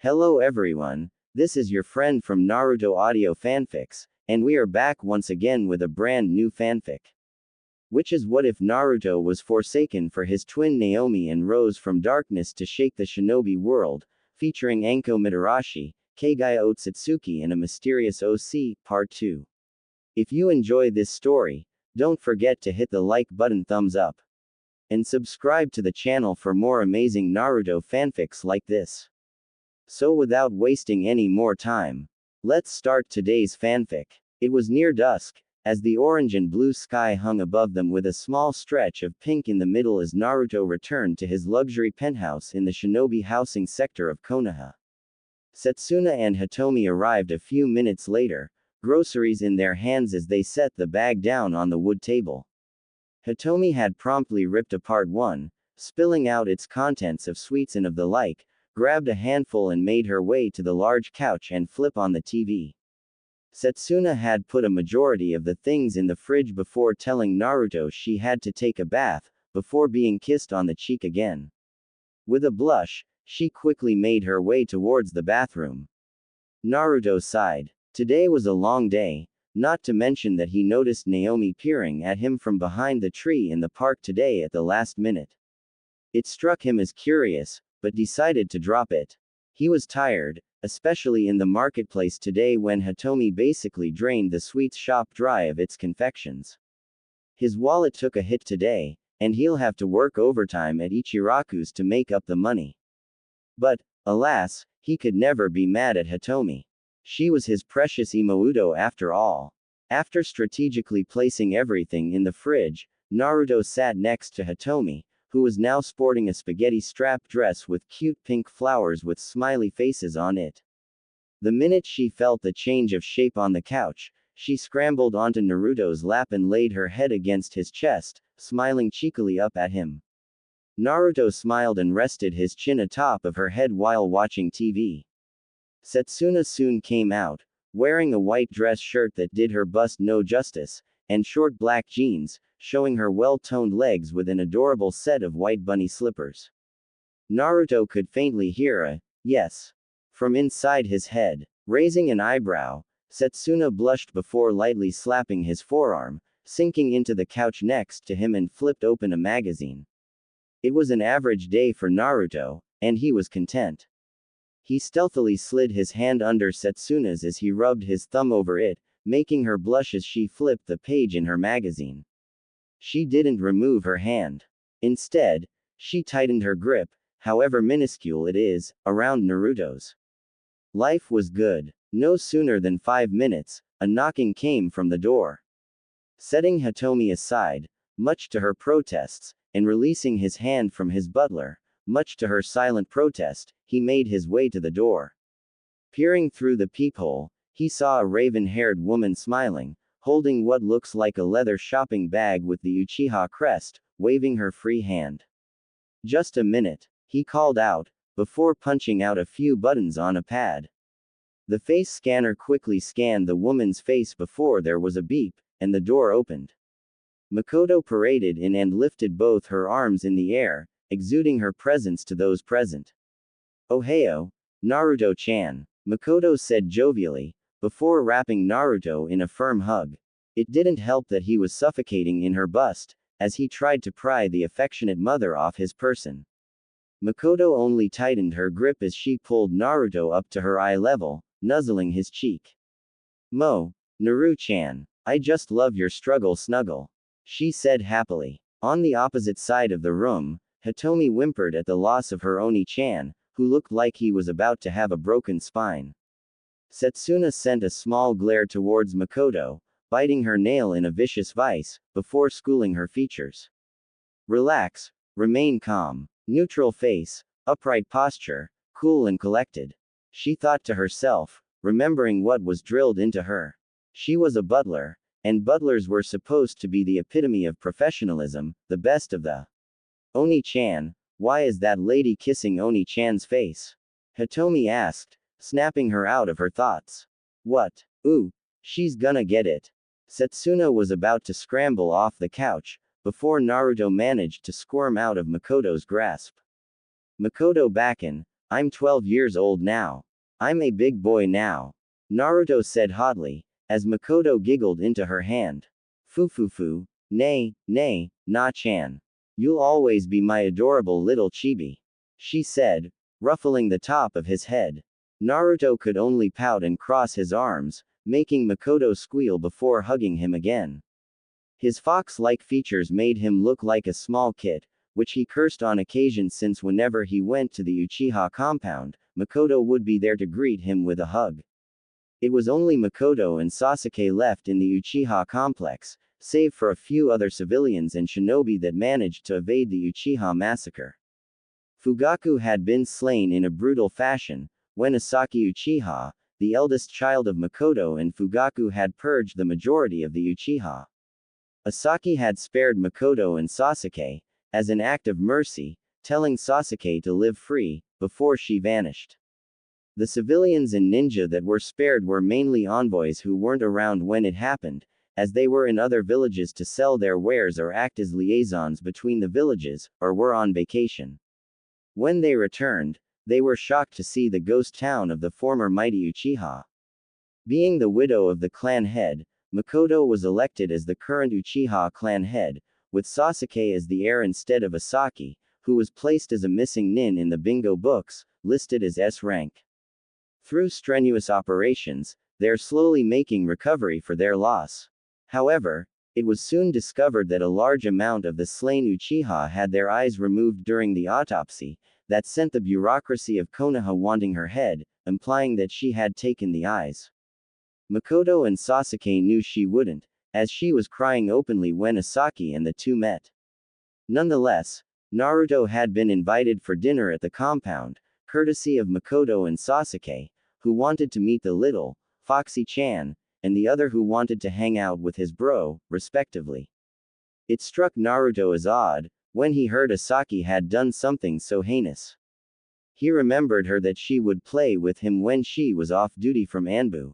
Hello everyone, this is your friend from Naruto Audio Fanfics, and we are back once again with a brand new fanfic. Which is what if Naruto was forsaken for his twin Naomi and rose from darkness to shake the shinobi world, featuring Anko Mitarashi, Kagaya Otsutsuki and a mysterious OC, Part 2. If you enjoy this story, don't forget to hit the like button, thumbs up, and subscribe to the channel for more amazing Naruto fanfics like this. So without wasting any more time, let's start today's fanfic. It was near dusk, as the orange and blue sky hung above them with a small stretch of pink in the middle as Naruto returned to his luxury penthouse in the shinobi housing sector of Konoha. Setsuna and Hitomi arrived a few minutes later, groceries in their hands as they set the bag down on the wood table. Hitomi had promptly ripped apart one, spilling out its contents of sweets and of the like, grabbed a handful and made her way to the large couch and flip on the TV. Setsuna had put a majority of the things in the fridge before telling Naruto she had to take a bath, before being kissed on the cheek again. With a blush, she quickly made her way towards the bathroom. Naruto sighed. Today was a long day, not to mention that he noticed Naomi peering at him from behind the tree in the park today at the last minute. It struck him as curious, but decided to drop it. He was tired, especially in the marketplace today when Hitomi basically drained the sweets shop dry of its confections. His wallet took a hit today, and he'll have to work overtime at Ichiraku's to make up the money. But, alas, he could never be mad at Hitomi. She was his precious Imouto after all. After strategically placing everything in the fridge, Naruto sat next to Hitomi, who was now sporting a spaghetti-strap dress with cute pink flowers with smiley faces on it. The minute she felt the change of shape on the couch, she scrambled onto Naruto's lap and laid her head against his chest, smiling cheekily up at him. Naruto smiled and rested his chin atop of her head while watching TV. Setsuna soon came out, wearing a white dress shirt that did her bust no justice, and short black jeans, showing her well-toned legs with an adorable set of white bunny slippers. Naruto could faintly hear a yes from inside his head. Raising an eyebrow, Setsuna blushed before lightly slapping his forearm, sinking into the couch next to him and flipped open a magazine. It was an average day for Naruto, and he was content. He stealthily slid his hand under Setsuna's as he rubbed his thumb over it, making her blush as she flipped the page in her magazine. She didn't remove her hand. Instead, she tightened her grip, however minuscule it is, around Naruto's. Life was good. No sooner than 5 minutes, a knocking came from the door. Setting Hitomi aside, much to her protests, and releasing his hand from his butler, much to her silent protest, he made his way to the door. Peering through the peephole, he saw a raven-haired woman smiling, holding what looks like a leather shopping bag with the Uchiha crest, waving her free hand. Just a minute, he called out, before punching out a few buttons on a pad. The face scanner quickly scanned the woman's face before there was a beep, and the door opened. Makoto paraded in and lifted both her arms in the air, exuding her presence to those present. "Ohio, Naruto-chan," Makoto said jovially, before wrapping Naruto in a firm hug. It didn't help that he was suffocating in her bust, as he tried to pry the affectionate mother off his person. Makoto only tightened her grip as she pulled Naruto up to her eye level, nuzzling his cheek. Naru-chan, I just love your struggle snuggle," she said happily. On the opposite side of the room, Hitomi whimpered at the loss of her Oni-chan, who looked like he was about to have a broken spine. Setsuna sent a small glare towards Makoto, biting her nail in a vicious vice, before schooling her features. Relax, remain calm, neutral face, upright posture, cool and collected. She thought to herself, remembering what was drilled into her. She was a butler, and butlers were supposed to be the epitome of professionalism, the best of the. "Oni-chan, why is that lady kissing Oni-chan's face?" Hitomi asked, snapping her out of her thoughts. "What? Ooh, she's gonna get it." Setsuna was about to scramble off the couch, before Naruto managed to squirm out of Makoto's grasp. Makoto Bakken, I'm 12 years old now. I'm a big boy now. Naruto said hotly, as Makoto giggled into her hand. Fu, nay, Na-chan. You'll always be my adorable little chibi. She said, ruffling the top of his head. Naruto could only pout and cross his arms, making Makoto squeal before hugging him again. His fox-like features made him look like a small kid, which he cursed on occasion since whenever he went to the Uchiha compound, Makoto would be there to greet him with a hug. It was only Makoto and Sasuke left in the Uchiha complex, save for a few other civilians and shinobi that managed to evade the Uchiha massacre. Fugaku had been slain in a brutal fashion, when Asaki Uchiha, the eldest child of Makoto and Fugaku had purged the majority of the Uchiha. Asaki had spared Makoto and Sasuke, as an act of mercy, telling Sasuke to live free, before she vanished. The civilians and ninja that were spared were mainly envoys who weren't around when it happened, as they were in other villages to sell their wares or act as liaisons between the villages, or were on vacation. When they returned, they were shocked to see the ghost town of the former mighty Uchiha. Being the widow of the clan head, Makoto was elected as the current Uchiha clan head, with Sasuke as the heir instead of Asaki, who was placed as a missing nin in the bingo books, listed as S rank. Through strenuous operations, they're slowly making recovery for their loss. However, it was soon discovered that a large amount of the slain Uchiha had their eyes removed during the autopsy, that sent the bureaucracy of Konoha wanting her head, implying that she had taken the eyes. Makoto and Sasuke knew she wouldn't, as she was crying openly when Asaki and the two met. Nonetheless, Naruto had been invited for dinner at the compound, courtesy of Makoto and Sasuke, who wanted to meet the little, Foxy-chan, and the other who wanted to hang out with his bro, respectively. It struck Naruto as odd, when he heard Asaki had done something so heinous. He remembered her that she would play with him when she was off duty from Anbu.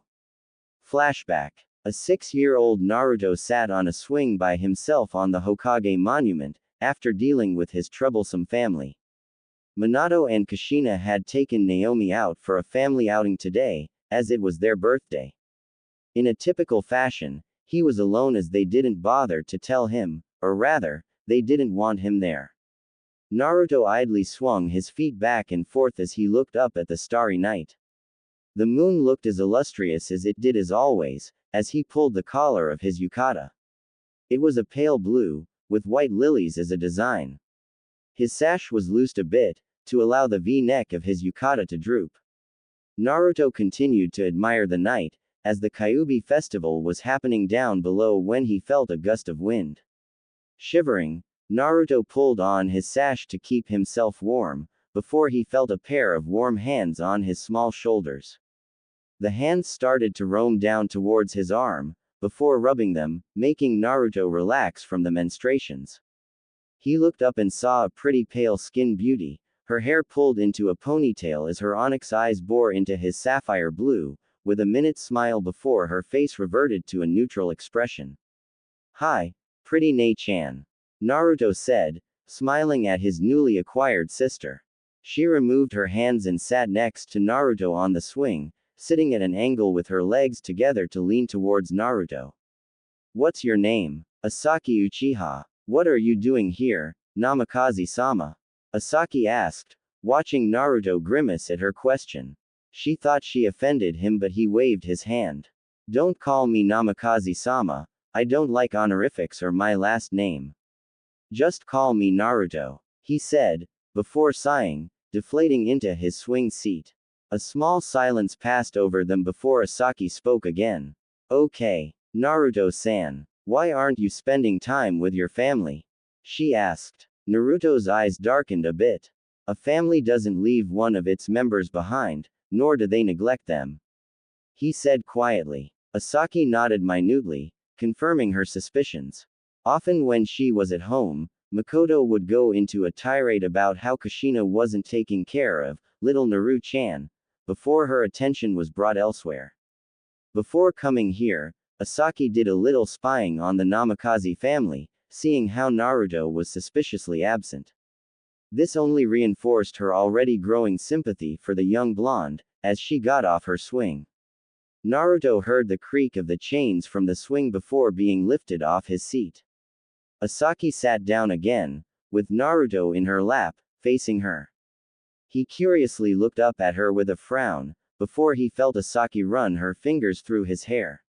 Flashback. A 6-year-old Naruto sat on a swing by himself on the Hokage monument, after dealing with his troublesome family. Minato and Kushina had taken Naomi out for a family outing today, as it was their birthday. In a typical fashion, he was alone as they didn't bother to tell him, or rather, they didn't want him there. Naruto idly swung his feet back and forth as he looked up at the starry night. The moon looked as illustrious as it did as always, as he pulled the collar of his yukata. It was a pale blue, with white lilies as a design. His sash was loosed a bit, to allow the V-neck of his yukata to droop. Naruto continued to admire the night, as the Kyuubi festival was happening down below when he felt a gust of wind. Shivering, Naruto pulled on his sash to keep himself warm, before he felt a pair of warm hands on his small shoulders. The hands started to roam down towards his arm, before rubbing them, making Naruto relax from the menstruations. He looked up and saw a pretty pale-skinned beauty, her hair pulled into a ponytail as her onyx eyes bore into his sapphire blue, with a minute smile before her face reverted to a neutral expression. "Hi, pretty Nei-chan," Naruto said, smiling at his newly acquired sister. She removed her hands and sat next to Naruto on the swing, sitting at an angle with her legs together to lean towards Naruto. "What's your name?" "Asaki Uchiha." "What are you doing here, Namikaze-sama?" Asaki asked, watching Naruto grimace at her question. She thought she offended him, but he waved his hand. "Don't call me Namikaze-sama, I don't like honorifics or my last name. Just call me Naruto," he said, before sighing, deflating into his swing seat. A small silence passed over them before Asaki spoke again. "Okay, Naruto-san, why aren't you spending time with your family?" she asked. Naruto's eyes darkened a bit. A family doesn't leave one of its members behind, nor do they neglect them, he said quietly. Asaki nodded minutely, confirming her suspicions. Often when she was at home, Makoto would go into a tirade about how Kushina wasn't taking care of little Naru-chan, before her attention was brought elsewhere. Before coming here, Asaki did a little spying on the Namikaze family, seeing how Naruto was suspiciously absent. This only reinforced her already growing sympathy for the young blonde, as she got off her swing. Naruto heard the creak of the chains from the swing before being lifted off his seat. Asaki sat down again, with Naruto in her lap, facing her. He curiously looked up at her with a frown, before he felt Asaki run her fingers through his hair.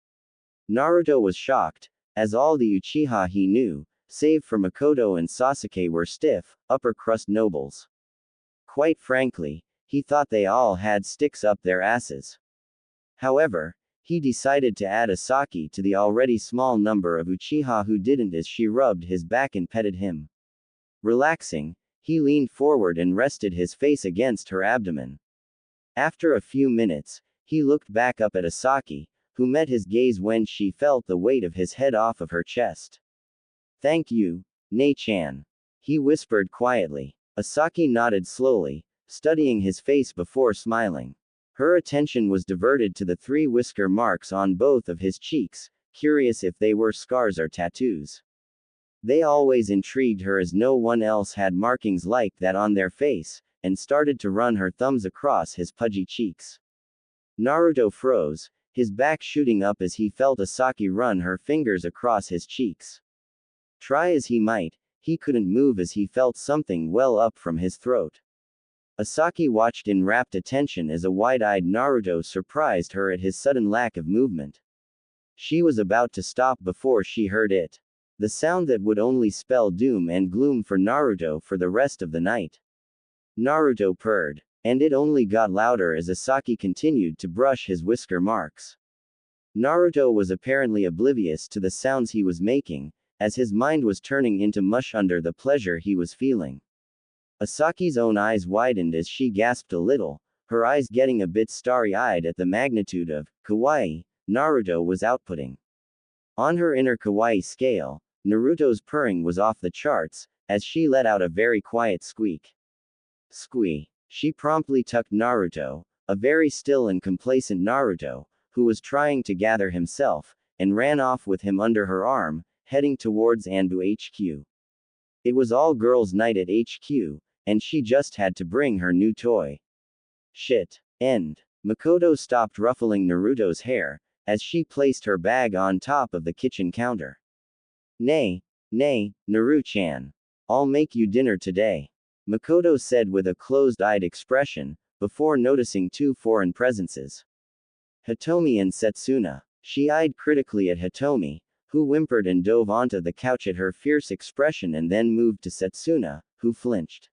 Naruto was shocked, as all the Uchiha he knew, save for Makoto and Sasuke, were stiff, upper-crust nobles. Quite frankly, he thought they all had sticks up their asses. However, he decided to add Asaki to the already small number of Uchiha who didn't, as she rubbed his back and petted him. Relaxing, he leaned forward and rested his face against her abdomen. After a few minutes, he looked back up at Asaki, who met his gaze when she felt the weight of his head off of her chest. "Thank you, Nei-chan," he whispered quietly. Asaki nodded slowly, studying his face before smiling. Her attention was diverted to the 3 whisker marks on both of his cheeks, curious if they were scars or tattoos. They always intrigued her, as no one else had markings like that on their face, and started to run her thumbs across his pudgy cheeks. Naruto froze, his back shooting up as he felt Asaki run her fingers across his cheeks. Try as he might, he couldn't move as he felt something well up from his throat. Asaki watched in rapt attention as a wide-eyed Naruto surprised her at his sudden lack of movement. She was about to stop before she heard it. The sound that would only spell doom and gloom for Naruto for the rest of the night. Naruto purred, and it only got louder as Asaki continued to brush his whisker marks. Naruto was apparently oblivious to the sounds he was making, as his mind was turning into mush under the pleasure he was feeling. Asaki's own eyes widened as she gasped a little, her eyes getting a bit starry-eyed at the magnitude of kawaii Naruto was outputting. On her inner kawaii scale, Naruto's purring was off the charts, as she let out a very quiet squeak. Squee. She promptly tucked Naruto, a very still and complacent Naruto, who was trying to gather himself, and ran off with him under her arm, heading towards Anbu HQ. It was all girls' night at HQ, and she just had to bring her new toy. Shit. End. Makoto stopped ruffling Naruto's hair, as she placed her bag on top of the kitchen counter. Nay, Naru-chan. I'll make you dinner today," Makoto said with a closed-eyed expression, before noticing 2 foreign presences. Hitomi and Setsuna. She eyed critically at Hitomi, who whimpered and dove onto the couch at her fierce expression, and then moved to Setsuna, who flinched.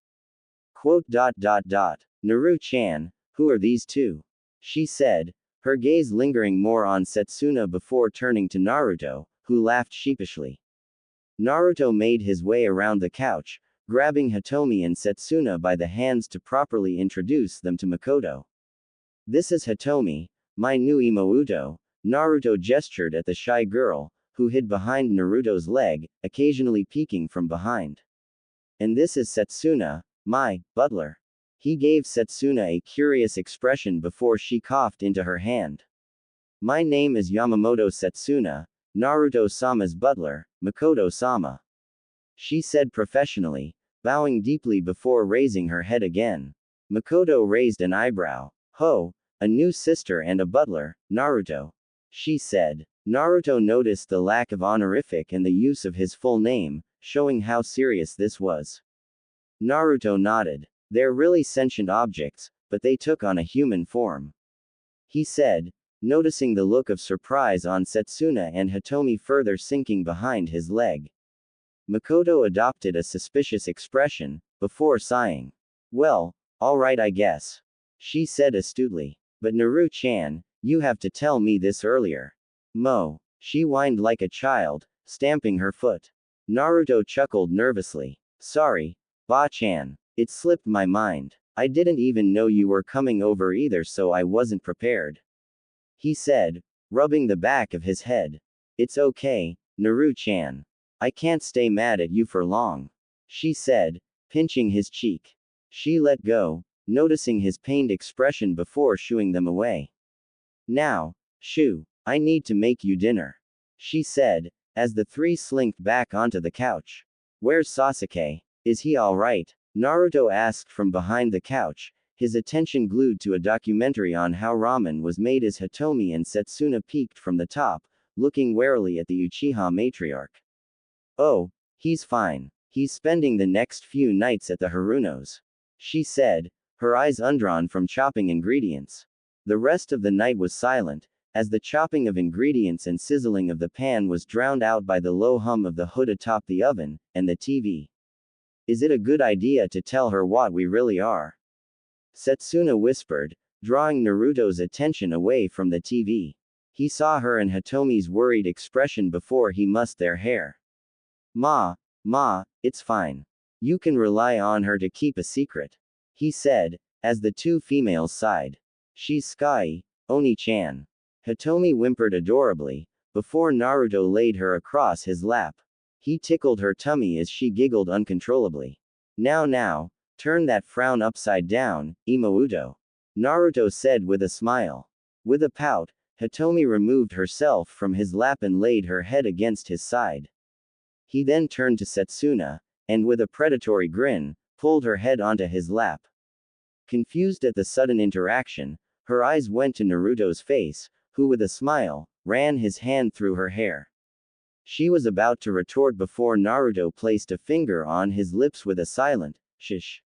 Naru-chan, who are these 2? She said, her gaze lingering more on Setsuna before turning to Naruto, who laughed sheepishly. Naruto made his way around the couch, grabbing Hitomi and Setsuna by the hands to properly introduce them to Makoto. "This is Hitomi, my new imouto," Naruto gestured at the shy girl, who hid behind Naruto's leg, occasionally peeking from behind. "And this is Setsuna, my butler." He gave Setsuna a curious expression before she coughed into her hand. "My name is Yamamoto Setsuna, Naruto-sama's butler, Makoto-sama," she said professionally, bowing deeply before raising her head again. Makoto raised an eyebrow. "Ho, a new sister and a butler, Naruto," she said. Naruto noticed the lack of honorific and the use of his full name, showing how serious this was. Naruto nodded. "They're really sentient objects, but they took on a human form," he said, noticing the look of surprise on Setsuna and Hitomi further sinking behind his leg. Makoto adopted a suspicious expression, before sighing. "Well, alright, I guess," she said astutely. "But Naru-chan, you have to tell me this earlier." She whined like a child, stamping her foot. Naruto chuckled nervously. "Sorry, Ba-chan. It slipped my mind. I didn't even know you were coming over either, so I wasn't prepared," he said, rubbing the back of his head. "It's okay, Naru-chan. I can't stay mad at you for long," she said, pinching his cheek. She let go, noticing his pained expression before shooing them away. "Now, shoo, I need to make you dinner," she said, as the 3 slinked back onto the couch. "Where's Sasuke? Is he alright?" Naruto asked from behind the couch, his attention glued to a documentary on how ramen was made as Hitomi and Setsuna peeked from the top, looking warily at the Uchiha matriarch. Oh, he's fine. He's spending the next few nights at the Harunos, she said, her eyes undrawn from chopping ingredients. The rest of the night was silent, as the chopping of ingredients and sizzling of the pan was drowned out by the low hum of the hood atop the oven, and the TV. Is it a good idea to tell her what we really are? Setsuna whispered, drawing Naruto's attention away from the TV. He saw her and Hitomi's worried expression before he mussed their hair. Ma, it's fine. You can rely on her to keep a secret, he said, as the two females sighed. She's Sky, Oni-chan. Hitomi whimpered adorably, before Naruto laid her across his lap. He tickled her tummy as she giggled uncontrollably. Now, turn that frown upside down, Imouto, Naruto said with a smile. With a pout, Hitomi removed herself from his lap and laid her head against his side. He then turned to Setsuna, and with a predatory grin, pulled her head onto his lap. Confused at the sudden interaction, her eyes went to Naruto's face, who with a smile, ran his hand through her hair. She was about to retort before Naruto placed a finger on his lips with a silent, "Shish."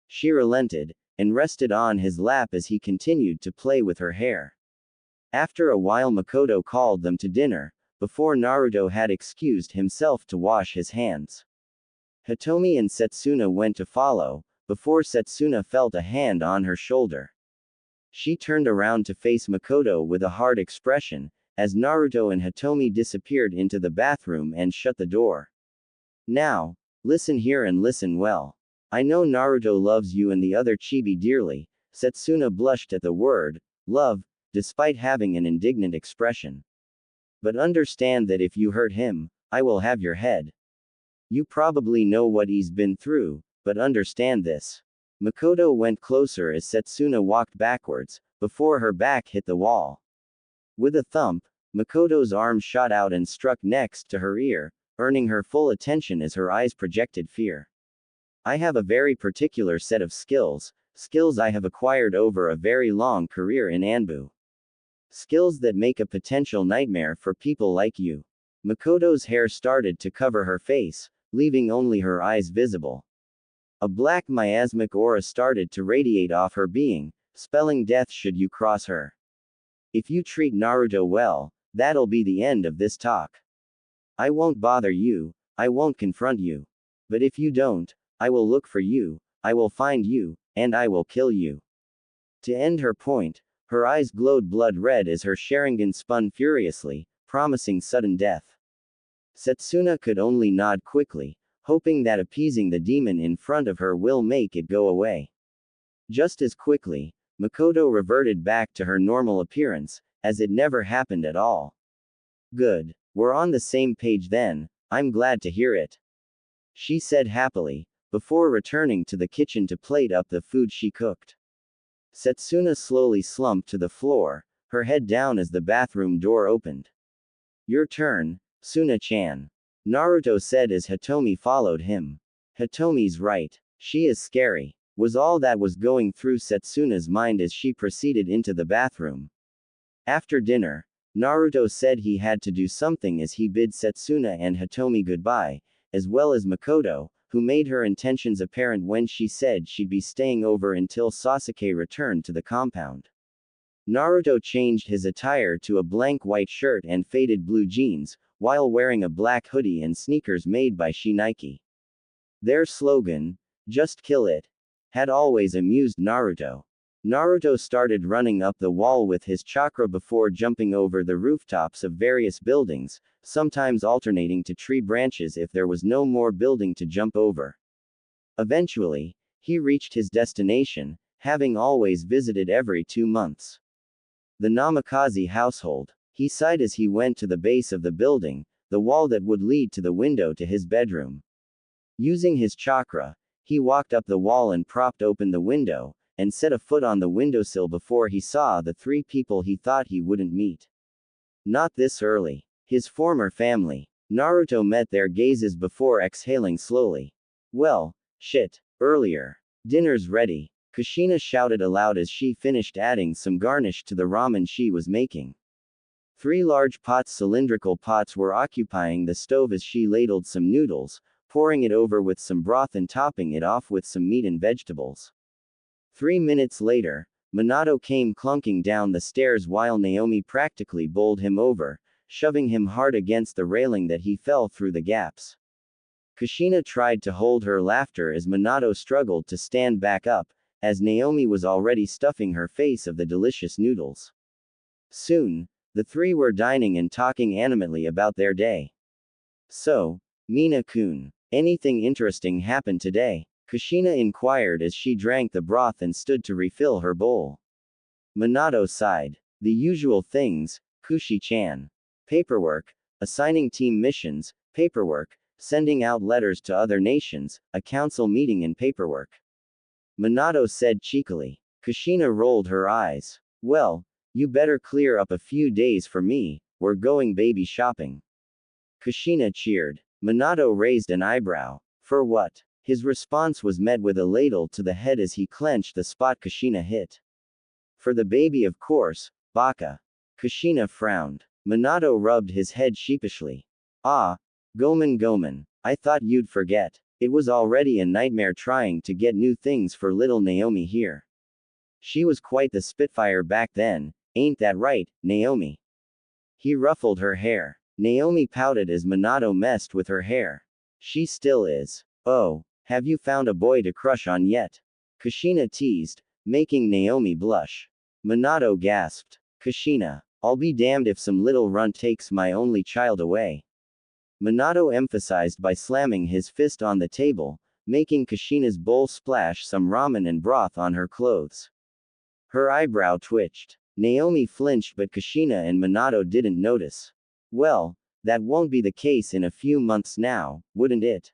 She relented, and rested on his lap as he continued to play with her hair. After a while Makoto called them to dinner, before Naruto had excused himself to wash his hands. Hitomi and Setsuna went to follow, before Setsuna felt a hand on her shoulder. She turned around to face Makoto with a hard expression, as Naruto and Hitomi disappeared into the bathroom and shut the door. Now, listen here and listen well. I know Naruto loves you and the other chibi dearly. Setsuna blushed at the word, love, despite having an indignant expression. But understand that if you hurt him, I will have your head. You probably know what he's been through, but understand this. Makoto went closer as Setsuna walked backwards, before her back hit the wall. With a thump, Makoto's arm shot out and struck next to her ear, earning her full attention as her eyes projected fear. I have a very particular set of skills I have acquired over a very long career in Anbu. Skills that make a potential nightmare for people like you. Makoto's hair started to cover her face, leaving only her eyes visible. A black miasmic aura started to radiate off her being, spelling death should you cross her. If you treat Naruto well, that'll be the end of this talk. I won't bother you, I won't confront you. But if you don't, I will look for you, I will find you, and I will kill you. To end her point, her eyes glowed blood red as her Sharingan spun furiously, promising sudden death. Setsuna could only nod quickly, hoping that appeasing the demon in front of her will make it go away. Just as quickly, Makoto reverted back to her normal appearance, as it never happened at all. Good. We're on the same page then, I'm glad to hear it, she said happily, before returning to the kitchen to plate up the food she cooked. Setsuna slowly slumped to the floor, her head down as the bathroom door opened. Your turn, Suna-chan, Naruto said as Hitomi followed him. Hitomi's right. She is scary, was all that was going through Setsuna's mind as she proceeded into the bathroom. After dinner, Naruto said he had to do something as he bid Setsuna and Hitomi goodbye, as well as Makoto, who made her intentions apparent when she said she'd be staying over until Sasuke returned to the compound. Naruto changed his attire to a blank white shirt and faded blue jeans, while wearing a black hoodie and sneakers made by Shiniki. Their slogan, "Just kill it," had always amused Naruto. Naruto started running up the wall with his chakra before jumping over the rooftops of various buildings, sometimes alternating to tree branches if there was no more building to jump over. Eventually, he reached his destination, having always visited every 2 months. The Namikaze household. He sighed as he went to the base of the building, the wall that would lead to the window to his bedroom. Using his chakra, he walked up the wall and propped open the window, and set a foot on the windowsill before he saw the 3 people he thought he wouldn't meet. Not this early. His former family. Naruto met their gazes before exhaling slowly. Well, shit. Earlier. Dinner's ready. Kushina shouted aloud as she finished adding some garnish to the ramen she was making. 3 large cylindrical pots were occupying the stove as she ladled some noodles, pouring it over with some broth and topping it off with some meat and vegetables. 3 minutes later, Minato came clunking down the stairs while Naomi practically bowled him over, shoving him hard against the railing that he fell through the gaps. Kushina tried to hold her laughter as Minato struggled to stand back up, as Naomi was already stuffing her face of the delicious noodles. Soon, the 3 were dining and talking animatedly about their day. So, Mina-kun, anything interesting happened today? Kushina inquired as she drank the broth and stood to refill her bowl. Minato sighed. The usual things, Kushi-chan. Paperwork, assigning team missions, paperwork, sending out letters to other nations, a council meeting and paperwork. Minato said cheekily. Kushina rolled her eyes. Well, you better clear up a few days for me, we're going baby shopping. Kushina cheered. Minato raised an eyebrow. For what? His response was met with a ladle to the head as he clenched the spot Kushina hit. For the baby, of course, baka. Kushina frowned. Minato rubbed his head sheepishly. Ah, Gomen, I thought you'd forget. It was already a nightmare trying to get new things for little Naomi here. She was quite the spitfire back then, ain't that right, Naomi? He ruffled her hair. Naomi pouted as Minato messed with her hair. She still is. Oh, have you found a boy to crush on yet? Kushina teased, making Naomi blush. Minato gasped. Kushina, I'll be damned if some little runt takes my only child away. Minato emphasized by slamming his fist on the table, making Kushina's bowl splash some ramen and broth on her clothes. Her eyebrow twitched. Naomi flinched, but Kushina and Minato didn't notice. Well, that won't be the case in a few months now, wouldn't it?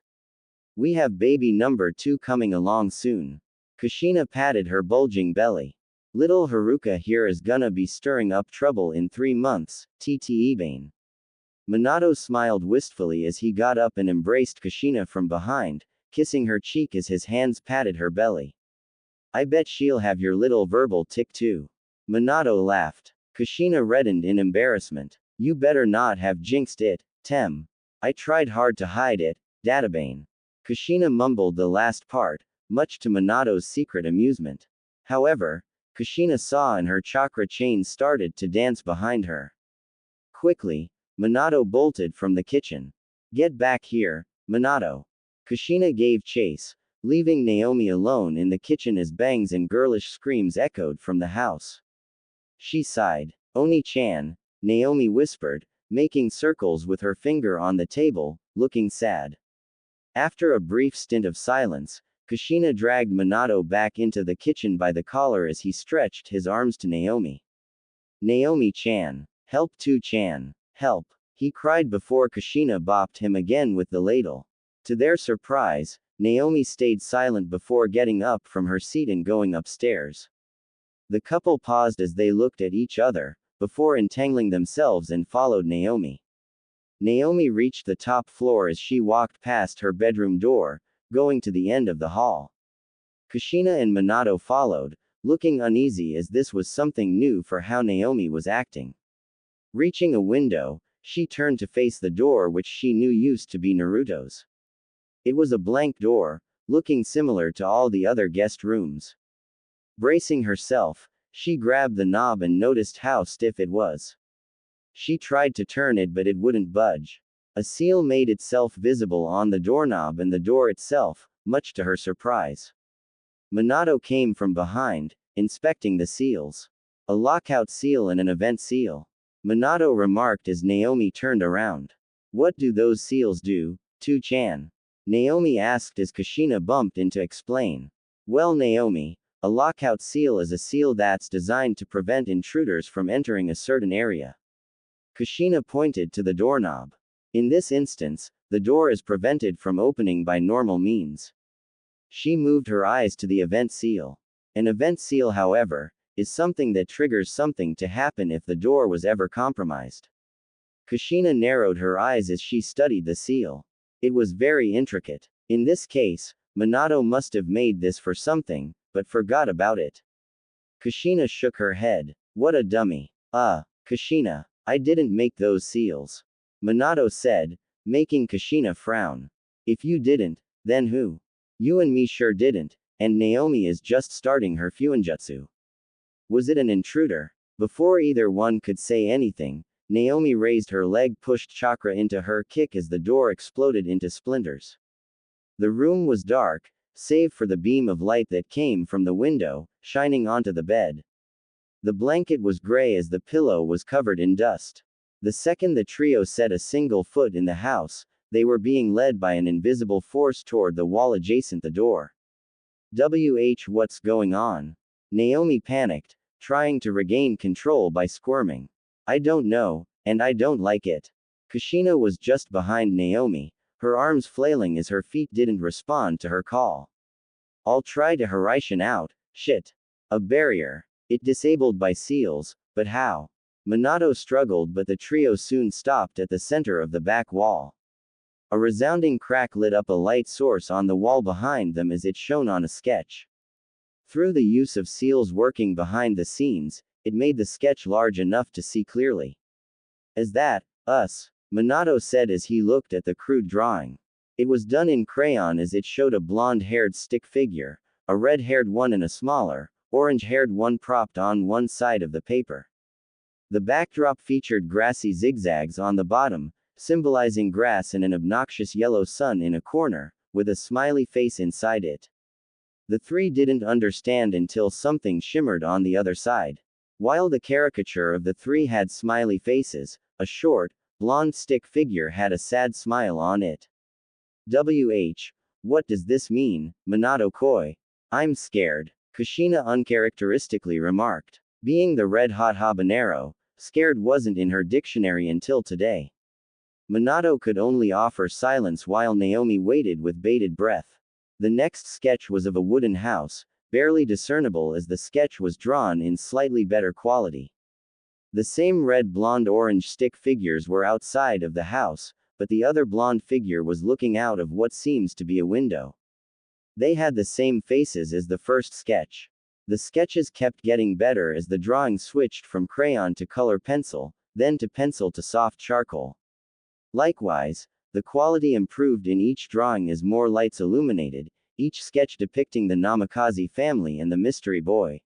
We have baby number 2 coming along soon. Kushina patted her bulging belly. Little Haruka here is gonna be stirring up trouble in 3 months, Bane. Minato smiled wistfully as he got up and embraced Kushina from behind, kissing her cheek as his hands patted her belly. I bet she'll have your little verbal tick too. Minato laughed. Kushina reddened in embarrassment. You better not have jinxed it, Tem. I tried hard to hide it, Databane. Kushina mumbled the last part, much to Minato's secret amusement. However, Kushina saw and her chakra chains started to dance behind her. Quickly, Minato bolted from the kitchen. Get back here, Minato. Kushina gave chase, leaving Naomi alone in the kitchen as bangs and girlish screams echoed from the house. She sighed. Oni-chan, Naomi whispered, making circles with her finger on the table, looking sad. After a brief stint of silence, Kushina dragged Minato back into the kitchen by the collar as he stretched his arms to Naomi. Naomi-chan. Help 2-chan. Help. He cried before Kushina bopped him again with the ladle. To their surprise, Naomi stayed silent before getting up from her seat and going upstairs. The couple paused as they looked at each other, before entangling themselves and followed Naomi. Naomi reached the top floor as she walked past her bedroom door, going to the end of the hall. Kushina and Minato followed, looking uneasy as this was something new for how Naomi was acting. Reaching a window, she turned to face the door which she knew used to be Naruto's. It was a blank door, looking similar to all the other guest rooms. Bracing herself, she grabbed the knob and noticed how stiff it was. She tried to turn it but it wouldn't budge. A seal made itself visible on the doorknob and the door itself, much to her surprise. Minato came from behind, inspecting the seals. A lockout seal and an event seal. Minato remarked as Naomi turned around. What do those seals do, 2-chan? Naomi asked as Kushina bumped in to explain. Well, Naomi, a lockout seal is a seal that's designed to prevent intruders from entering a certain area. Kushina pointed to the doorknob. In this instance, the door is prevented from opening by normal means. She moved her eyes to the event seal. An event seal, however, is something that triggers something to happen if the door was ever compromised. Kushina narrowed her eyes as she studied the seal. It was very intricate. In this case, Minato must have made this for something, but forgot about it. Kushina shook her head. What a dummy. Kushina. I didn't make those seals. Minato said, making Kushina frown. If you didn't, then who? You and me sure didn't, and Naomi is just starting her fuinjutsu. Was it an intruder? Before either one could say anything, Naomi raised her leg, pushed chakra into her kick as the door exploded into splinters. The room was dark, save for the beam of light that came from the window, shining onto the bed. The blanket was gray as the pillow was covered in dust. The second the trio set a single foot in the house, they were being led by an invisible force toward the wall adjacent the door. What's going on? Naomi panicked, trying to regain control by squirming. I don't know, and I don't like it. Kushina was just behind Naomi, her arms flailing as her feet didn't respond to her call. I'll try to Hiraishin out. Shit. A barrier. It disabled by seals, but how? Minato struggled, but the trio soon stopped at the center of the back wall. A resounding crack lit up a light source on the wall behind them as it shone on a sketch. Through the use of seals working behind the scenes, it made the sketch large enough to see clearly. Is that us? Minato said as he looked at the crude drawing. It was done in crayon as it showed a blonde-haired stick figure, a red-haired one and a smaller, orange-haired one propped on one side of the paper. The backdrop featured grassy zigzags on the bottom, symbolizing grass and an obnoxious yellow sun in a corner, with a smiley face inside it. The three didn't understand until something shimmered on the other side. While the caricature of the three had smiley faces, a short, blonde stick figure had a sad smile on it. What does this mean, Minato-koi? I'm scared, Kushina uncharacteristically remarked. Being the red-hot habanero, scared wasn't in her dictionary until today. Minato could only offer silence while Naomi waited with bated breath. The next sketch was of a wooden house, barely discernible as the sketch was drawn in slightly better quality. The same red, blonde, orange stick figures were outside of the house, but the other blonde figure was looking out of what seems to be a window. They had the same faces as the first sketch. The sketches kept getting better as the drawing switched from crayon to color pencil, then to pencil to soft charcoal. Likewise, the quality improved in each drawing as more lights illuminated, each sketch depicting the Namikaze family and the mystery boy.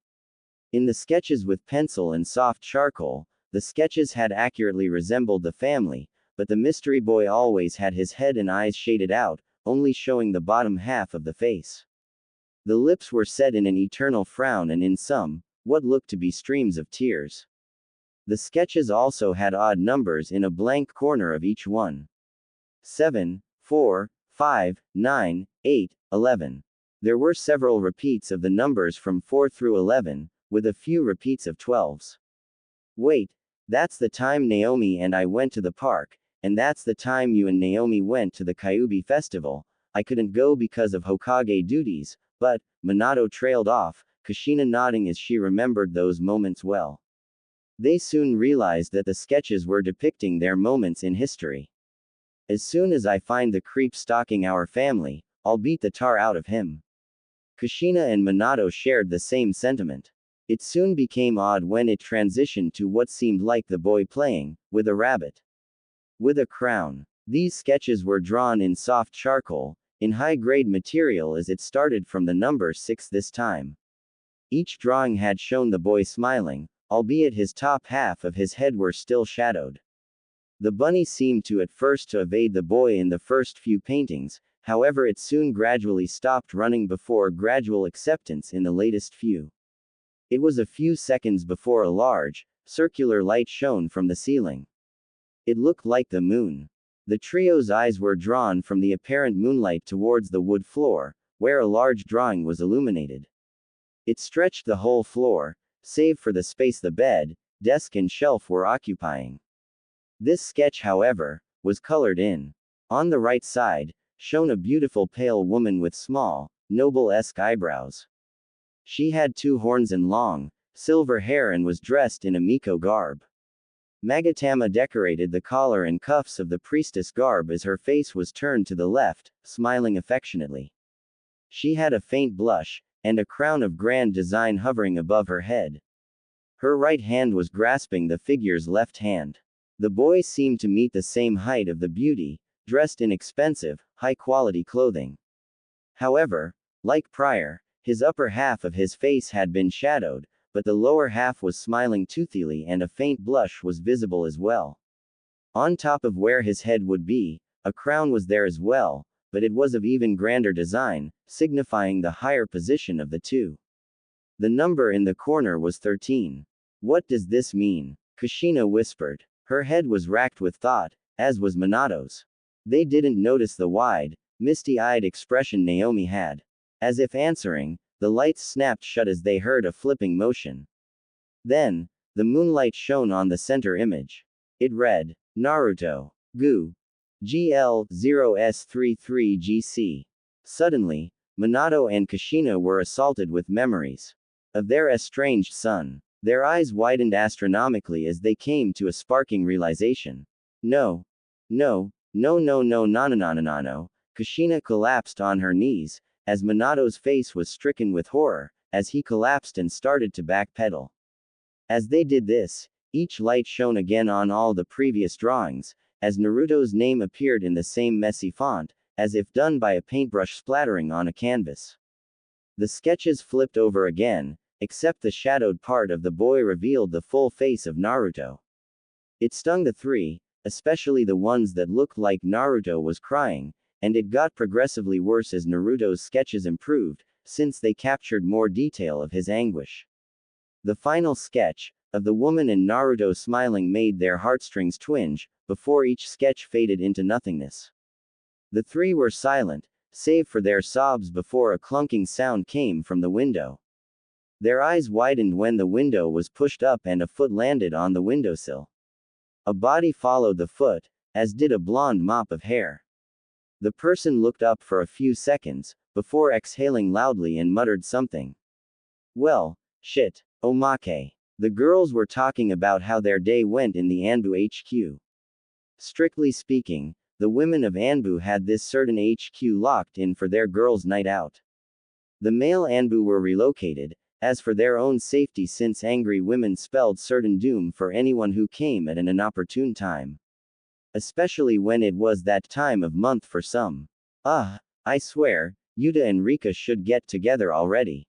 In the sketches with pencil and soft charcoal, the sketches had accurately resembled the family, but the mystery boy always had his head and eyes shaded out, only showing the bottom half of the face. The lips were set in an eternal frown and in some, what looked to be streams of tears. The sketches also had odd numbers in a blank corner of each one. 7, 4, 5, 9, 8, 11. There were several repeats of the numbers from 4 through 11, with a few repeats of 12s. Wait, that's the time Naomi and I went to the park, and that's the time you and Naomi went to the Kyuubi festival. I couldn't go because of Hokage duties, but, Minato trailed off, Kushina nodding as she remembered those moments well. They soon realized that the sketches were depicting their moments in history. As soon as I find the creep stalking our family, I'll beat the tar out of him. Kushina and Minato shared the same sentiment. It soon became odd when it transitioned to what seemed like the boy playing with a rabbit. With a crown. These sketches were drawn in soft charcoal, in high-grade material as it started from the number 6 this time. Each drawing had shown the boy smiling, albeit his top half of his head were still shadowed. The bunny seemed to at first to evade the boy in the first few paintings, however it soon gradually stopped running before gradual acceptance in the latest few. It was a few seconds before a large, circular light shone from the ceiling. It looked like the moon. The trio's eyes were drawn from the apparent moonlight towards the wood floor, where a large drawing was illuminated. It stretched the whole floor, save for the space the bed, desk and shelf were occupying. This sketch, however, was colored in. On the right side, shone a beautiful pale woman with small, noble-esque eyebrows. She had 2 horns and long, silver hair and was dressed in a Miko garb. Magatama decorated the collar and cuffs of the priestess garb as her face was turned to the left, smiling affectionately. She had a faint blush, and a crown of grand design hovering above her head. Her right hand was grasping the figure's left hand. The boy seemed to meet the same height of the beauty, dressed in expensive, high-quality clothing. However, like prior, his upper half of his face had been shadowed, but the lower half was smiling toothily and a faint blush was visible as well. On top of where his head would be, a crown was there as well, but it was of even grander design, signifying the higher position of the two. The number in the corner was 13. What does this mean? Kushina whispered. Her head was racked with thought, as was Minato's. They didn't notice the wide, misty-eyed expression Naomi had. As if answering, the lights snapped shut as they heard a flipping motion. Then, the moonlight shone on the center image. It read, Naruto. Gu. GL0S33GC. Suddenly, Minato and Kushina were assaulted with memories of their estranged son. Their eyes widened astronomically as they came to a sparking realization. No. No. No no no no no no no no. Kushina collapsed on her knees, as Minato's face was stricken with horror, as he collapsed and started to backpedal. As they did this, each light shone again on all the previous drawings, as Naruto's name appeared in the same messy font, as if done by a paintbrush splattering on a canvas. The sketches flipped over again, except the shadowed part of the boy revealed the full face of Naruto. It stung the three, especially the ones that looked like Naruto was crying, and it got progressively worse as Naruto's sketches improved, since they captured more detail of his anguish. The final sketch, of the woman and Naruto smiling made their heartstrings twinge, before each sketch faded into nothingness. The three were silent, save for their sobs before a clunking sound came from the window. Their eyes widened when the window was pushed up and a foot landed on the windowsill. A body followed the foot, as did a blonde mop of hair. The person looked up for a few seconds, before exhaling loudly and muttered something. Well, shit, omake. The girls were talking about how their day went in the Anbu HQ. Strictly speaking, the women of Anbu had this certain HQ locked in for their girls' night out. The male Anbu were relocated, as for their own safety since angry women spelled certain doom for anyone who came at an inopportune time. Especially when it was that time of month for some. I swear, Yuta and Rika should get together already.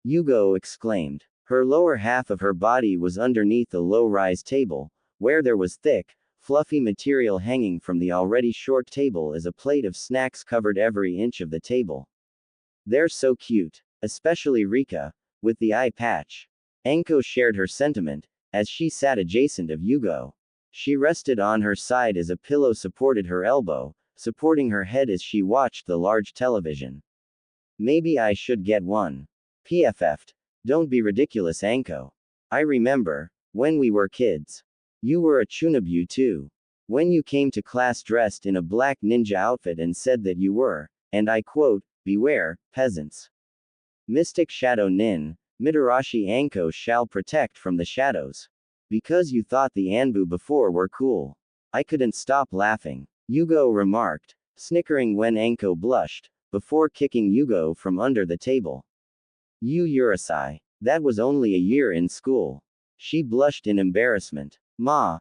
Yugo exclaimed. Her lower half of her body was underneath a low-rise table, where there was thick, fluffy material hanging from the already short table as a plate of snacks covered every inch of the table. They're so cute, especially Rika, with the eye patch. Anko shared her sentiment, as she sat adjacent of Yugo. She rested on her side as a pillow supported her elbow, supporting her head as she watched the large television. Maybe I should get one. PFF'd. Don't be ridiculous, Anko. I remember, when we were kids. You were a Chunabyu too. When you came to class dressed in a black ninja outfit and said that you were, and I quote, beware, peasants. Mystic Shadow Nin, Mitarashi Anko shall protect from the shadows. Because you thought the Anbu before were cool. I couldn't stop laughing. Yugo remarked, snickering when Anko blushed, before kicking Yugo from under the table. You Urasai. That was only a year in school. She blushed in embarrassment. Ma,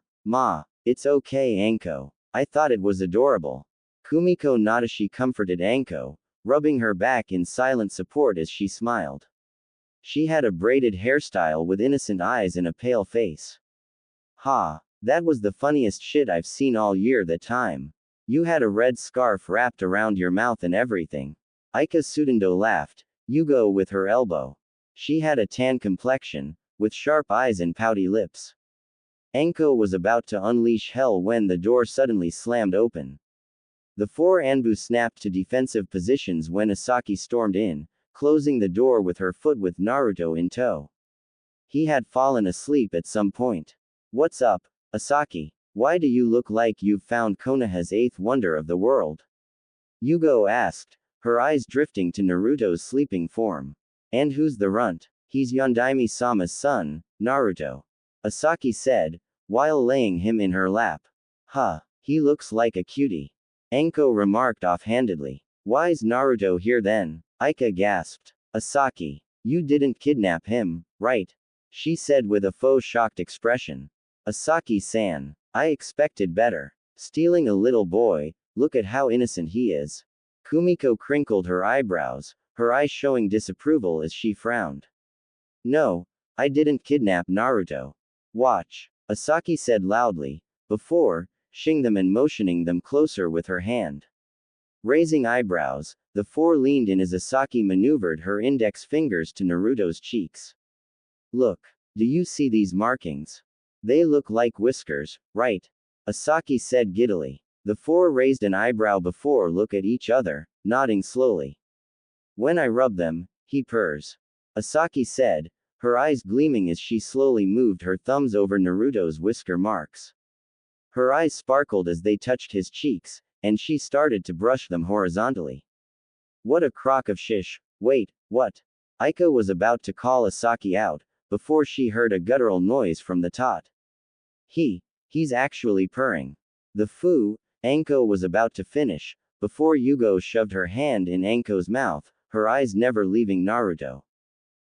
it's okay Anko. I thought it was adorable. Kumiko Nadashi comforted Anko, rubbing her back in silent support as she smiled. She had a braided hairstyle with innocent eyes and a pale face. Ha, that was the funniest shit I've seen all year that time. You had a red scarf wrapped around your mouth and everything. Aika Sudendo laughed, Yugo with her elbow. She had a tan complexion, with sharp eyes and pouty lips. Anko was about to unleash hell when the door suddenly slammed open. The four Anbu snapped to defensive positions when Asaki stormed in, closing the door with her foot with Naruto in tow. He had fallen asleep at some point. What's up, Asaki? Why do you look like you've found Konoha's eighth wonder of the world? Yugo asked, her eyes drifting to Naruto's sleeping form. And who's the runt? He's Yondaime-sama's son, Naruto. Asaki said, while laying him in her lap. Huh, he looks like a cutie. Anko remarked offhandedly. Why's Naruto here then? Aika gasped. Asaki. You didn't kidnap him, right? She said with a faux shocked expression. Asaki-san. I expected better. Stealing a little boy, look at how innocent he is. Kumiko crinkled her eyebrows, her eyes showing disapproval as she frowned. No, I didn't kidnap Naruto. Watch, Asaki said loudly, before shing them and motioning them closer with her hand. Raising eyebrows, the four leaned in as Asaki maneuvered her index fingers to Naruto's cheeks. Look, do you see these markings? They look like whiskers, right? Asaki said giddily. The four raised an eyebrow before look at each other, nodding slowly. When I rub them, he purrs. Asaki said, her eyes gleaming as she slowly moved her thumbs over Naruto's whisker marks. Her eyes sparkled as they touched his cheeks, and she started to brush them horizontally. What a crock of shish. Wait, what? Aiko was about to call Asaki out, before she heard a guttural noise from the tot. He's actually purring. The foo, Anko was about to finish, before Yugo shoved her hand in Anko's mouth, her eyes never leaving Naruto.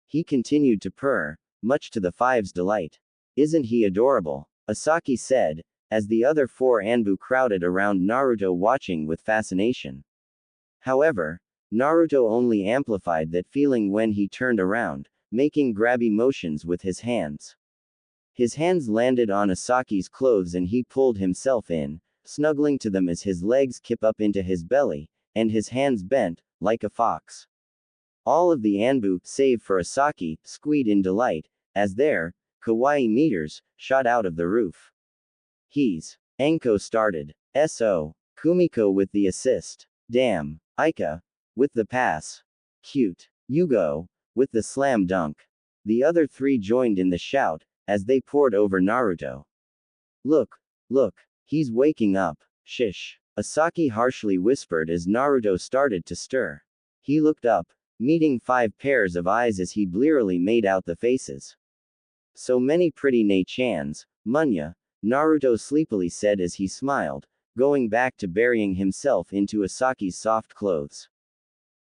He continued to purr, much to the five's delight. Isn't he adorable? Asaki said, as the other four Anbu crowded around Naruto watching with fascination. However, Naruto only amplified that feeling when he turned around, making grabby motions with his hands. His hands landed on Asaki's clothes and he pulled himself in, snuggling to them as his legs kip up into his belly, and his hands bent, like a fox. All of the Anbu, save for Asaki, squeaked in delight, as their kawaii meters shot out of the roof. Anko started. So. Kumiko with the assist. Damn. Aika. With the pass. Cute. Yugo. With the slam dunk. The other three joined in the shout, as they poured over Naruto. Look. He's waking up. Shish. Asaki harshly whispered as Naruto started to stir. He looked up, meeting 5 pairs of eyes as he blearily made out the faces. So many pretty Nei-chans, Munya, Naruto sleepily said as he smiled, going back to burying himself into Asaki's soft clothes.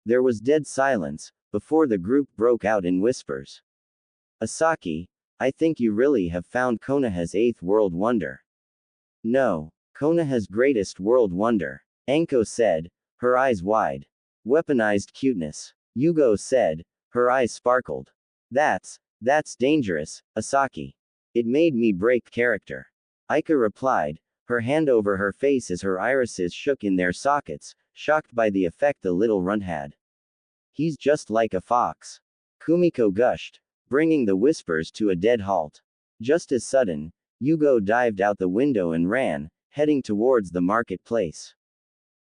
There was dead silence, before the group broke out in whispers. Asaki, I think you really have found Konoha's 8th world wonder. No, Konoha's greatest world wonder, Anko said, her eyes wide. Weaponized cuteness. Yugo said, her eyes sparkled. That's dangerous, Asaki. It made me break character. Aika replied, her hand over her face as her irises shook in their sockets, shocked by the effect the little runt had. He's just like a fox. Kumiko gushed, bringing the whispers to a dead halt. Just as sudden, Yugo dived out the window and ran, heading towards the marketplace.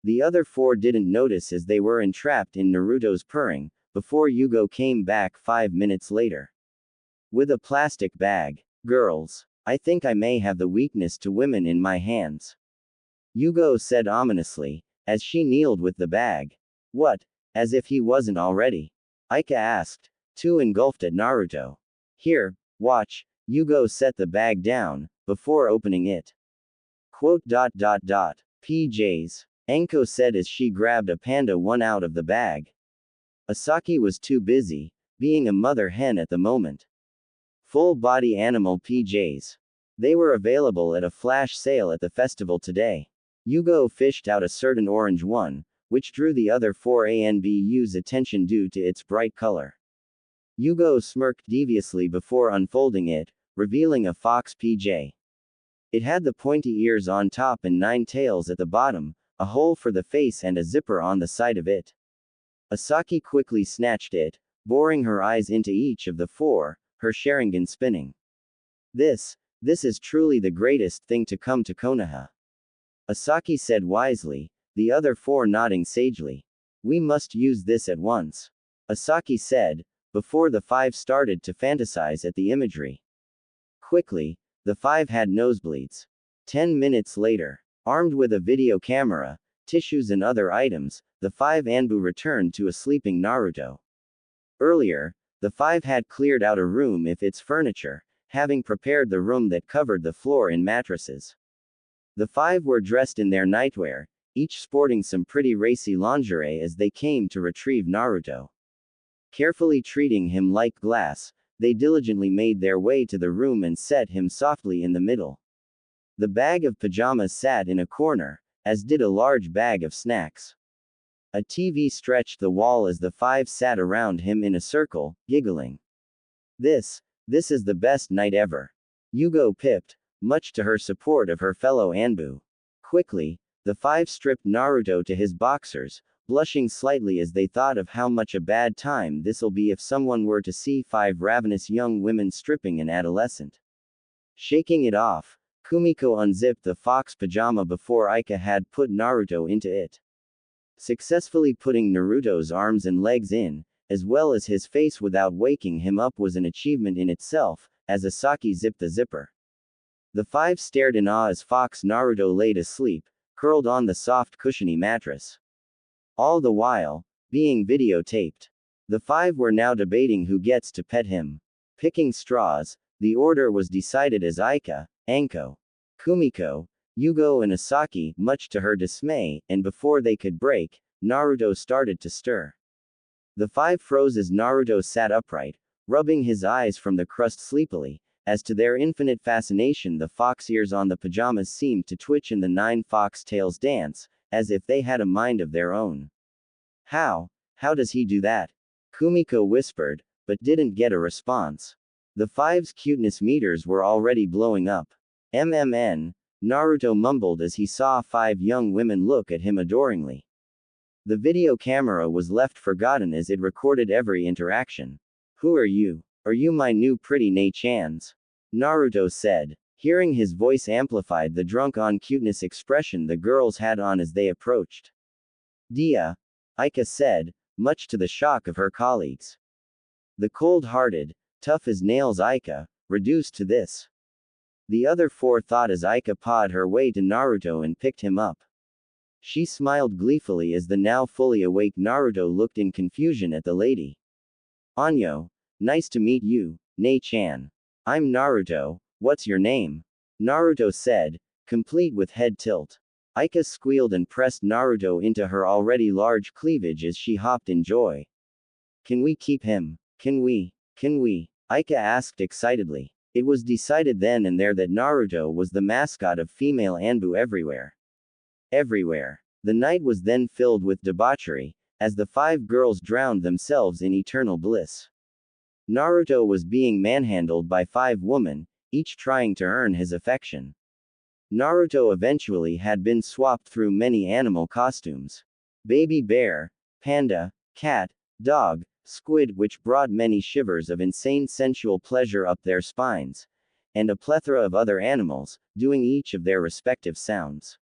The other four didn't notice as they were entrapped in Naruto's purring, before Yugo came back 5 minutes later. With a plastic bag. Girls, I think I may have the weakness to women in my hands. Yugo said ominously, as she kneeled with the bag. What? As if he wasn't already. Aika asked, too engulfed at Naruto. Here, watch, Yugo set the bag down, before opening it. PJs. Anko said as she grabbed a panda one out of the bag. Asaki was too busy, being a mother hen at the moment. Full-body animal PJs. They were available at a flash sale at the festival today. Yugo fished out a certain orange one, which drew the other four ANBU's attention due to its bright color. Yugo smirked deviously before unfolding it, revealing a fox PJ. It had the pointy ears on top and 9 tails at the bottom, a hole for the face and a zipper on the side of it. Asaki quickly snatched it, boring her eyes into each of the 4, her Sharingan spinning. This is truly the greatest thing to come to Konoha. Asaki said wisely, the other 4 nodding sagely. We must use this at once. Asaki said, before the 5 started to fantasize at the imagery. Quickly, the 5 had nosebleeds. 10 minutes later, armed with a video camera, tissues and other items, the 5 Anbu returned to a sleeping Naruto. Earlier, the 5 had cleared out a room with its furniture, having prepared the room that covered the floor in mattresses. The 5 were dressed in their nightwear, each sporting some pretty racy lingerie as they came to retrieve Naruto. Carefully treating him like glass, they diligently made their way to the room and set him softly in the middle. The bag of pajamas sat in a corner, as did a large bag of snacks. A TV stretched the wall as the five sat around him in a circle, giggling. This is the best night ever. Yugo pipped, much to her support of her fellow Anbu. Quickly, the five stripped Naruto to his boxers, blushing slightly as they thought of how much a bad time this'll be if someone were to see five ravenous young women stripping an adolescent. Shaking it off, Kumiko unzipped the fox pajama before Aika had put Naruto into it. Successfully putting Naruto's arms and legs in, as well as his face without waking him up was an achievement in itself, as Asaki zipped the zipper. The five stared in awe as Fox Naruto laid asleep, curled on the soft cushiony mattress. All the while, being videotaped. The five were now debating who gets to pet him. Picking straws, the order was decided as Aika, Anko, Kumiko, Yugo and Asaki, much to her dismay, and before they could break, Naruto started to stir. The five froze as Naruto sat upright, rubbing his eyes from the crust sleepily, as to their infinite fascination the fox ears on the pajamas seemed to twitch and the 9 fox tails dance, as if they had a mind of their own. How does he do that? Kumiko whispered, but didn't get a response. The five's cuteness meters were already blowing up. MMN, Naruto mumbled as he saw 5 young women look at him adoringly. The video camera was left forgotten as it recorded every interaction. Who are you? Are you my new pretty Nei-chans? Naruto said. Hearing his voice amplified the drunk-on cuteness expression the girls had on as they approached. Dia, Aika said, much to the shock of her colleagues. The cold-hearted, tough-as-nails Aika, reduced to this. The other 4 thought as Aika pawed her way to Naruto and picked him up. She smiled gleefully as the now fully awake Naruto looked in confusion at the lady. Anyo, nice to meet you, Nei-chan. I'm Naruto, what's your name? Naruto said, complete with head tilt. Aika squealed and pressed Naruto into her already large cleavage as she hopped in joy. Can we keep him? Can we? Aika asked excitedly. It was decided then and there that Naruto was the mascot of female Anbu everywhere. The night was then filled with debauchery, as the 5 girls drowned themselves in eternal bliss. Naruto was being manhandled by 5 women, each trying to earn his affection. Naruto eventually had been swapped through many animal costumes. Baby bear, panda, cat, dog, squid, which brought many shivers of insane sensual pleasure up their spines, and a plethora of other animals, doing each of their respective sounds.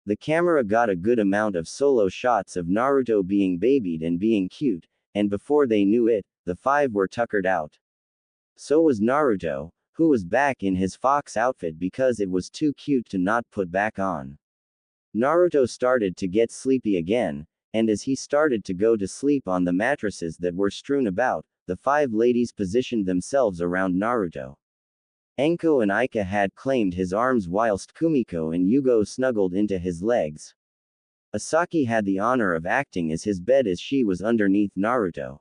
The camera got a good amount of solo shots of Naruto being babied and being cute, and before they knew it, the 5 were tuckered out. So was Naruto, who was back in his fox outfit because it was too cute to not put back on. Naruto started to get sleepy again, and as he started to go to sleep on the mattresses that were strewn about, the 5 ladies positioned themselves around Naruto. Anko and Aika had claimed his arms whilst Kumiko and Yugo snuggled into his legs. Asaki had the honor of acting as his bed as she was underneath Naruto.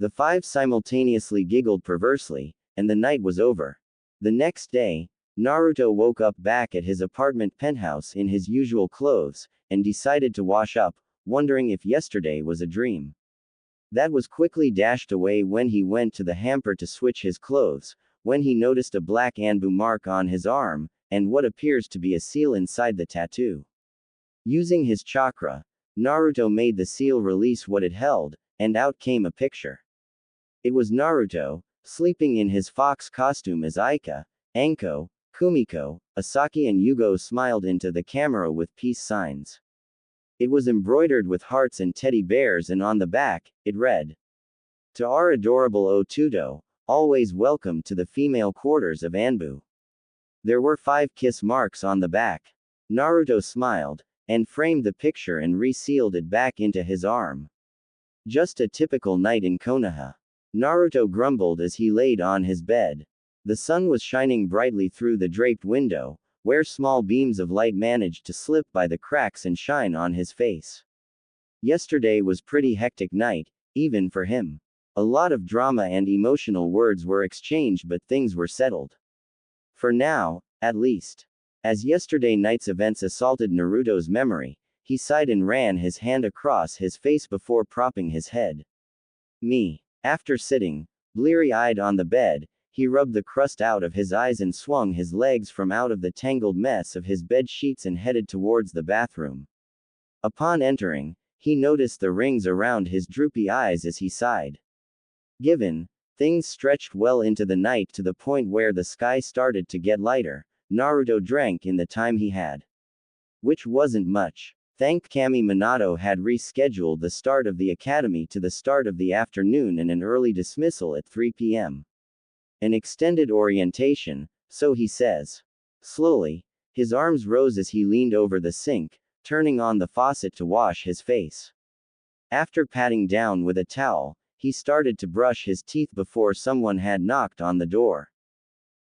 The 5 simultaneously giggled perversely, and the night was over. The next day, Naruto woke up back at his apartment penthouse in his usual clothes, and decided to wash up, wondering if yesterday was a dream. That was quickly dashed away when he went to the hamper to switch his clothes, when he noticed a black Anbu mark on his arm, and what appears to be a seal inside the tattoo. Using his chakra, Naruto made the seal release what it held, and out came a picture. It was Naruto, sleeping in his fox costume as Aika, Anko, Kumiko, Asaki and Yugo smiled into the camera with peace signs. It was embroidered with hearts and teddy bears and on the back, it read, "To our adorable Otudo, always welcome to the female quarters of Anbu." There were 5 kiss marks on the back. Naruto smiled, and framed the picture and resealed it back into his arm. Just a typical night in Konoha. Naruto grumbled as he laid on his bed. The sun was shining brightly through the draped window, where small beams of light managed to slip by the cracks and shine on his face. Yesterday was pretty hectic night, even for him. A lot of drama and emotional words were exchanged, but things were settled. For now, at least. As yesterday night's events assaulted Naruto's memory, he sighed and ran his hand across his face before propping his head. After sitting, bleary-eyed on the bed, he rubbed the crust out of his eyes and swung his legs from out of the tangled mess of his bed sheets and headed towards the bathroom. Upon entering, he noticed the rings around his droopy eyes as he sighed. Given, things stretched well into the night to the point where the sky started to get lighter, Naruto drank in the time he had. Which wasn't much. Thank Kami Minato had rescheduled the start of the academy to the start of the afternoon and an early dismissal at 3 p.m. An extended orientation, so he says. Slowly, his arms rose as he leaned over the sink, turning on the faucet to wash his face. After patting down with a towel, he started to brush his teeth before someone had knocked on the door.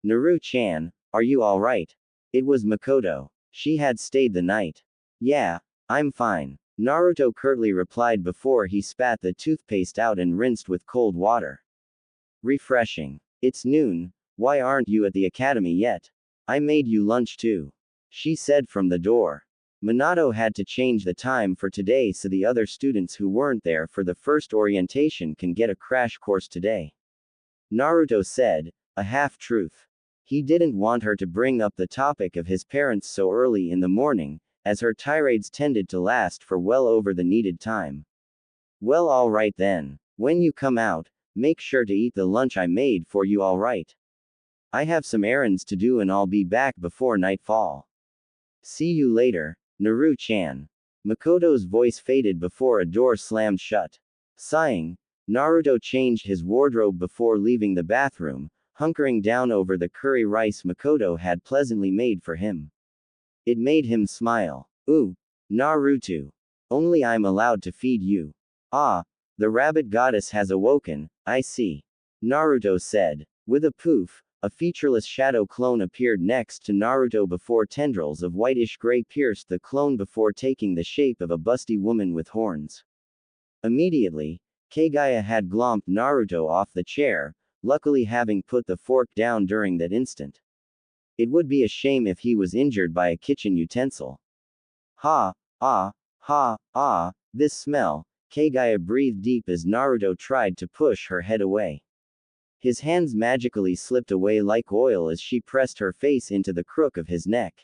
Naru-chan, are you alright? It was Makoto. She had stayed the night. Yeah, I'm fine. Naruto curtly replied before he spat the toothpaste out and rinsed with cold water. Refreshing. It's noon, why aren't you at the academy yet? I made you lunch too. She said from the door. Minato had to change the time for today so the other students who weren't there for the first orientation can get a crash course today. Naruto said, a half-truth. He didn't want her to bring up the topic of his parents so early in the morning, as her tirades tended to last for well over the needed time. Well, alright then. When you come out, make sure to eat the lunch I made for you, alright? I have some errands to do and I'll be back before nightfall. See you later, Naru-chan. Makoto's voice faded before a door slammed shut. Sighing, Naruto changed his wardrobe before leaving the bathroom, hunkering down over the curry rice Makoto had pleasantly made for him. It made him smile. Ooh, Naruto. Only I'm allowed to feed you. Ah, the rabbit goddess has awoken, I see. Naruto said. With a poof, a featureless shadow clone appeared next to Naruto before tendrils of whitish gray pierced the clone before taking the shape of a busty woman with horns. Immediately, Kagaya had glomped Naruto off the chair, luckily having put the fork down during that instant. It would be a shame if he was injured by a kitchen utensil. This smell, Kagaya breathed deep as Naruto tried to push her head away. His hands magically slipped away like oil as she pressed her face into the crook of his neck.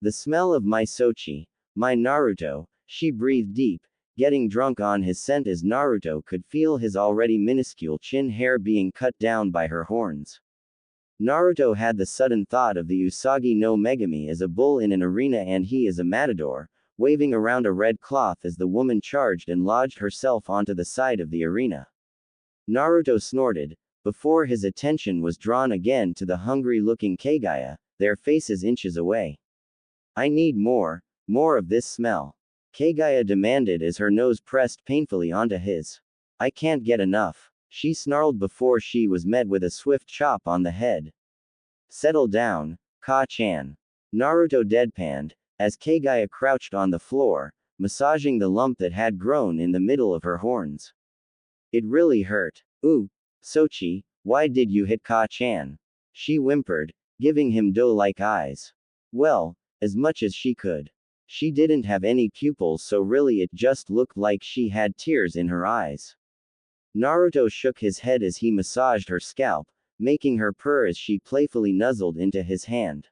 The smell of my Sochi, my Naruto, she breathed deep, getting drunk on his scent as Naruto could feel his already minuscule chin hair being cut down by her horns. Naruto had the sudden thought of the Usagi no Megami as a bull in an arena and he as a matador, waving around a red cloth as the woman charged and lodged herself onto the side of the arena. Naruto snorted, before his attention was drawn again to the hungry-looking Kagaya, their faces inches away. I need more of this smell. Kagaya demanded as her nose pressed painfully onto his. I can't get enough. She snarled before she was met with a swift chop on the head. Settle down, Ka-chan. Naruto deadpanned, as Kagaya crouched on the floor, massaging the lump that had grown in the middle of her horns. It really hurt. Ooh, Sochi, why did you hit Ka-chan? She whimpered, giving him doe-like eyes. Well, as much as she could. She didn't have any pupils, so really it just looked like she had tears in her eyes. Naruto shook his head as he massaged her scalp, making her purr as she playfully nuzzled into his hand.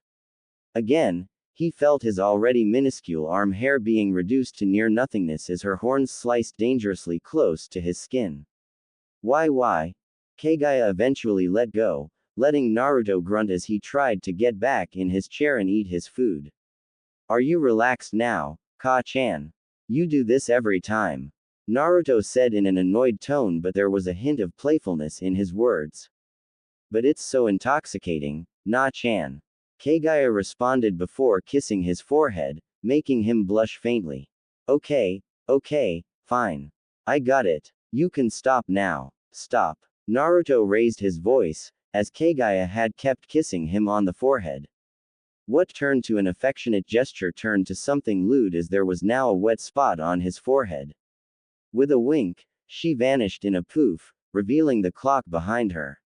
Again, he felt his already minuscule arm hair being reduced to near nothingness as her horns sliced dangerously close to his skin. Why? Kagaya eventually let go, letting Naruto grunt as he tried to get back in his chair and eat his food. Are you relaxed now, Ka-chan? You do this every time. Naruto said in an annoyed tone, but there was a hint of playfulness in his words. But it's so intoxicating, Na-chan. Kagaya responded before kissing his forehead, making him blush faintly. Okay, fine. I got it. You can stop now. Stop. Naruto raised his voice, as Kagaya had kept kissing him on the forehead. What turned to an affectionate gesture turned to something lewd as there was now a wet spot on his forehead. With a wink, she vanished in a poof, revealing the clock behind her.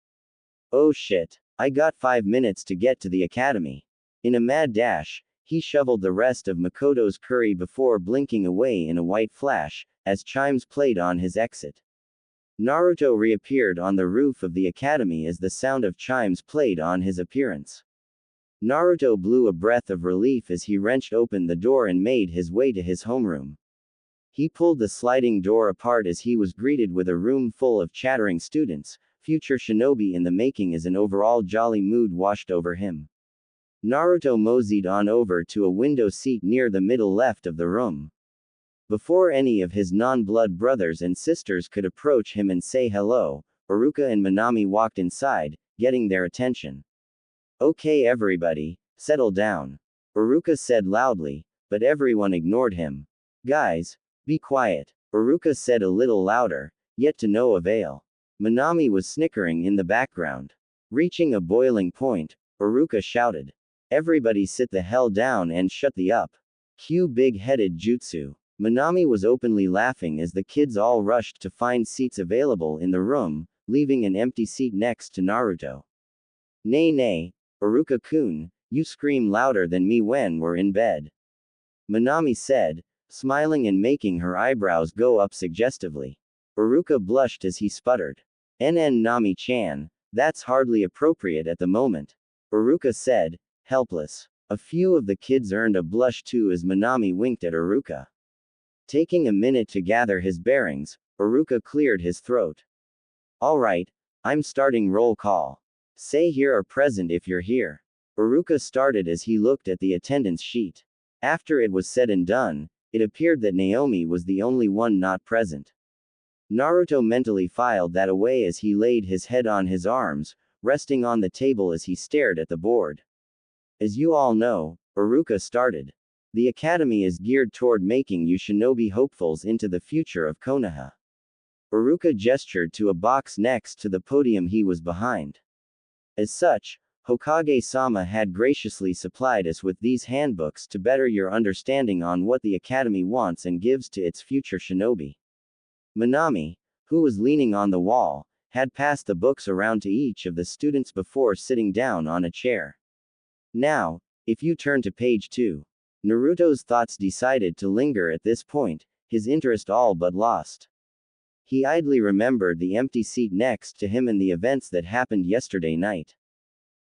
Oh shit. I got 5 minutes to get to the academy. In a mad dash, he shoveled the rest of Makoto's curry before blinking away in a white flash, as chimes played on his exit. Naruto reappeared on the roof of the academy as the sound of chimes played on his appearance. Naruto blew a breath of relief as he wrenched open the door and made his way to his homeroom. He pulled the sliding door apart as he was greeted with a room full of chattering students. Future shinobi in the making as an overall jolly mood washed over him. Naruto moseyed on over to a window seat near the middle left of the room. Before any of his non-blood brothers and sisters could approach him and say hello, Iruka and Minami walked inside, getting their attention. Okay everybody, settle down. Iruka said loudly, but everyone ignored him. Guys, be quiet, Iruka said a little louder, yet to no avail. Minami was snickering in the background. Reaching a boiling point, Iruka shouted. Everybody sit the hell down and shut the up. Cue big-headed jutsu. Minami was openly laughing as the kids all rushed to find seats available in the room, leaving an empty seat next to Naruto. Nay, Iruka-kun, you scream louder than me when we're in bed. Minami said, smiling and making her eyebrows go up suggestively. Iruka blushed as he sputtered. Nami-chan, that's hardly appropriate at the moment. Iruka said, helpless. A few of the kids earned a blush too as Minami winked at Iruka. Taking a minute to gather his bearings, Iruka cleared his throat. Alright, I'm starting roll call. Say here are present if you're here. Iruka started as he looked at the attendance sheet. After it was said and done, it appeared that Naomi was the only one not present. Naruto mentally filed that away as he laid his head on his arms, resting on the table as he stared at the board. As you all know, Iruka started. The academy is geared toward making you shinobi hopefuls into the future of Konoha. Iruka gestured to a box next to the podium he was behind. As such, Hokage-sama had graciously supplied us with these handbooks to better your understanding on what the academy wants and gives to its future shinobi. Minami, who was leaning on the wall, had passed the books around to each of the students before sitting down on a chair. Now, if you turn to page 2. Naruto's thoughts decided to linger at this point, his interest all but lost. He idly remembered the empty seat next to him and the events that happened yesterday night.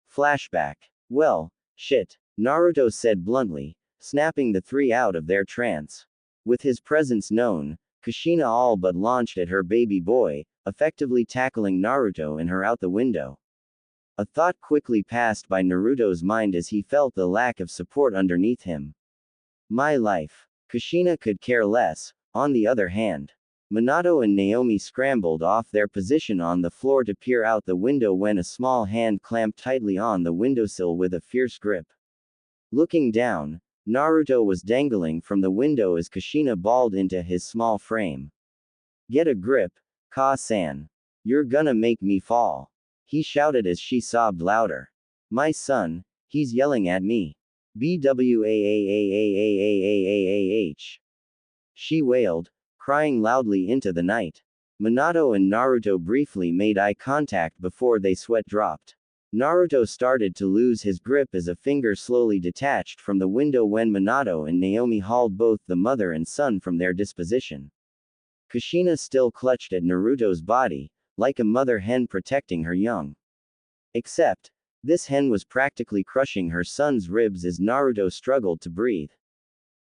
Flashback. Well, shit, Naruto said bluntly, snapping the three out of their trance. With his presence known, Kushina all but launched at her baby boy, effectively tackling Naruto and her out the window. A thought quickly passed by Naruto's mind as he felt the lack of support underneath him. My life. Kushina could care less. On the other hand, Minato and Naomi scrambled off their position on the floor to peer out the window when a small hand clamped tightly on the windowsill with a fierce grip. Looking down, Naruto was dangling from the window as Kushina balled into his small frame. Get a grip, Ka-san. You're gonna make me fall. He shouted as she sobbed louder. My son, he's yelling at me. BWAAAAAAAAAH. She wailed, crying loudly into the night. Minato and Naruto briefly made eye contact before they sweat dropped. Naruto started to lose his grip as a finger slowly detached from the window when Minato and Naomi hauled both the mother and son from their disposition. Kushina still clutched at Naruto's body, like a mother hen protecting her young. Except, this hen was practically crushing her son's ribs as Naruto struggled to breathe.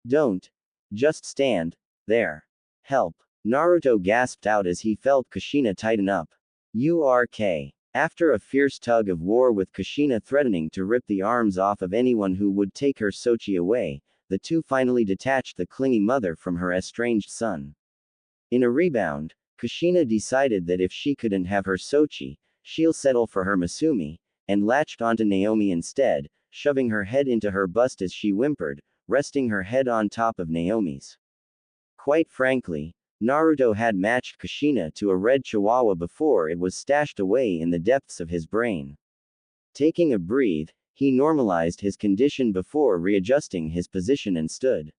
Don't. Just stand there. Help. Naruto gasped out as he felt Kushina tighten up. URK. After a fierce tug of war with Kushina threatening to rip the arms off of anyone who would take her Sochi away, the two finally detached the clingy mother from her estranged son. In a rebound, Kushina decided that if she couldn't have her Sochi, she'll settle for her Masumi, and latched onto Naomi instead, shoving her head into her bust as she whimpered, resting her head on top of Naomi's. Quite frankly, Naruto had matched Kushina to a red chihuahua before it was stashed away in the depths of his brain. Taking a breath, He normalized his condition before readjusting his position and stood.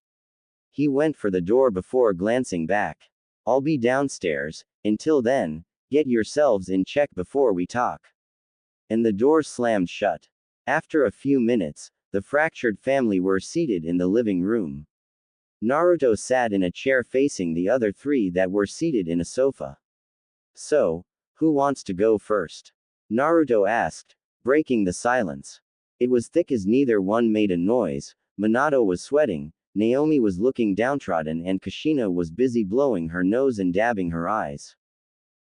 He went for the door before glancing back. I'll be downstairs. Until then, get yourselves in check before we talk. And the door slammed shut. After a few minutes, the fractured family were seated in the living room. Naruto sat in a chair facing the other three that were seated in a sofa. So, who wants to go first? Naruto asked, breaking the silence. It was thick as neither one made a noise. Minato was sweating, Naomi was looking downtrodden, and Kushina was busy blowing her nose and dabbing her eyes.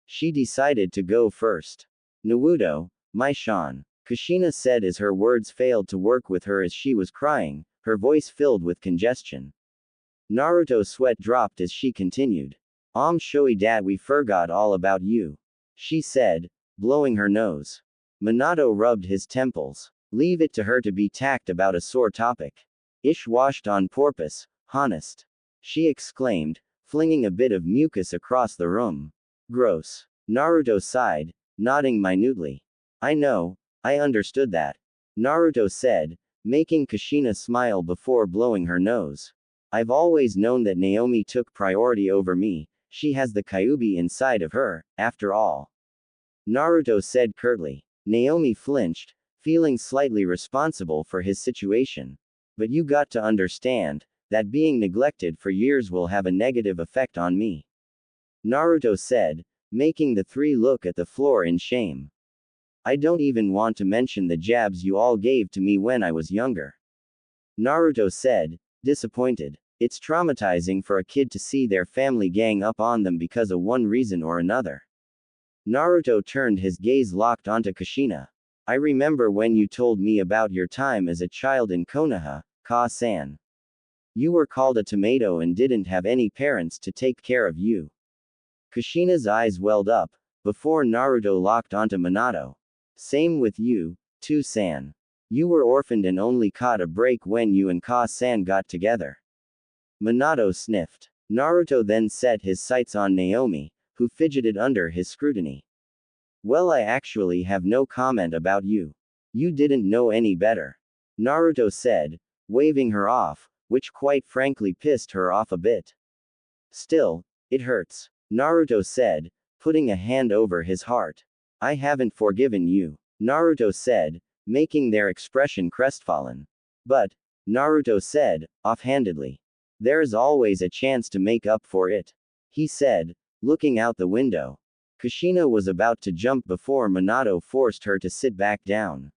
She decided to go first. Naruto, my Shan, Kushina said as her words failed to work with her as she was crying, her voice filled with congestion. Naruto's sweat dropped as she continued. Showy dat we forgot all about you. She said, blowing her nose. Minato rubbed his temples. Leave it to her to be tact about a sore topic. Ish washed on purpose, honest. She exclaimed, flinging a bit of mucus across the room. Gross. Naruto sighed, nodding minutely. I know, I understood that. Naruto said, making Kushina smile before blowing her nose. I've always known that Naomi took priority over me. She has the Kyuubi inside of her, after all. Naruto said curtly. Naomi flinched, feeling slightly responsible for his situation. But you got to understand, that being neglected for years will have a negative effect on me. Naruto said, making the three look at the floor in shame. I don't even want to mention the jabs you all gave to me when I was younger. Naruto said, disappointed. It's traumatizing for a kid to see their family gang up on them because of one reason or another. Naruto turned his gaze locked onto Kushina. I remember when you told me about your time as a child in Konoha, Ka-san. You were called a tomato and didn't have any parents to take care of you. Kushina's eyes welled up, before Naruto locked onto Minato. Same with you, too, san. You were orphaned and only caught a break when you and Ka-san got together. Minato sniffed. Naruto then set his sights on Naomi, who fidgeted under his scrutiny. Well, I actually have no comment about you. You didn't know any better. Naruto said, waving her off, which quite frankly pissed her off a bit. Still, it hurts. Naruto said, putting a hand over his heart. I haven't forgiven you. Naruto said, making their expression crestfallen. But, Naruto said, offhandedly. There is always a chance to make up for it. He said, looking out the window. Kushina was about to jump before Minato forced her to sit back down.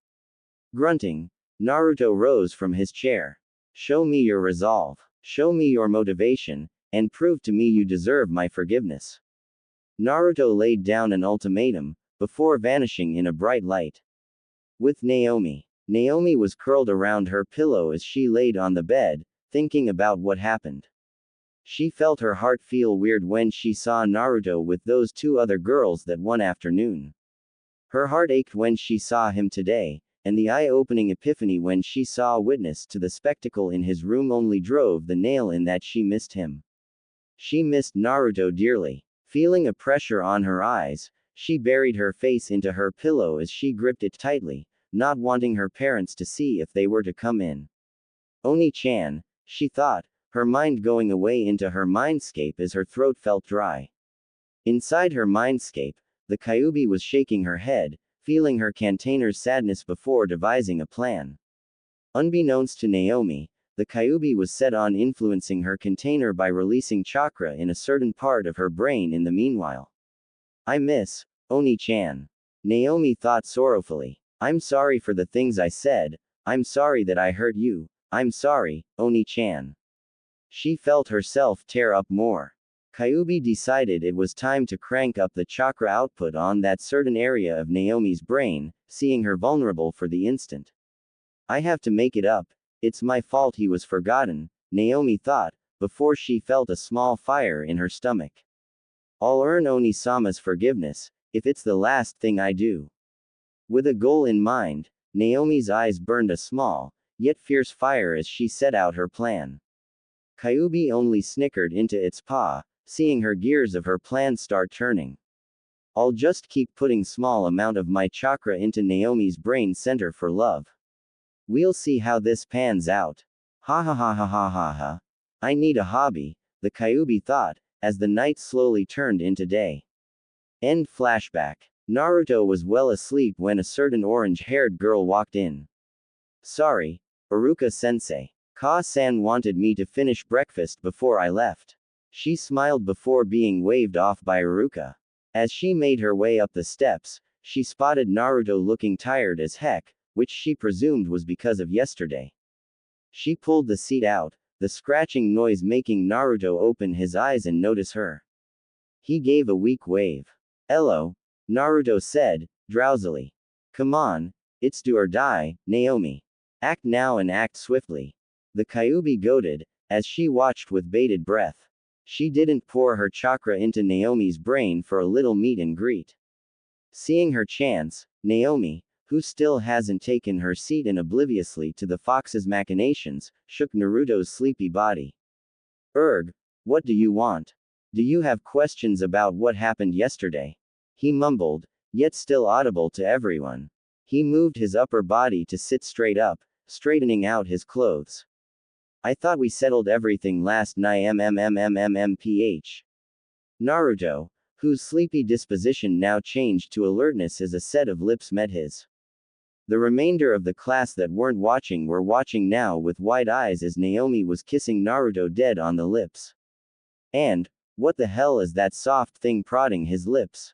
Grunting, Naruto rose from his chair. Show me your resolve. Show me your motivation, and prove to me you deserve my forgiveness. Naruto laid down an ultimatum, before vanishing in a bright light. With Naomi. Naomi was curled around her pillow as she laid on the bed, thinking about what happened. She felt her heart feel weird when she saw Naruto with those two other girls that one afternoon. Her heart ached when she saw him today, and the eye-opening epiphany when she saw a witness to the spectacle in his room only drove the nail in that she missed him. She missed Naruto dearly. Feeling a pressure on her eyes, she buried her face into her pillow as she gripped it tightly, not wanting her parents to see if they were to come in. Oni-chan, she thought, her mind going away into her mindscape as her throat felt dry. Inside her mindscape, the Kyuubi was shaking her head, feeling her container's sadness before devising a plan. Unbeknownst to Naomi, the Kyuubi was set on influencing her container by releasing chakra in a certain part of her brain in the meanwhile. I miss Oni-chan. Naomi thought sorrowfully. I'm sorry for the things I said, I'm sorry that I hurt you, I'm sorry, Oni-chan. She felt herself tear up more. Kyuubi decided it was time to crank up the chakra output on that certain area of Naomi's brain, seeing her vulnerable for the instant. I have to make it up, it's my fault he was forgotten, Naomi thought, before she felt a small fire in her stomach. I'll earn Oni-sama's forgiveness, if it's the last thing I do. With a goal in mind, Naomi's eyes burned a small, yet fierce fire as she set out her plan. Kyuubi only snickered into its paw, seeing her gears of her plan start turning. I'll just keep putting small amount of my chakra into Naomi's brain center for love. We'll see how this pans out. Ha ha ha ha ha ha ha. I need a hobby, the Kyuubi thought, as the night slowly turned into day. End flashback. Naruto was well asleep when a certain orange-haired girl walked in. Sorry, Iruka-sensei. Ka-san wanted me to finish breakfast before I left. She smiled before being waved off by Iruka. As she made her way up the steps, she spotted Naruto looking tired as heck, which she presumed was because of yesterday. She pulled the seat out, the scratching noise making Naruto open his eyes and notice her. He gave a weak wave. "Hello," Naruto said, drowsily. "Come on, it's do or die, Naomi. Act now and act swiftly." The Kyuubi goaded, as she watched with bated breath. She didn't pour her chakra into Naomi's brain for a little meet and greet. Seeing her chance, Naomi, who still hasn't taken her seat and obliviously to the fox's machinations, shook Naruto's sleepy body. "Erg, what do you want? Do you have questions about what happened yesterday?" He mumbled, yet still audible to everyone. He moved his upper body to sit straight up, straightening out his clothes. "I thought we settled everything last night mph. Naruto, whose sleepy disposition now changed to alertness as a set of lips met his. The remainder of the class that weren't watching were watching now with wide eyes as Naomi was kissing Naruto dead on the lips. And, what the hell is that soft thing prodding his lips?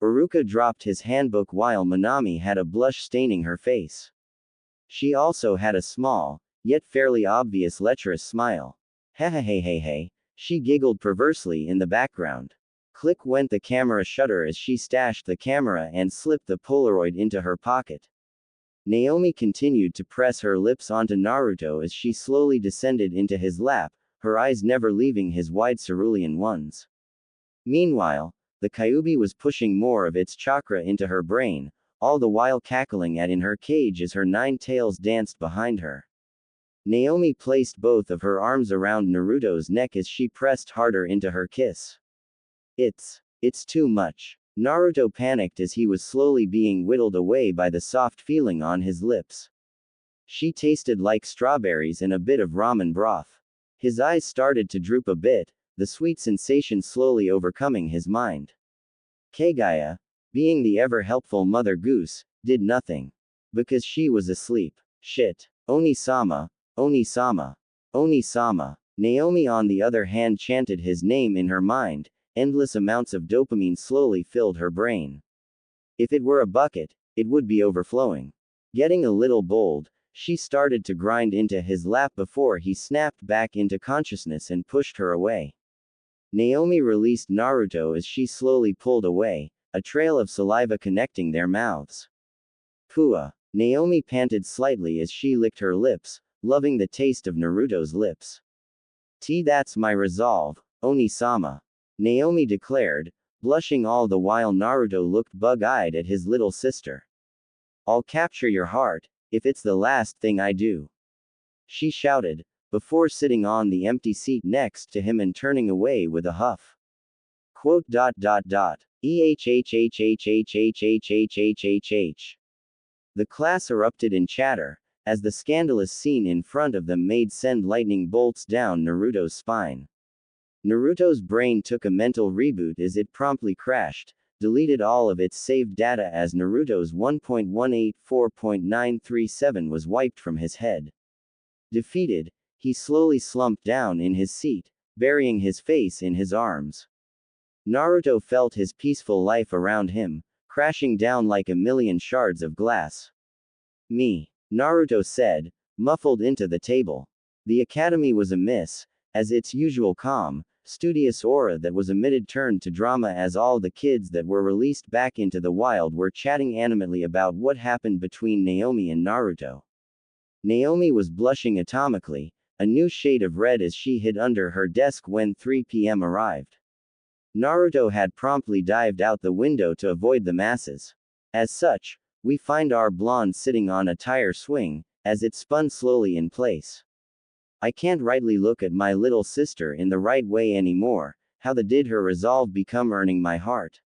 Iruka dropped his handbook while Minami had a blush staining her face. She also had a small, yet fairly obvious lecherous smile. Hey, she giggled perversely in the background. Click went the camera shutter as she stashed the camera and slipped the Polaroid into her pocket. Naomi continued to press her lips onto Naruto as she slowly descended into his lap, her eyes never leaving his wide cerulean ones. Meanwhile, the Kyuubi was pushing more of its chakra into her brain, all the while cackling at in her cage as her 9 tails danced behind her. Naomi placed both of her arms around Naruto's neck as she pressed harder into her kiss. It's too much. Naruto panicked as he was slowly being whittled away by the soft feeling on his lips. She tasted like strawberries and a bit of ramen broth. His eyes started to droop a bit, the sweet sensation slowly overcoming his mind. Kagaya, being the ever-helpful Mother Goose, did nothing. Because she was asleep. Shit. Oni-sama, Oni-sama, Oni-sama. Naomi on the other hand chanted his name in her mind. Endless amounts of dopamine slowly filled her brain. If it were a bucket, it would be overflowing. Getting a little bold, she started to grind into his lap before he snapped back into consciousness and pushed her away. Naomi released Naruto as she slowly pulled away, a trail of saliva connecting their mouths. Pua. Naomi panted slightly as she licked her lips, loving the taste of Naruto's lips. That's my resolve, Oni-sama," Naomi declared, blushing all the while Naruto looked bug-eyed at his little sister. "I'll capture your heart, if it's the last thing I do," she shouted, before sitting on the empty seat next to him and turning away with a huff. Quote. EHHHHHHHHHHHH. The class erupted in chatter, as the scandalous scene in front of them made send lightning bolts down Naruto's spine. Naruto's brain took a mental reboot as it promptly crashed, deleted all of its saved data as Naruto's 1.184.937 was wiped from his head. Defeated, he slowly slumped down in his seat, burying his face in his arms. Naruto felt his peaceful life around him, crashing down like a million shards of glass. "Me," Naruto said, muffled into the table. The academy was amiss, as its usual calm, studious aura that was emitted turned to drama as all the kids that were released back into the wild were chatting animately about what happened between Naomi and Naruto. Naomi was blushing atomically, a new shade of red as she hid under her desk when 3 p.m. arrived. Naruto had promptly dived out the window to avoid the masses. As such, we find our blonde sitting on a tire swing, as it spun slowly in place. "I can't rightly look at my little sister in the right way anymore, how did her resolve become earning my heart?"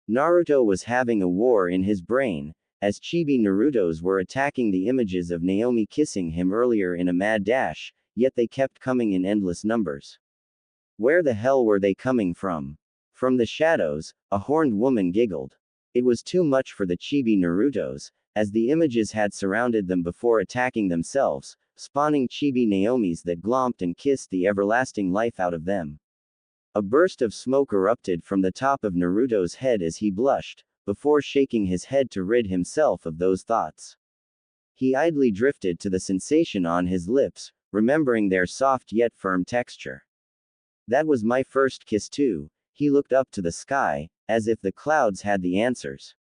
Naruto was having a war in his brain, as chibi Narutos were attacking the images of Naomi kissing him earlier in a mad dash, yet they kept coming in endless numbers. Where the hell were they coming from? From the shadows, a horned woman giggled. It was too much for the chibi Narutos, as the images had surrounded them before attacking themselves, spawning chibi Naomis that glomped and kissed the everlasting life out of them. A burst of smoke erupted from the top of Naruto's head as he blushed, before shaking his head to rid himself of those thoughts. He idly drifted to the sensation on his lips, remembering their soft yet firm texture. That was my first kiss too. He looked up to the sky, as if the clouds had the answers.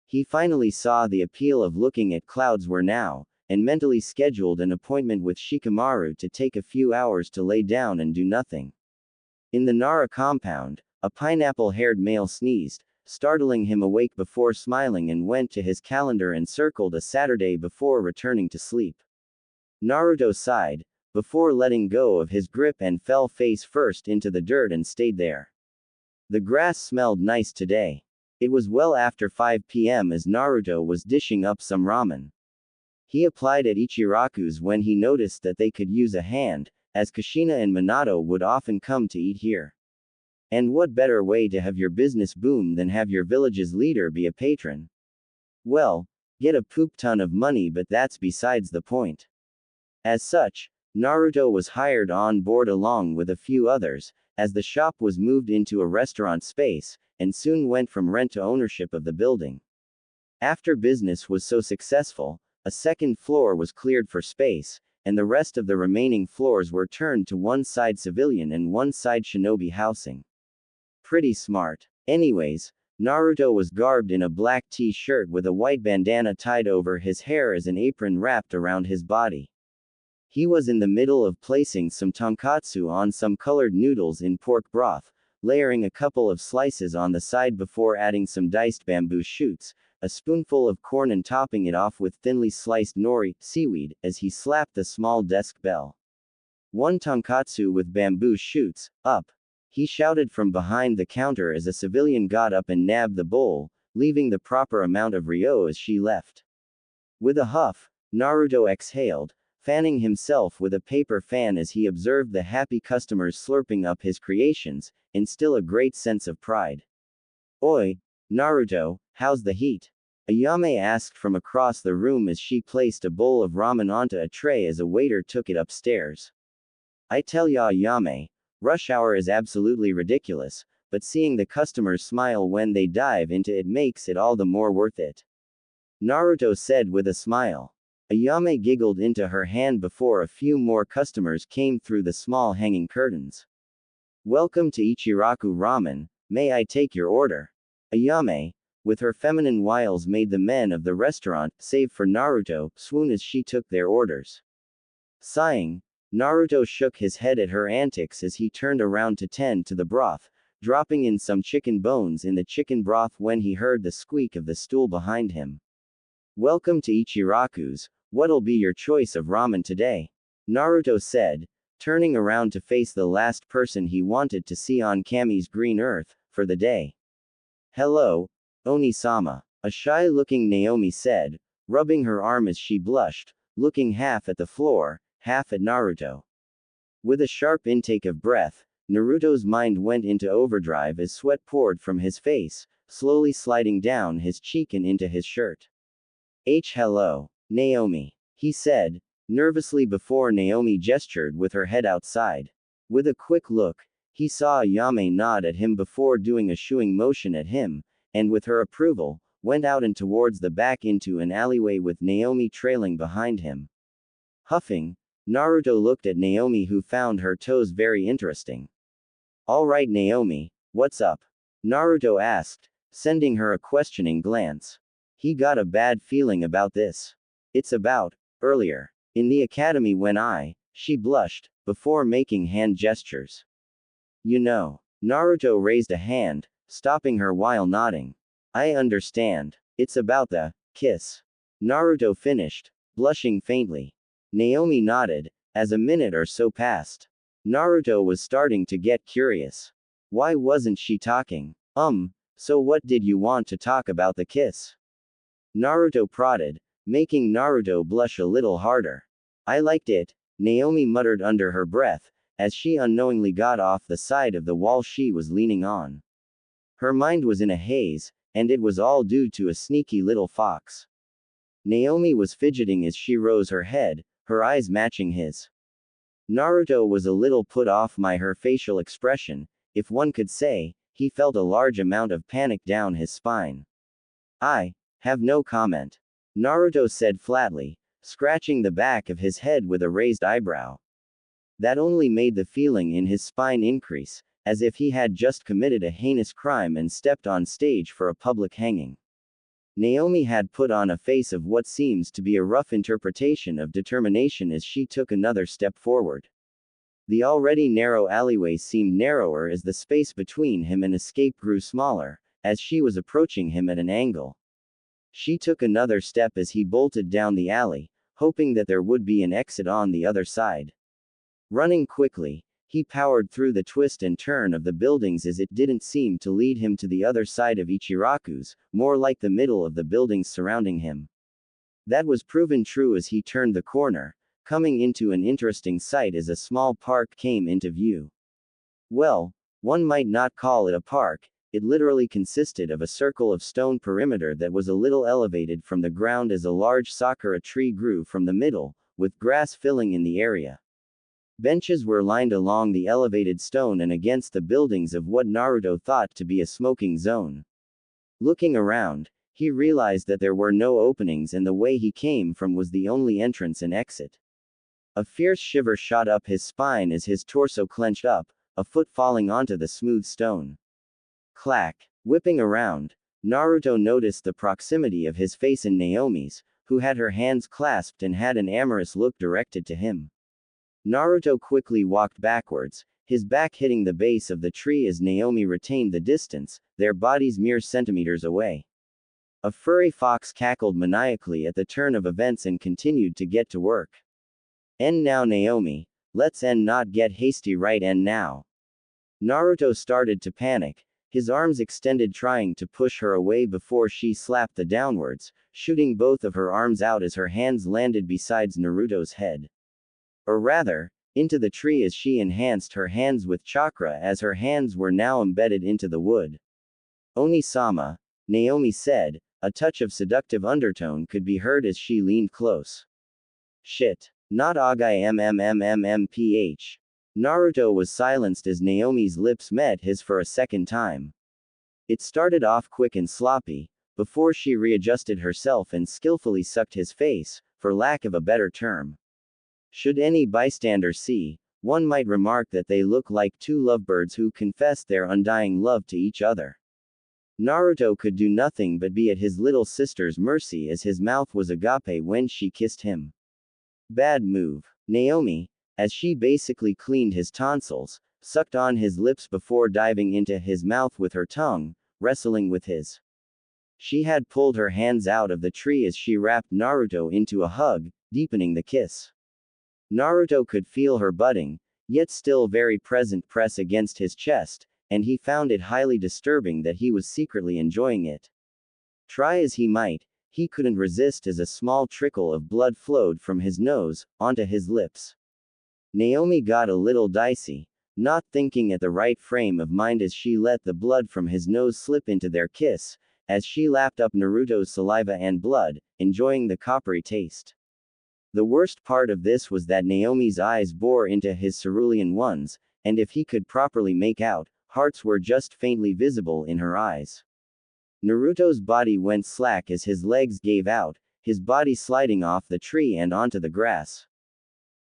He finally saw the appeal of looking at clouds were now, and mentally scheduled an appointment with Shikamaru to take a few hours to lay down and do nothing. In the Nara compound, a pineapple-haired male sneezed, startling him awake before smiling and went to his calendar and circled a Saturday before returning to sleep. Naruto sighed, before letting go of his grip and fell face first into the dirt and stayed there. The grass smelled nice today. It was well after 5 p.m. as Naruto was dishing up some ramen. He applied at Ichiraku's when he noticed that they could use a hand, as Kushina and Minato would often come to eat here. And what better way to have your business boom than have your village's leader be a patron? Well, get a poop ton of money, but that's besides the point. As such, Naruto was hired on board along with a few others, as the shop was moved into a restaurant space, and soon went from rent to ownership of the building. After business was so successful, a second floor was cleared for space, and the rest of the remaining floors were turned to one side civilian and one side shinobi housing. Pretty smart. Anyways, Naruto was garbed in a black t-shirt with a white bandana tied over his hair as an apron wrapped around his body. He was in the middle of placing some tonkatsu on some colored noodles in pork broth, layering a couple of slices on the side before adding some diced bamboo shoots, a spoonful of corn and topping it off with thinly sliced nori, seaweed, as he slapped the small desk bell. One tonkatsu with bamboo shoots, up! He shouted from behind the counter as a civilian got up and nabbed the bowl, leaving the proper amount of ryo as she left. With a huff, Naruto exhaled, fanning himself with a paper fan as he observed the happy customers slurping up his creations, and still a great sense of pride. Oi, Naruto, how's the heat? Ayame asked from across the room as she placed a bowl of ramen onto a tray as a waiter took it upstairs. I tell ya Ayame, rush hour is absolutely ridiculous, but seeing the customers smile when they dive into it makes it all the more worth it. Naruto said with a smile. Ayame giggled into her hand before a few more customers came through the small hanging curtains. Welcome to Ichiraku Ramen, may I take your order? Ayame, with her feminine wiles, made the men of the restaurant, save for Naruto, swoon as she took their orders. Sighing, Naruto shook his head at her antics as he turned around to tend to the broth, dropping in some chicken bones in the chicken broth when he heard the squeak of the stool behind him. Welcome to Ichiraku's, what'll be your choice of ramen today? Naruto said, turning around to face the last person he wanted to see on Kami's green earth, for the day. Hello, Oni-sama, a shy-looking Naomi said, rubbing her arm as she blushed, looking half at the floor, half at Naruto. With a sharp intake of breath, Naruto's mind went into overdrive as sweat poured from his face, slowly sliding down his cheek and into his shirt. Hello, Naomi, he said, nervously before Naomi gestured with her head outside. With a quick look, he saw Ayame nod at him before doing a shooing motion at him, and with her approval, went out and towards the back into an alleyway with Naomi trailing behind him. Huffing, Naruto looked at Naomi, who found her toes very interesting. Alright Naomi, what's up? Naruto asked, sending her a questioning glance. He got a bad feeling about this. It's about, earlier, in the academy when she blushed, before making hand gestures. You know. Naruto raised a hand, stopping her while nodding. I understand. It's about the kiss. Naruto finished, blushing faintly. Naomi nodded, as a minute or so passed. Naruto was starting to get curious. Why wasn't she talking? So what did you want to talk about the kiss? Naruto prodded, making Naruto blush a little harder. I liked it, Naomi muttered under her breath, as she unknowingly got off the side of the wall she was leaning on. Her mind was in a haze, and it was all due to a sneaky little fox. Naomi was fidgeting as she rose her head, her eyes matching his. Naruto was a little put off by her facial expression, if one could say. He felt a large amount of panic down his spine. I have no comment, Naruto said flatly, scratching the back of his head with a raised eyebrow. That only made the feeling in his spine increase, as if he had just committed a heinous crime and stepped on stage for a public hanging. Naomi had put on a face of what seems to be a rough interpretation of determination as she took another step forward. The already narrow alleyway seemed narrower as the space between him and escape grew smaller, as she was approaching him at an angle. She took another step as he bolted down the alley, hoping that there would be an exit on the other side. Running quickly, he powered through the twist and turn of the buildings as it didn't seem to lead him to the other side of Ichiraku's, more like the middle of the buildings surrounding him. That was proven true as he turned the corner, coming into an interesting sight as a small park came into view. Well, one might not call it a park, it literally consisted of a circle of stone perimeter that was a little elevated from the ground as a large sakura tree grew from the middle, with grass filling in the area. Benches were lined along the elevated stone and against the buildings of what Naruto thought to be a smoking zone. Looking around, he realized that there were no openings and the way he came from was the only entrance and exit. A fierce shiver shot up his spine as his torso clenched up, a foot falling onto the smooth stone. Clack. Whipping around, Naruto noticed the proximity of his face and Naomi's, who had her hands clasped and had an amorous look directed to him. Naruto quickly walked backwards, his back hitting the base of the tree as Naomi retained the distance, their bodies mere centimeters away. A furry fox cackled maniacally at the turn of events and continued to get to work. End now Naomi, let's end not get hasty right end now. Naruto started to panic, his arms extended trying to push her away before she slapped the downwards, shooting both of her arms out as her hands landed beside Naruto's head. Or rather, into the tree as she enhanced her hands with chakra as her hands were now embedded into the wood. Oni-sama, Naomi said, a touch of seductive undertone could be heard as she leaned close. Shit. Not Agai MMMMMPH. Naruto was silenced as Naomi's lips met his for a second time. It started off quick and sloppy, before she readjusted herself and skillfully sucked his face, for lack of a better term. Should any bystander see, one might remark that they look like two lovebirds who confessed their undying love to each other. Naruto could do nothing but be at his little sister's mercy as his mouth was agape when she kissed him. Bad move. Naomi, as she basically cleaned his tonsils, sucked on his lips before diving into his mouth with her tongue, wrestling with his. She had pulled her hands out of the tree as she wrapped Naruto into a hug, deepening the kiss. Naruto could feel her budding, yet still very present press against his chest, and he found it highly disturbing that he was secretly enjoying it. Try as he might, he couldn't resist as a small trickle of blood flowed from his nose, onto his lips. Naomi got a little dicey, not thinking at the right frame of mind as she let the blood from his nose slip into their kiss, as she lapped up Naruto's saliva and blood, enjoying the coppery taste. The worst part of this was that Naomi's eyes bore into his cerulean ones, and if he could properly make out, hearts were just faintly visible in her eyes. Naruto's body went slack as his legs gave out, his body sliding off the tree and onto the grass.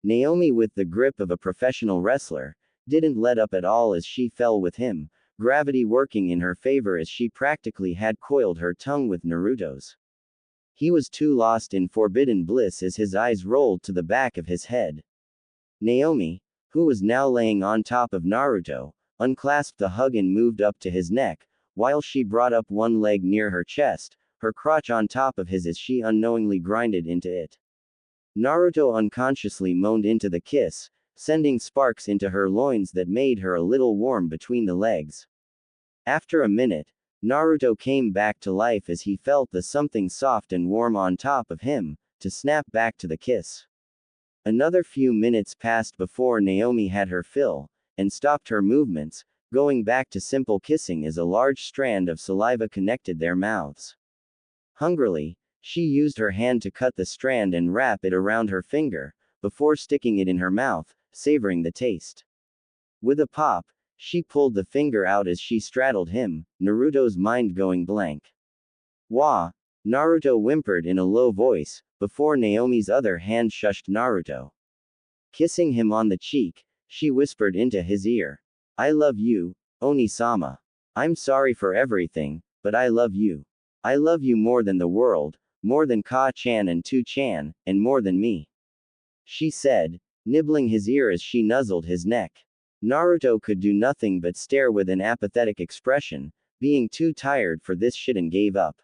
Naomi, with the grip of a professional wrestler, didn't let up at all as she fell with him, gravity working in her favor as she practically had coiled her tongue with Naruto's. He was too lost in forbidden bliss as his eyes rolled to the back of his head. Naomi, who was now laying on top of Naruto, unclasped the hug and moved up to his neck, while she brought up one leg near her chest, her crotch on top of his as she unknowingly grinded into it. Naruto unconsciously moaned into the kiss, sending sparks into her loins that made her a little warm between the legs. After a minute, Naruto came back to life as he felt the something soft and warm on top of him, to snap back to the kiss. Another few minutes passed before Naomi had her fill, and stopped her movements, going back to simple kissing as a large strand of saliva connected their mouths. Hungrily, she used her hand to cut the strand and wrap it around her finger, before sticking it in her mouth, savoring the taste. With a pop, she pulled the finger out as she straddled him, Naruto's mind going blank. Wah! Naruto whimpered in a low voice, before Naomi's other hand shushed Naruto. Kissing him on the cheek, she whispered into his ear. I love you, Oni-sama. I'm sorry for everything, but I love you. I love you more than the world, more than Ka-chan and Tu-chan, and more than me. She said, nibbling his ear as she nuzzled his neck. Naruto could do nothing but stare with an apathetic expression, being too tired for this shit, and gave up.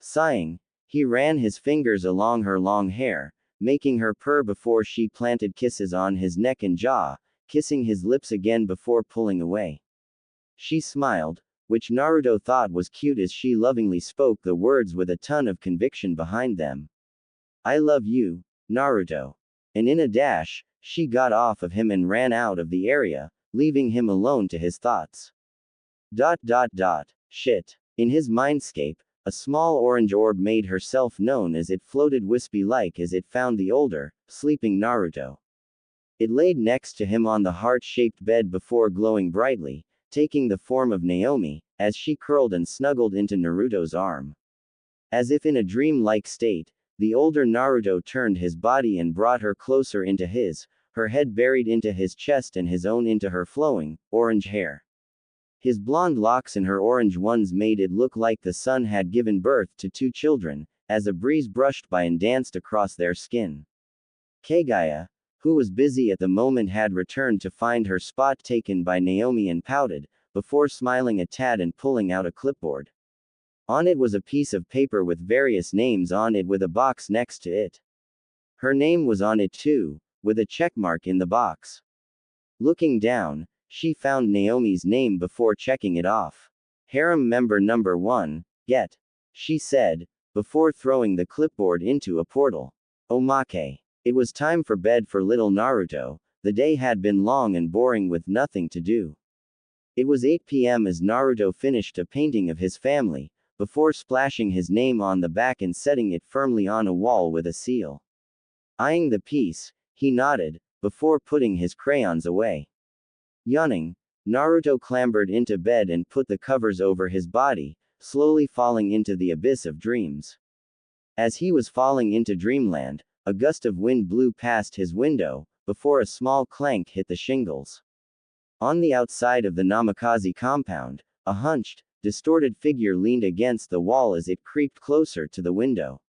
Sighing, he ran his fingers along her long hair, making her purr before she planted kisses on his neck and jaw, kissing his lips again before pulling away. She smiled, which Naruto thought was cute as she lovingly spoke the words with a ton of conviction behind them. I love you, Naruto. And in a dash, she got off of him and ran out of the area, leaving him alone to his thoughts. Shit. In his mindscape, a small orange orb made herself known as it floated wispy-like as it found the older, sleeping Naruto. It laid next to him on the heart-shaped bed before glowing brightly, taking the form of Naomi, as she curled and snuggled into Naruto's arm. As if in a dream-like state, the older Naruto turned his body and brought her closer into his, her head buried into his chest and his own into her flowing, orange hair. His blonde locks and her orange ones made it look like the sun had given birth to two children, as a breeze brushed by and danced across their skin. Kagaya, who was busy at the moment, had returned to find her spot taken by Naomi and pouted, before smiling a tad and pulling out a clipboard. On it was a piece of paper with various names on it with a box next to it. Her name was on it too, with a checkmark in the box. Looking down, she found Naomi's name before checking it off. Harem member number 1, get. She said, before throwing the clipboard into a portal. Omake. It was time for bed for little Naruto. The day had been long and boring with nothing to do. It was 8 p.m. as Naruto finished a painting of his family, before splashing his name on the back and setting it firmly on a wall with a seal. Eyeing the piece, he nodded, before putting his crayons away. Yawning, Naruto clambered into bed and put the covers over his body, slowly falling into the abyss of dreams. As he was falling into dreamland, a gust of wind blew past his window, before a small clank hit the shingles. On the outside of the Namikaze compound, a hunched, distorted figure leaned against the wall as it creeped closer to the window.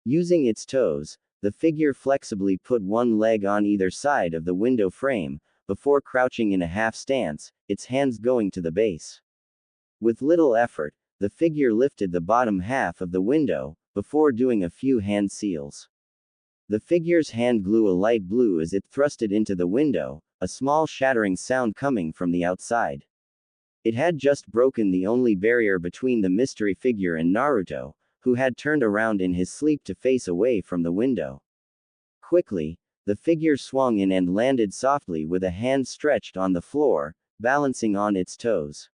Using its toes, the figure flexibly put one leg on either side of the window frame, before crouching in a half stance, its hands going to the base. With little effort, the figure lifted the bottom half of the window, before doing a few hand seals. The figure's hand glue a light blue as it thrusted into the window, a small shattering sound coming from the outside. It had just broken the only barrier between the mystery figure and Naruto, who had turned around in his sleep to face away from the window. Quickly, the figure swung in and landed softly with a hand stretched on the floor, balancing on its toes.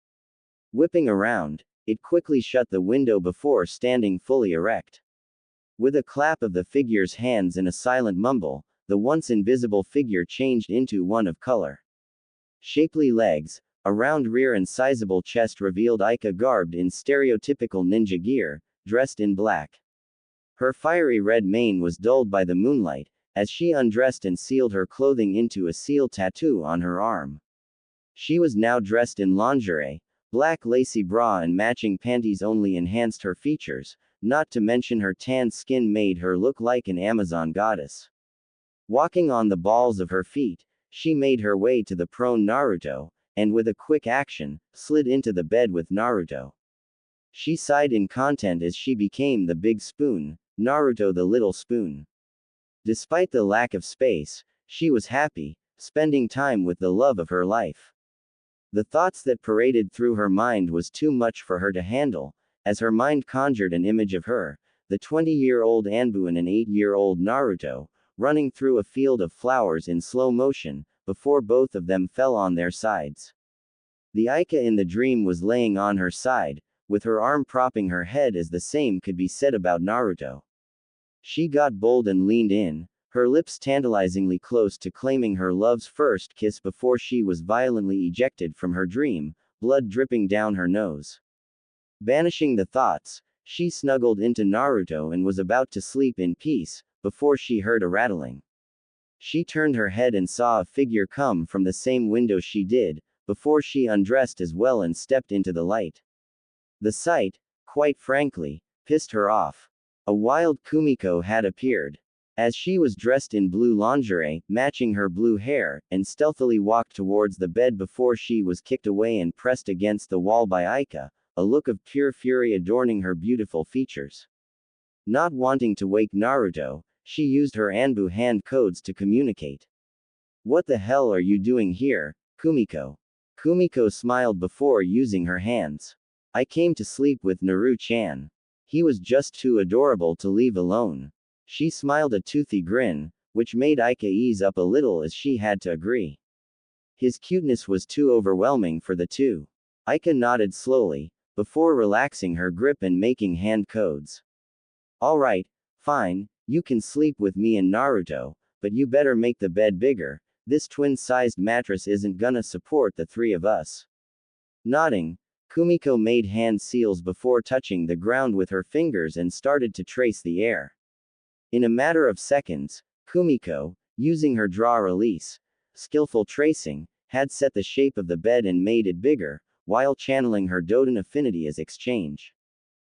Whipping around, it quickly shut the window before standing fully erect. With a clap of the figure's hands and a silent mumble, the once invisible figure changed into one of color. Shapely legs, a round rear and sizable chest revealed Aika garbed in stereotypical ninja gear, dressed in black. Her fiery red mane was dulled by the moonlight, as she undressed and sealed her clothing into a seal tattoo on her arm. She was now dressed in lingerie, black lacy bra and matching panties only enhanced her features, not to mention her tan skin made her look like an Amazon goddess. Walking on the balls of her feet, she made her way to the prone Naruto, and with a quick action, slid into the bed with Naruto. She sighed in content as she became the big spoon, Naruto the little spoon. Despite the lack of space, she was happy, spending time with the love of her life. The thoughts that paraded through her mind was too much for her to handle, as her mind conjured an image of her, the 20-year-old Anbu and an 8-year-old Naruto, running through a field of flowers in slow motion, before both of them fell on their sides. The Aika in the dream was laying on her side, with her arm propping her head, as the same could be said about Naruto. She got bold and leaned in, her lips tantalizingly close to claiming her love's first kiss before she was violently ejected from her dream, blood dripping down her nose. Banishing the thoughts, she snuggled into Naruto and was about to sleep in peace, before she heard a rattling. She turned her head and saw a figure come from the same window she did, before she undressed as well and stepped into the light. The sight, quite frankly, pissed her off. A wild Kumiko had appeared. As she was dressed in blue lingerie, matching her blue hair, and stealthily walked towards the bed before she was kicked away and pressed against the wall by Aika, a look of pure fury adorning her beautiful features. Not wanting to wake Naruto, she used her Anbu hand codes to communicate. "What the hell are you doing here, Kumiko?" Kumiko smiled before using her hands. "I came to sleep with Naru-chan. He was just too adorable to leave alone." She smiled a toothy grin, which made Aika ease up a little as she had to agree. His cuteness was too overwhelming for the two. Aika nodded slowly, before relaxing her grip and making hand codes. "Alright, fine, you can sleep with me and Naruto, but you better make the bed bigger. This twin-sized mattress isn't gonna support the three of us." Nodding, Kumiko made hand seals before touching the ground with her fingers and started to trace the air. In a matter of seconds, Kumiko, using her draw-release, skillful tracing, had set the shape of the bed and made it bigger, while channeling her Doden affinity as exchange.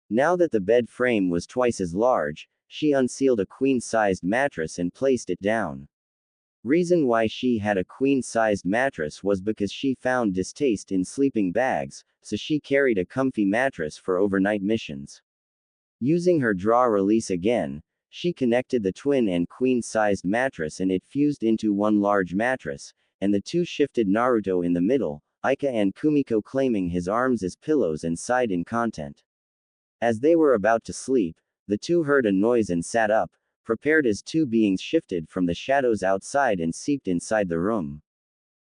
Now that the bed frame was twice as large, she unsealed a queen-sized mattress and placed it down. Reason why she had a queen-sized mattress was because she found distaste in sleeping bags, so she carried a comfy mattress for overnight missions. Using her draw-release again, she connected the twin and queen-sized mattress and it fused into one large mattress, and the two shifted Naruto in the middle, Aika and Kumiko claiming his arms as pillows and side in content. As they were about to sleep, the two heard a noise and sat up, prepared as two beings shifted from the shadows outside and seeped inside the room.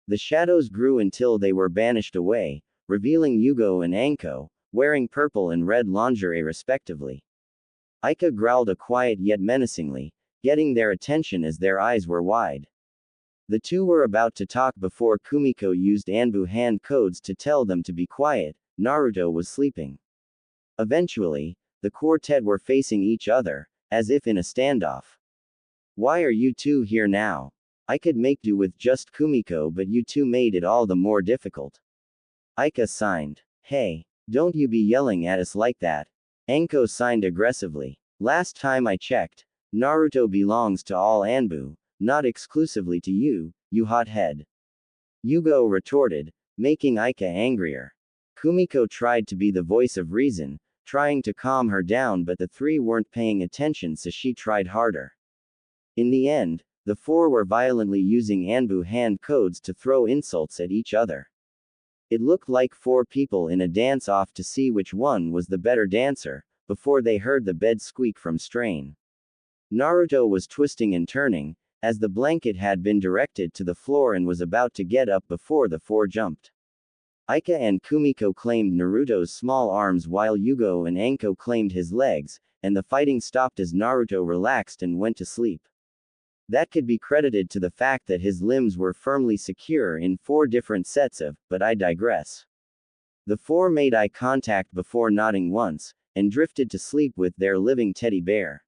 The shadows grew until they were banished away, revealing Yugo and Anko, wearing purple and red lingerie respectively. Aika growled a quiet yet menacingly, getting their attention as their eyes were wide. The two were about to talk before Kumiko used Anbu hand codes to tell them to be quiet. Naruto was sleeping. Eventually, the quartet were facing each other, as if in a standoff. "Why are you two here now? I could make do with just Kumiko, but you two made it all the more difficult." Aika signed. "Hey, don't you be yelling at us like that." Anko signed aggressively. "Last time I checked, Naruto belongs to all Anbu, not exclusively to you, you hothead." Yugo retorted, making Aika angrier. Kumiko tried to be the voice of reason, trying to calm her down, but the three weren't paying attention, so she tried harder. In the end, the four were violently using Anbu hand codes to throw insults at each other. It looked like four people in a dance-off to see which one was the better dancer, before they heard the bed squeak from strain. Naruto was twisting and turning, as the blanket had been directed to the floor and was about to get up before the four jumped. Aika and Kumiko claimed Naruto's small arms while Yugo and Anko claimed his legs, and the fighting stopped as Naruto relaxed and went to sleep. That could be credited to the fact that his limbs were firmly secure in four different sets of, but I digress. The four made eye contact before nodding once, and drifted to sleep with their living teddy bear.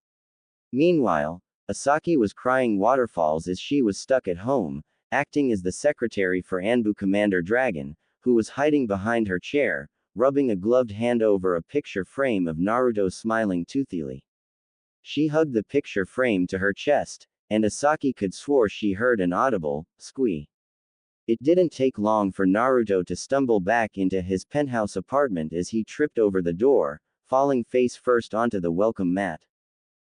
Meanwhile, Asaki was crying waterfalls as she was stuck at home, acting as the secretary for Anbu Commander Dragon, who was hiding behind her chair, rubbing a gloved hand over a picture frame of Naruto smiling toothily. She hugged the picture frame to her chest, and Asaki could swear she heard an audible squee. It didn't take long for Naruto to stumble back into his penthouse apartment as he tripped over the door, falling face first onto the welcome mat.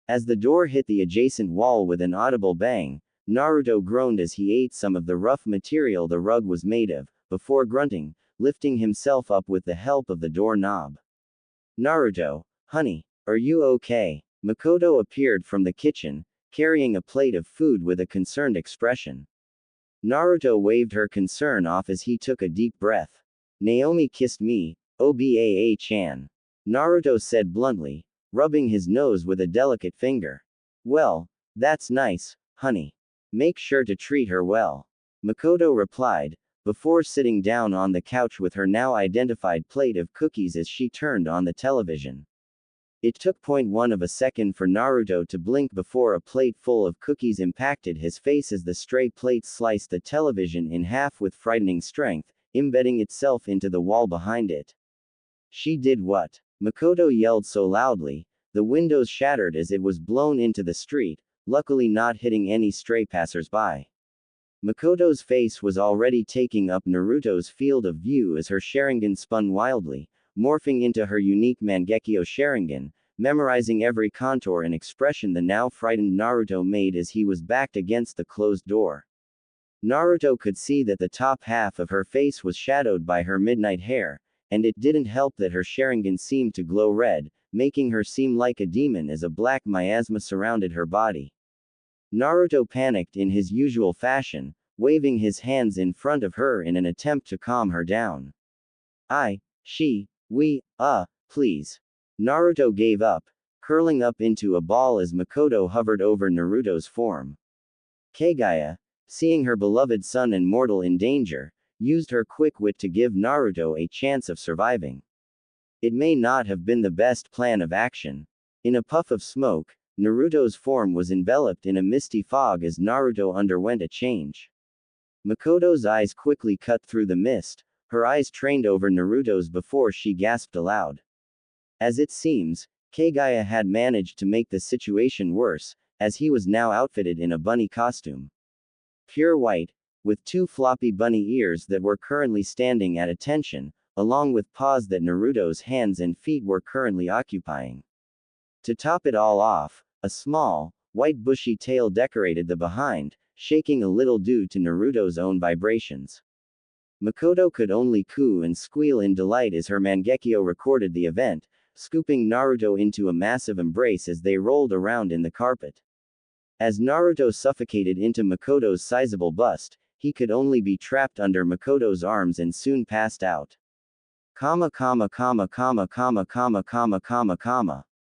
As the door hit the adjacent wall with an audible bang, Naruto groaned as he ate some of the rough material the rug was made of, before grunting, lifting himself up with the help of the doorknob. Naruto, honey, are you okay? Makoto appeared from the kitchen, carrying a plate of food with a concerned expression. Naruto waved her concern off as he took a deep breath. Naomi kissed me, Obaa-chan. Naruto said bluntly, rubbing his nose with a delicate finger. Well, that's nice, honey. Make sure to treat her well. Makoto replied, before sitting down on the couch with her now identified plate of cookies as she turned on the television. It took 0.1 of a second for Naruto to blink before a plate full of cookies impacted his face as the stray plate sliced the television in half with frightening strength, embedding itself into the wall behind it. She did what? Makoto yelled so loudly, the windows shattered as it was blown into the street, luckily not hitting any stray passers-by. Makoto's face was already taking up Naruto's field of view as her Sharingan spun wildly, morphing into her unique Mangekyo Sharingan, memorizing every contour and expression the now frightened Naruto made as he was backed against the closed door. Naruto could see that the top half of her face was shadowed by her midnight hair, and it didn't help that her Sharingan seemed to glow red, making her seem like a demon as a black miasma surrounded her body. Naruto panicked in his usual fashion, waving his hands in front of her in an attempt to calm her down. Please. Naruto gave up, curling up into a ball as Makoto hovered over Naruto's form. Kaguya, seeing her beloved son and mortal in danger, used her quick wit to give Naruto a chance of surviving. It may not have been the best plan of action. In a puff of smoke, Naruto's form was enveloped in a misty fog as Naruto underwent a change. Makoto's eyes quickly cut through the mist, her eyes trained over Naruto's before she gasped aloud. As it seems, Kaguya had managed to make the situation worse, as he was now outfitted in a bunny costume. Pure white, with two floppy bunny ears that were currently standing at attention, along with paws that Naruto's hands and feet were currently occupying. To top it all off, a small, white bushy tail decorated the behind, shaking a little due to Naruto's own vibrations. Makoto could only coo and squeal in delight as her Mangekyo recorded the event, scooping Naruto into a massive embrace as they rolled around in the carpet. As Naruto suffocated into Makoto's sizable bust, he could only be trapped under Makoto's arms and soon passed out.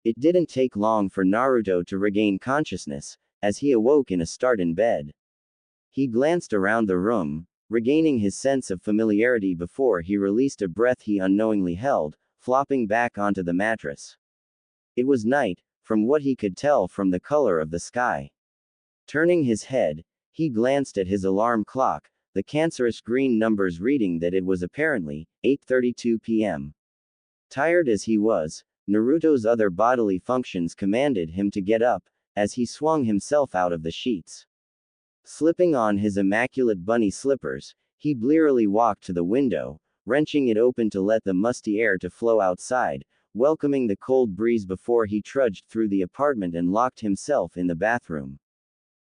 It didn't take long for Naruto to regain consciousness, as he awoke in a start in bed. He glanced around the room, regaining his sense of familiarity before he released a breath he unknowingly held, flopping back onto the mattress. It was night, from what he could tell from the color of the sky. Turning his head, he glanced at his alarm clock, the cancerous green numbers reading that it was apparently 8:32 p.m. Tired as he was, Naruto's other bodily functions commanded him to get up, as he swung himself out of the sheets. Slipping on his immaculate bunny slippers, he blearily walked to the window, wrenching it open to let the musty air to flow outside, welcoming the cold breeze before he trudged through the apartment and locked himself in the bathroom.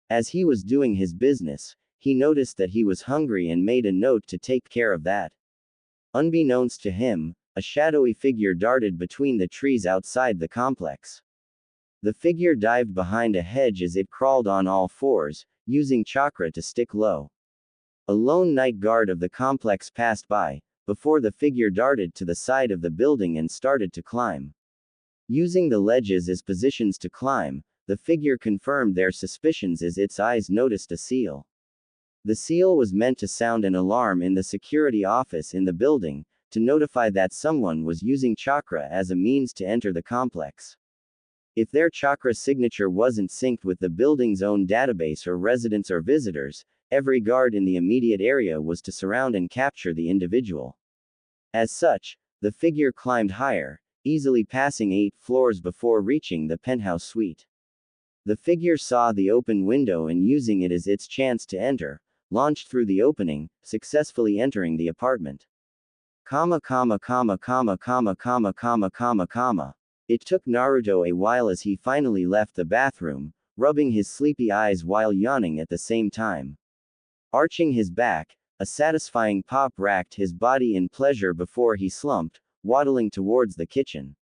As he was doing his business, he noticed that he was hungry and made a note to take care of that. Unbeknownst to him, a shadowy figure darted between the trees outside the complex. The figure dived behind a hedge as it crawled on all fours, using chakra to stick low. A lone night guard of the complex passed by, before the figure darted to the side of the building and started to climb. Using the ledges as positions to climb, the figure confirmed their suspicions as its eyes noticed a seal. The seal was meant to sound an alarm in the security office in the building, to notify that someone was using chakra as a means to enter the complex. If their chakra signature wasn't synced with the building's own database or residents or visitors, every guard in the immediate area was to surround and capture the individual. As such, the figure climbed higher, easily passing 8 floors before reaching the penthouse suite. The figure saw the open window and using it as its chance to enter, launched through the opening, successfully entering the apartment. It took Naruto a while as he finally left the bathroom, rubbing his sleepy eyes while yawning at the same time. Arching his back, A satisfying pop racked his body in pleasure before he slumped, waddling towards the kitchen.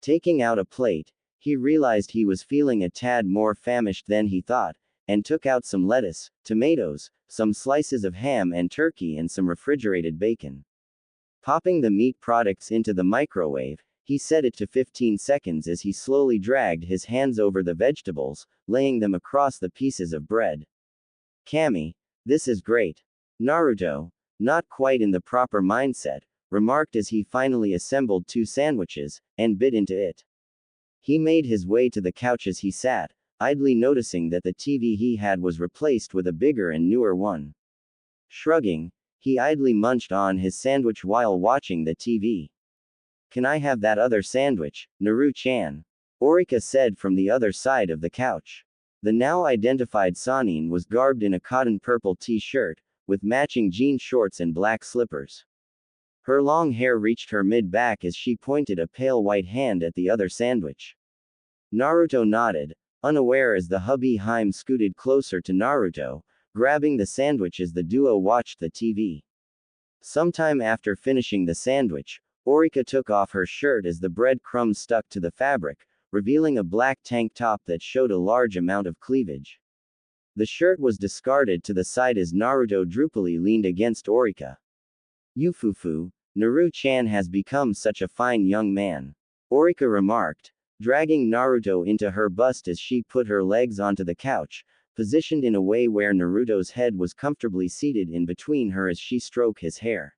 Taking out a plate, he realized he was feeling a tad more famished than he thought, and took out some lettuce, tomatoes, some slices of ham and turkey and some refrigerated bacon. Popping the meat products into the microwave, he set it to 15 seconds as he slowly dragged his hands over the vegetables, laying them across the pieces of bread. Kami, this is great. Naruto, not quite in the proper mindset, remarked as he finally assembled 2 sandwiches, and bit into it. He made his way to the couch as he sat, idly noticing that the TV he had was replaced with a bigger and newer one. Shrugging, he idly munched on his sandwich while watching the TV. Can I have that other sandwich, Naru-chan? Orika said from the other side of the couch. The now identified Sanin was garbed in a cotton purple t-shirt, with matching jean shorts and black slippers. Her long hair reached her mid-back as she pointed a pale white hand at the other sandwich. Naruto nodded, unaware as the hubby Haim scooted closer to Naruto, grabbing the sandwich as the duo watched the TV. Sometime after finishing the sandwich, Orika took off her shirt as the bread crumbs stuck to the fabric, revealing a black tank top that showed a large amount of cleavage. The shirt was discarded to the side as Naruto droopily leaned against Orika. Yufufu, Naru-chan has become such a fine young man. Orika remarked, dragging Naruto into her bust as she put her legs onto the couch, positioned in a way where Naruto's head was comfortably seated in between her as she stroked his hair.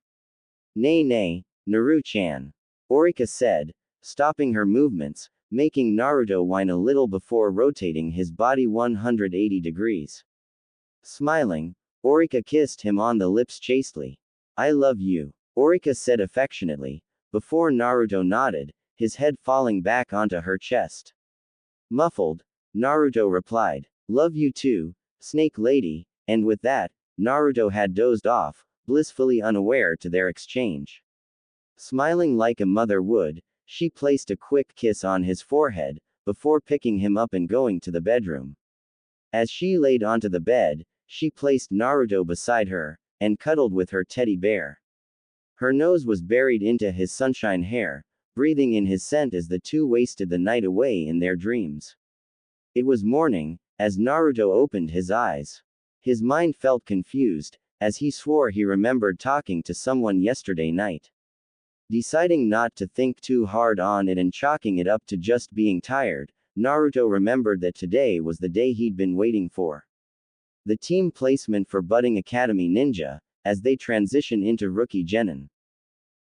Nay nay, Naru-chan. Orika said, stopping her movements, making Naruto whine a little before rotating his body 180 degrees. Smiling, Orika kissed him on the lips chastely. I love you, Orika said affectionately, before Naruto nodded, his head falling back onto her chest. Muffled, Naruto replied, love you too, Snake Lady, and with that, Naruto had dozed off, blissfully unaware to their exchange. Smiling like a mother would, she placed a quick kiss on his forehead, before picking him up and going to the bedroom. As she laid onto the bed, she placed Naruto beside her, and cuddled with her teddy bear. Her nose was buried into his sunshine hair, breathing in his scent as the two wasted the night away in their dreams. It was morning, as Naruto opened his eyes. His mind felt confused, as he swore he remembered talking to someone yesterday night. Deciding not to think too hard on it and chalking it up to just being tired, Naruto remembered that today was the day he'd been waiting for. The team placement for Budding Academy Ninja, as they transition into Rookie Genin.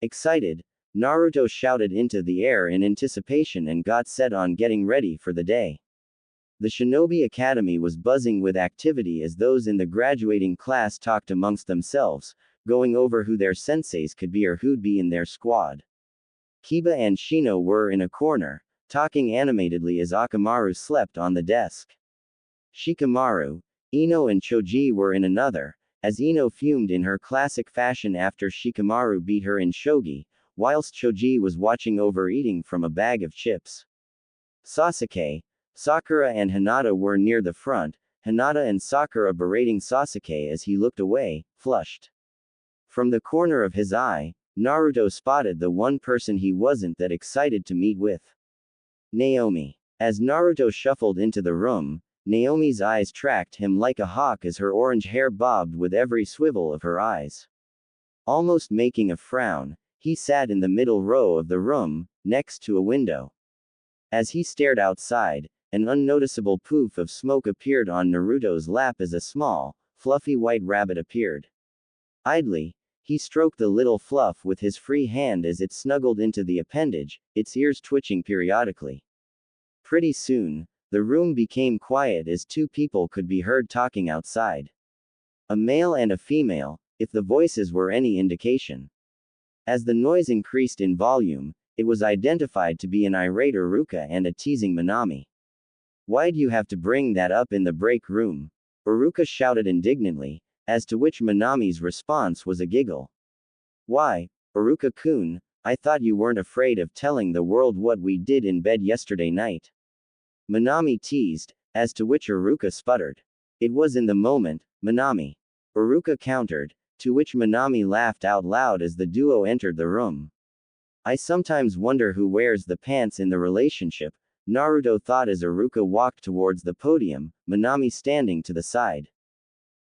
Excited, Naruto shouted into the air in anticipation and got set on getting ready for the day. The Shinobi Academy was buzzing with activity as those in the graduating class talked amongst themselves, going over who their senseis could be or who'd be in their squad. Kiba and Shino were in a corner, talking animatedly as Akamaru slept on the desk. Shikamaru, Ino and Choji were in another, as Ino fumed in her classic fashion after Shikamaru beat her in shogi, whilst Choji was watching over eating from a bag of chips. Sasuke, Sakura and Hinata were near the front, Hinata and Sakura berating Sasuke as he looked away, flushed. From the corner of his eye, Naruto spotted the one person he wasn't that excited to meet with. Naomi. As Naruto shuffled into the room, Naomi's eyes tracked him like a hawk as her orange hair bobbed with every swivel of her eyes. Almost making a frown, he sat in the middle row of the room, next to a window. As he stared outside, an unnoticeable poof of smoke appeared on Naruto's lap as a small, fluffy white rabbit appeared. Idly, he stroked the little fluff with his free hand as it snuggled into the appendage, its ears twitching periodically. Pretty soon, the room became quiet as two people could be heard talking outside. A male and a female, if the voices were any indication. As the noise increased in volume, it was identified to be an irate Uruka and a teasing Minami. Why'd you have to bring that up in the break room? Uruka shouted indignantly, as to which Minami's response was a giggle. Why, Uruka-kun, I thought you weren't afraid of telling the world what we did in bed yesterday night. Minami teased, as to which Uruka sputtered. It was in the moment, Minami. Uruka countered, To which Minami laughed out loud as the duo entered the room. I sometimes wonder who wears the pants in the relationship, Naruto thought as Iruka walked towards the podium, Minami standing to the side.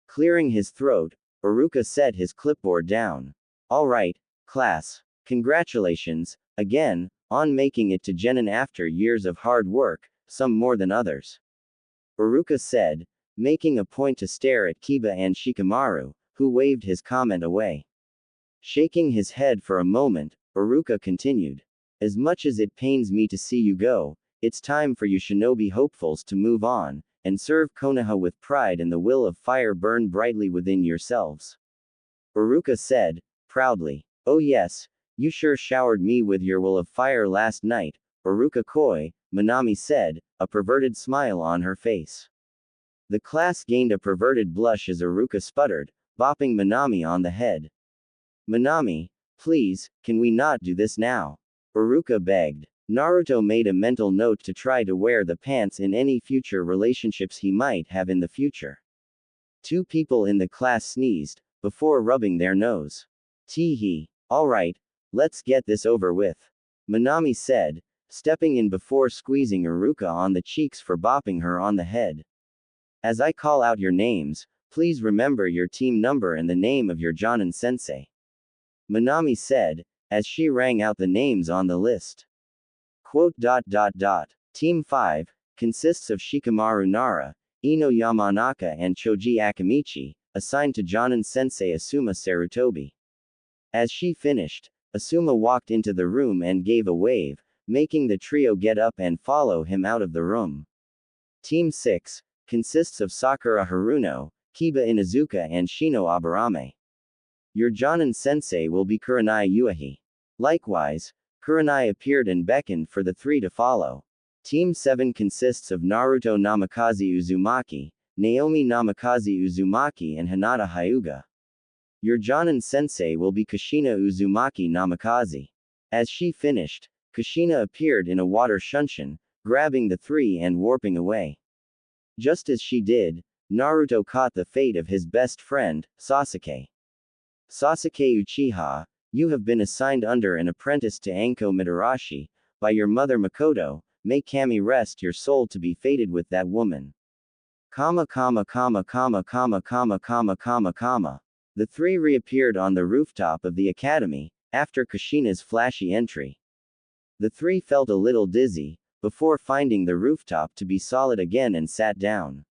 Clearing his throat, Iruka set his clipboard down. Alright, class. Congratulations, again, on making it to genin after years of hard work, some more than others. Iruka said, making a point to stare at Kiba and Shikamaru, who waved his comment away. Shaking his head for a moment, Iruka continued. As much as it pains me to see you go, it's time for you shinobi hopefuls to move on, and serve Konoha with pride and the will of fire burn brightly within yourselves. Iruka said, proudly. Oh yes, you sure showered me with your will of fire last night, Iruka koi, Minami said, a perverted smile on her face. The class gained a perverted blush as Iruka sputtered, bopping Minami on the head. Minami, please, can we not do this now? Iruka begged. Naruto made a mental note to try to wear the pants in any future relationships he might have in the future. Two people in the class sneezed, before rubbing their nose. Tee-hee. Alright, let's get this over with. Minami said, stepping in before squeezing Iruka on the cheeks for bopping her on the head. As I call out your names, please remember your team number and the name of your Jonin sensei. Minami said, as she rang out the names on the list. Quote. Team 5 consists of Shikamaru Nara, Ino Yamanaka and Choji Akamichi, assigned to Jonin sensei Asuma Sarutobi. As she finished, Asuma walked into the room and gave a wave, making the trio get up and follow him out of the room. Team 6 consists of Sakura Haruno, Kiba Inuzuka and Shino Aburame. Your Jonin sensei will be Kurenai Uehi. Likewise, Kurenai appeared and beckoned for the three to follow. Team 7 consists of Naruto Namikaze Uzumaki, Naomi Namikaze Uzumaki and Hinata Hyuga. Your Jonin sensei will be Kushina Uzumaki Namikaze. As she finished, Kushina appeared in a water shunshin, grabbing the three and warping away. Just as she did, Naruto caught the fate of his best friend, Sasuke. Sasuke Uchiha, you have been assigned under an apprentice to Anko Mitarashi, by your mother Makoto, may Kami rest your soul to be fated with that woman. The three reappeared on the rooftop of the academy, after Kushina's flashy entry. The three felt a little dizzy, before finding the rooftop to be solid again and sat down.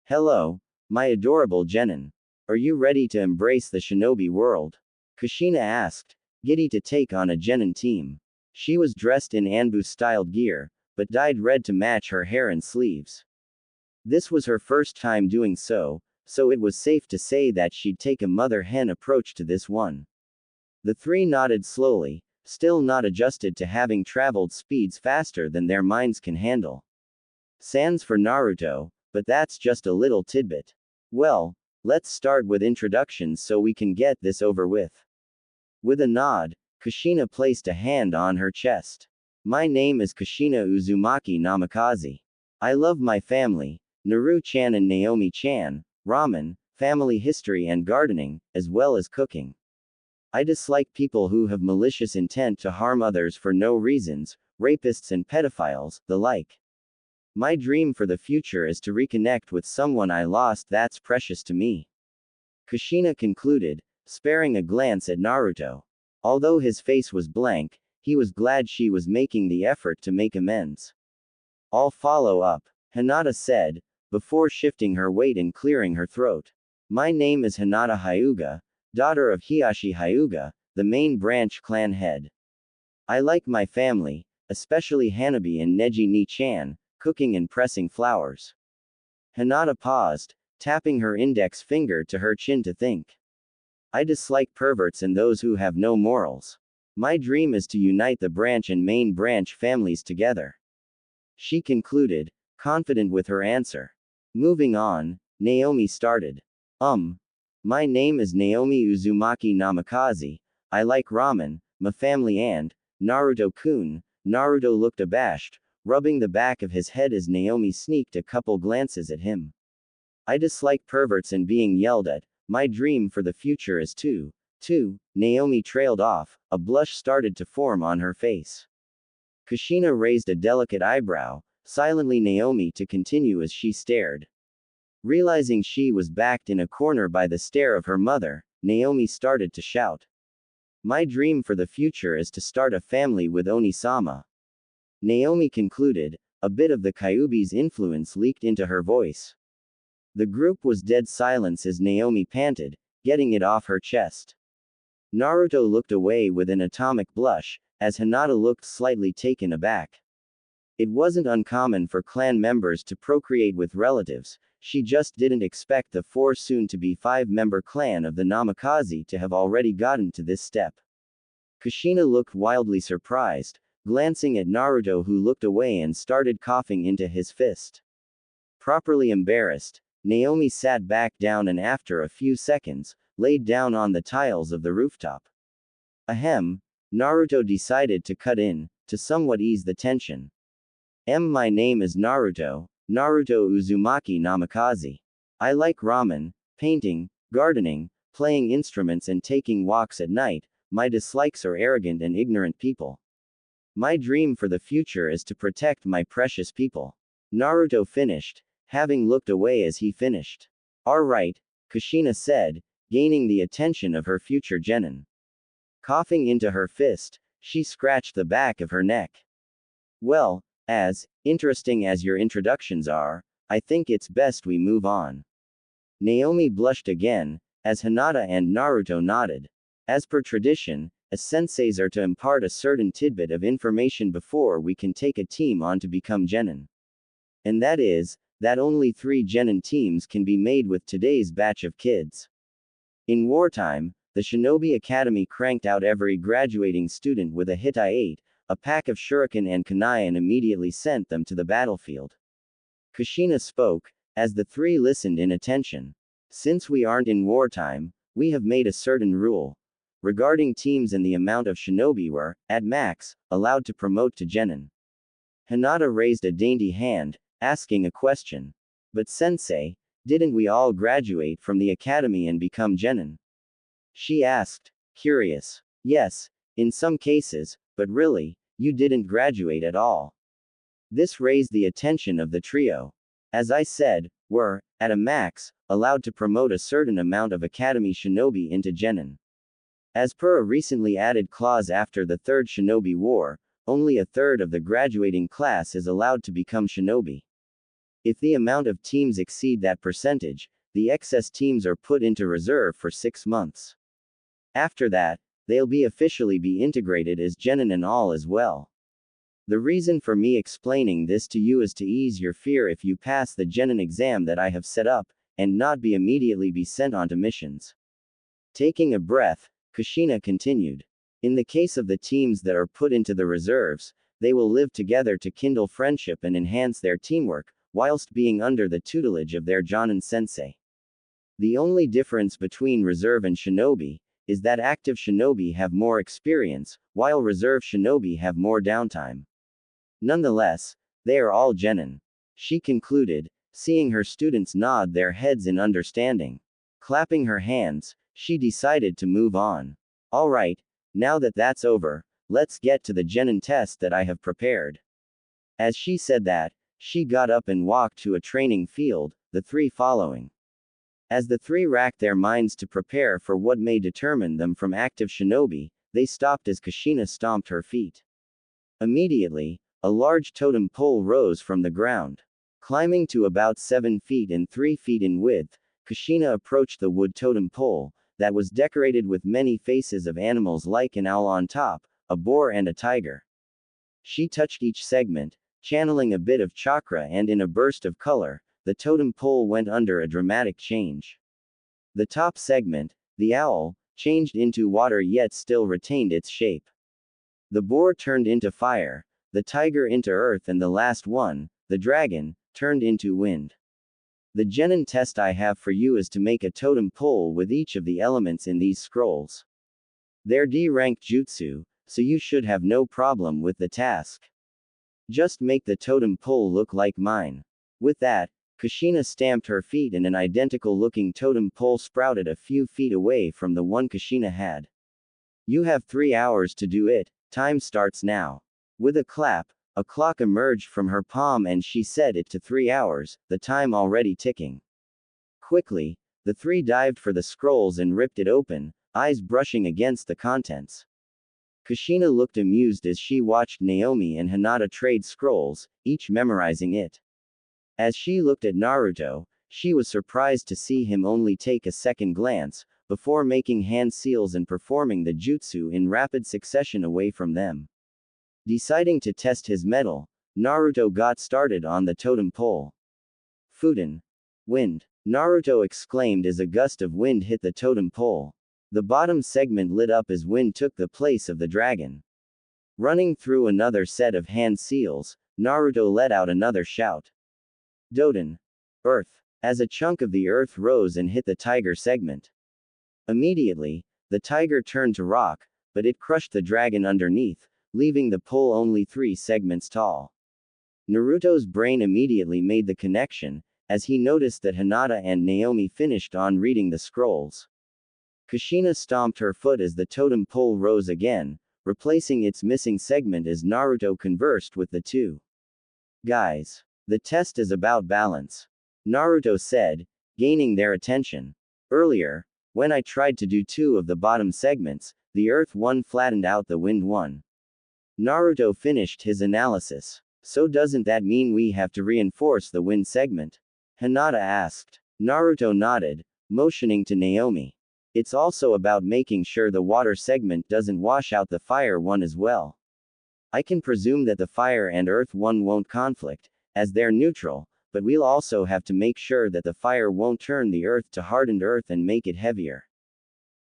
Hello, my adorable genin. Are you ready to embrace the shinobi world? Kushina asked, giddy to take on a genin team. She was dressed in Anbu-styled gear, but dyed red to match her hair and sleeves. This was her first time doing so it was safe to say that she'd take a mother hen approach to this one. The three nodded slowly, still not adjusted to having traveled speeds faster than their minds can handle. Sans for Naruto, but that's just a little tidbit. Well, let's start with introductions so we can get this over with. With a nod, Kushina placed a hand on her chest. My name is Kushina Uzumaki Namikaze. I love my family, Naru-chan and Naomi-chan, ramen, family history and gardening, as well as cooking. I dislike people who have malicious intent to harm others for no reasons, rapists and pedophiles, the like. My dream for the future is to reconnect with someone I lost that's precious to me. Kushina concluded, sparing a glance at Naruto. Although his face was blank, he was glad she was making the effort to make amends. I'll follow up, Hinata said, before shifting her weight and clearing her throat. My name is Hinata Hyuga, daughter of Hiyashi Hyuga, the main branch clan head. I like my family, especially Hanabi and Neji Ni-chan, cooking and pressing flowers. Hinata paused, tapping her index finger to her chin to think. I dislike perverts and those who have no morals. My dream is to unite the branch and main branch families together. She concluded, confident with her answer. Moving on, Naomi started. My name is Naomi Uzumaki Namikaze, I like ramen, my family and, Naruto-kun. Naruto looked abashed, rubbing the back of his head as Naomi sneaked a couple glances at him. I dislike perverts and being yelled at, My dream for the future is to. Naomi trailed off, a blush started to form on her face. Kushina raised a delicate eyebrow, silently Naomi to continue as she stared. Realizing she was backed in a corner by the stare of her mother, Naomi started to shout. My dream for the future is to start a family with Oni-sama. Naomi concluded, a bit of the Kyuubi's influence leaked into her voice. The group was dead silence as Naomi panted, getting it off her chest. Naruto looked away with an atomic blush, as Hinata looked slightly taken aback. It wasn't uncommon for clan members to procreate with relatives, she just didn't expect the 4 soon-to-be 5-member clan of the Namikaze to have already gotten to this step. Kushina looked wildly surprised, glancing at Naruto who looked away and started coughing into his fist. Properly embarrassed, Naomi sat back down and after a few seconds, laid down on the tiles of the rooftop. Ahem, Naruto decided to cut in, to somewhat ease the tension. My name is Naruto, Naruto Uzumaki Namikaze. I like ramen, painting, gardening, playing instruments and taking walks at night. My dislikes are arrogant and ignorant people. My dream for the future is to protect my precious people. Naruto finished, having looked away as he finished. Alright, Kushina said, gaining the attention of her future genin. Coughing into her fist, she scratched the back of her neck. Well, as interesting as your introductions are, I think it's best we move on. Naomi blushed again, as Hinata and Naruto nodded. As per tradition, as senseis are to impart a certain tidbit of information before we can take a team on to become genin. And that is, that only 3 genin teams can be made with today's batch of kids. In wartime, the Shinobi Academy cranked out every graduating student with a Hitai-8, a pack of shuriken and kunai and immediately sent them to the battlefield. Kushina spoke, as the 3 listened in attention. Since we aren't in wartime, we have made a certain rule. Regarding teams and the amount of shinobi were, at max, allowed to promote to genin. Hinata raised a dainty hand, asking a question. But sensei, didn't we all graduate from the academy and become genin? She asked, curious. Yes, in some cases, but really, you didn't graduate at all. This raised the attention of the trio. As I said, we're, at a max, allowed to promote a certain amount of academy shinobi into genin. As per a recently added clause after the Third Shinobi War, only a third of the graduating class is allowed to become shinobi. If the amount of teams exceed that percentage, the excess teams are put into reserve for 6 months. After that, they'll be officially be integrated as genin and all as well. The reason for me explaining this to you is to ease your fear if you pass the genin exam that I have set up, and not be immediately be sent onto missions. Taking a breath, Kushina continued. In the case of the teams that are put into the reserves, they will live together to kindle friendship and enhance their teamwork, whilst being under the tutelage of their jonin sensei. The only difference between reserve and shinobi is that active shinobi have more experience, while reserve shinobi have more downtime. Nonetheless, they are all genin. She concluded, seeing her students nod their heads in understanding. Clapping her hands, she decided to move on. Alright, now that that's over, let's get to the genin test that I have prepared. As she said that, she got up and walked to a training field, the 3 following. As the 3 racked their minds to prepare for what may determine them from active shinobi, they stopped as Kushina stomped her feet. Immediately, a large totem pole rose from the ground. Climbing to about 7 feet and 3 feet in width, Kushina approached the wood totem pole, that was decorated with many faces of animals like an owl on top, a boar and a tiger. She touched each segment, channeling a bit of chakra and in a burst of color, the totem pole went under a dramatic change. The top segment, the owl, changed into water yet still retained its shape. The boar turned into fire, the tiger into earth and the last one, the dragon, turned into wind. The genin test I have for you is to make a totem pole with each of the elements in these scrolls. They're D-ranked jutsu, so you should have no problem with the task. Just make the totem pole look like mine. With that, Kushina stamped her feet and an identical-looking totem pole sprouted a few feet away from the one Kushina had. You have 3 hours to do it, time starts now. With a clap, a clock emerged from her palm and she set it to 3 hours, the time already ticking. Quickly, the three dived for the scrolls and ripped it open, eyes brushing against the contents. Kushina looked amused as she watched Naomi and Hinata trade scrolls, each memorizing it. As she looked at Naruto, she was surprised to see him only take a second glance, before making hand seals and performing the jutsu in rapid succession away from them. Deciding to test his mettle, Naruto got started on the totem pole. Fuden. Wind. Naruto exclaimed as a gust of wind hit the totem pole. The bottom segment lit up as wind took the place of the dragon. Running through another set of hand seals, Naruto let out another shout. Doden. Earth. As a chunk of the earth rose and hit the tiger segment. Immediately, the tiger turned to rock, but it crushed the dragon underneath, leaving the pole only 3 segments tall. Naruto's brain immediately made the connection, as he noticed that Hinata and Naomi finished on reading the scrolls. Kushina stomped her foot as the totem pole rose again, replacing its missing segment as Naruto conversed with the two. Guys. The test is about balance. Naruto said, gaining their attention. Earlier, when I tried to do 2 of the bottom segments, the earth one flattened out the wind one. Naruto finished his analysis. So doesn't that mean we have to reinforce the wind segment? Hinata asked. Naruto nodded, motioning to Naomi. It's also about making sure the water segment doesn't wash out the fire one as well. I can presume that the fire and earth one won't conflict, as they're neutral, but we'll also have to make sure that the fire won't turn the earth to hardened earth and make it heavier.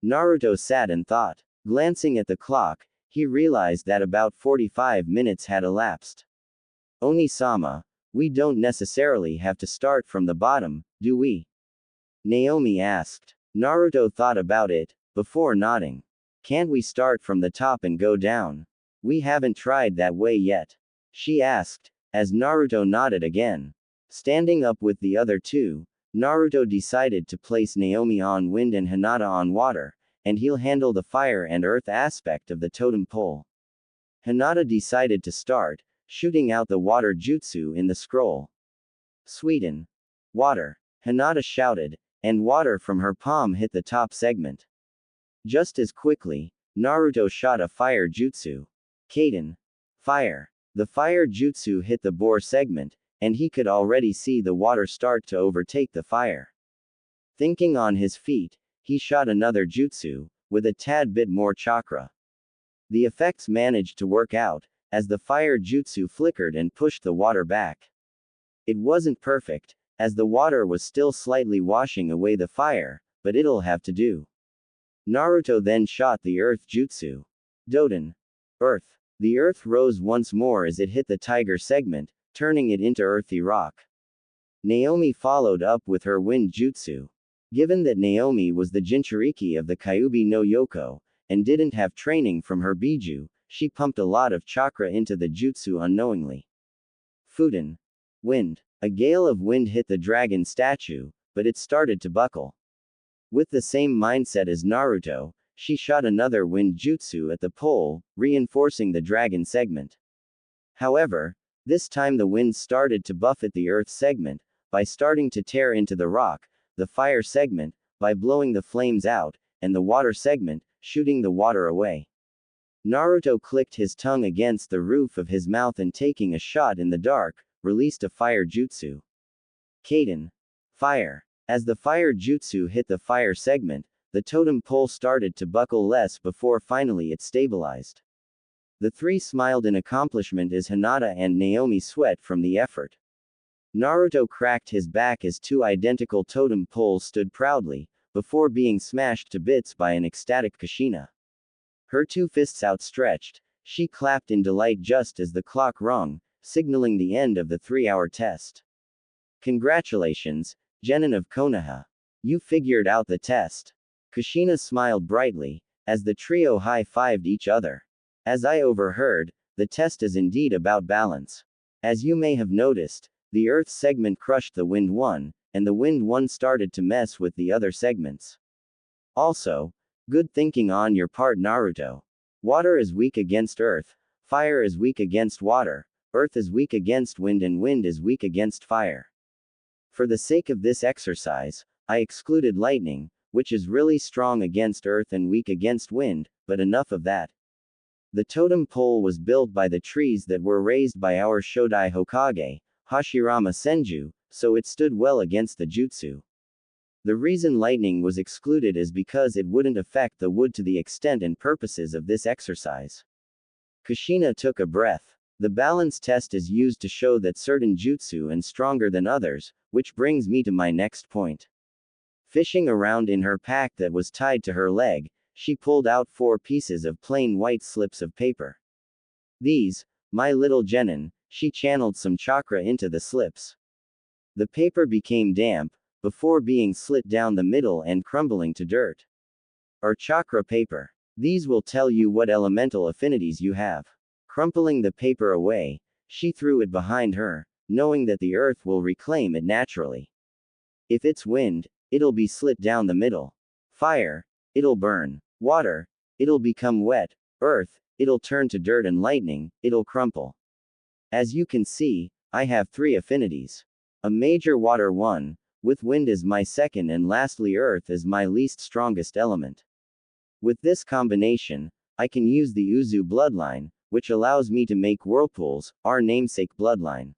Naruto sat and thought. Glancing at the clock, he realized that about 45 minutes had elapsed. Oni-sama, we don't necessarily have to start from the bottom, do we? Naomi asked. Naruto thought about it, before nodding. Can't we start from the top and go down? We haven't tried that way yet. She asked, as Naruto nodded again. Standing up with the other two, Naruto decided to place Naomi on wind and Hinata on water, and he'll handle the fire and earth aspect of the totem pole. Hinata decided to start, shooting out the water jutsu in the scroll. Sweden. Water. Hinata shouted, and water from her palm hit the top segment. Just as quickly, Naruto shot a fire jutsu. Kaden. Fire. The fire jutsu hit the boar segment, and he could already see the water start to overtake the fire. Thinking on his feet, he shot another jutsu, with a tad bit more chakra. The effects managed to work out, as the fire jutsu flickered and pushed the water back. It wasn't perfect, as the water was still slightly washing away the fire, but it'll have to do. Naruto then shot the earth jutsu. Doden. Earth. The earth rose once more as it hit the tiger segment, turning it into earthy rock. Naomi followed up with her wind jutsu. Given that Naomi was the Jinchuriki of the Kyuubi no Yoko, and didn't have training from her Biju, she pumped a lot of chakra into the jutsu unknowingly. Fuden. Wind. A gale of wind hit the dragon statue, but it started to buckle. With the same mindset as Naruto, she shot another wind jutsu at the pole, reinforcing the dragon segment. However, this time the wind started to buffet the earth segment, by starting to tear into the rock, the fire segment, by blowing the flames out, and the water segment, shooting the water away. Naruto clicked his tongue against the roof of his mouth and taking a shot in the dark, released a fire jutsu. Kaden. Fire. As the fire jutsu hit the fire segment, the totem pole started to buckle less before finally it stabilized. The three smiled in accomplishment as Hinata and Naomi sweat from the effort. Naruto cracked his back as 2 identical totem poles stood proudly, before being smashed to bits by an ecstatic Kushina. Her 2 fists outstretched, she clapped in delight just as the clock rung, signaling the end of the 3-hour test. Congratulations, genin of Konoha. You figured out the test. Kushina smiled brightly, as the trio high-fived each other. As I overheard, the test is indeed about balance. As you may have noticed, The Earth segment crushed the Wind one, and the Wind one started to mess with the other segments. Also, good thinking on your part, Naruto. Water is weak against Earth, fire is weak against water, Earth is weak against wind, and wind is weak against fire. For the sake of this exercise, I excluded lightning, which is really strong against Earth and weak against wind, but enough of that. The totem pole was built by the trees that were raised by our Shodai Hokage, Hashirama Senju, so it stood well against the jutsu. The reason lightning was excluded is because it wouldn't affect the wood to the extent and purposes of this exercise. Kushina took a breath. The balance test is used to show that certain jutsu and stronger than others, which brings me to my next point. Fishing around in her pack that was tied to her leg, she pulled out 4 pieces of plain white slips of paper. These, my little genin, she channeled some chakra into the slips. The paper became damp, before being slit down the middle and crumbling to dirt. Or chakra paper. These will tell you what elemental affinities you have. Crumpling the paper away, she threw it behind her, knowing that the earth will reclaim it naturally. If it's wind, it'll be slit down the middle. Fire, it'll burn. Water, it'll become wet. Earth, it'll turn to dirt, and lightning, it'll crumple. As you can see, I have 3 affinities. A major water one, with wind as my second, and lastly earth as my least strongest element. With this combination, I can use the Uzu bloodline, which allows me to make whirlpools, our namesake bloodline.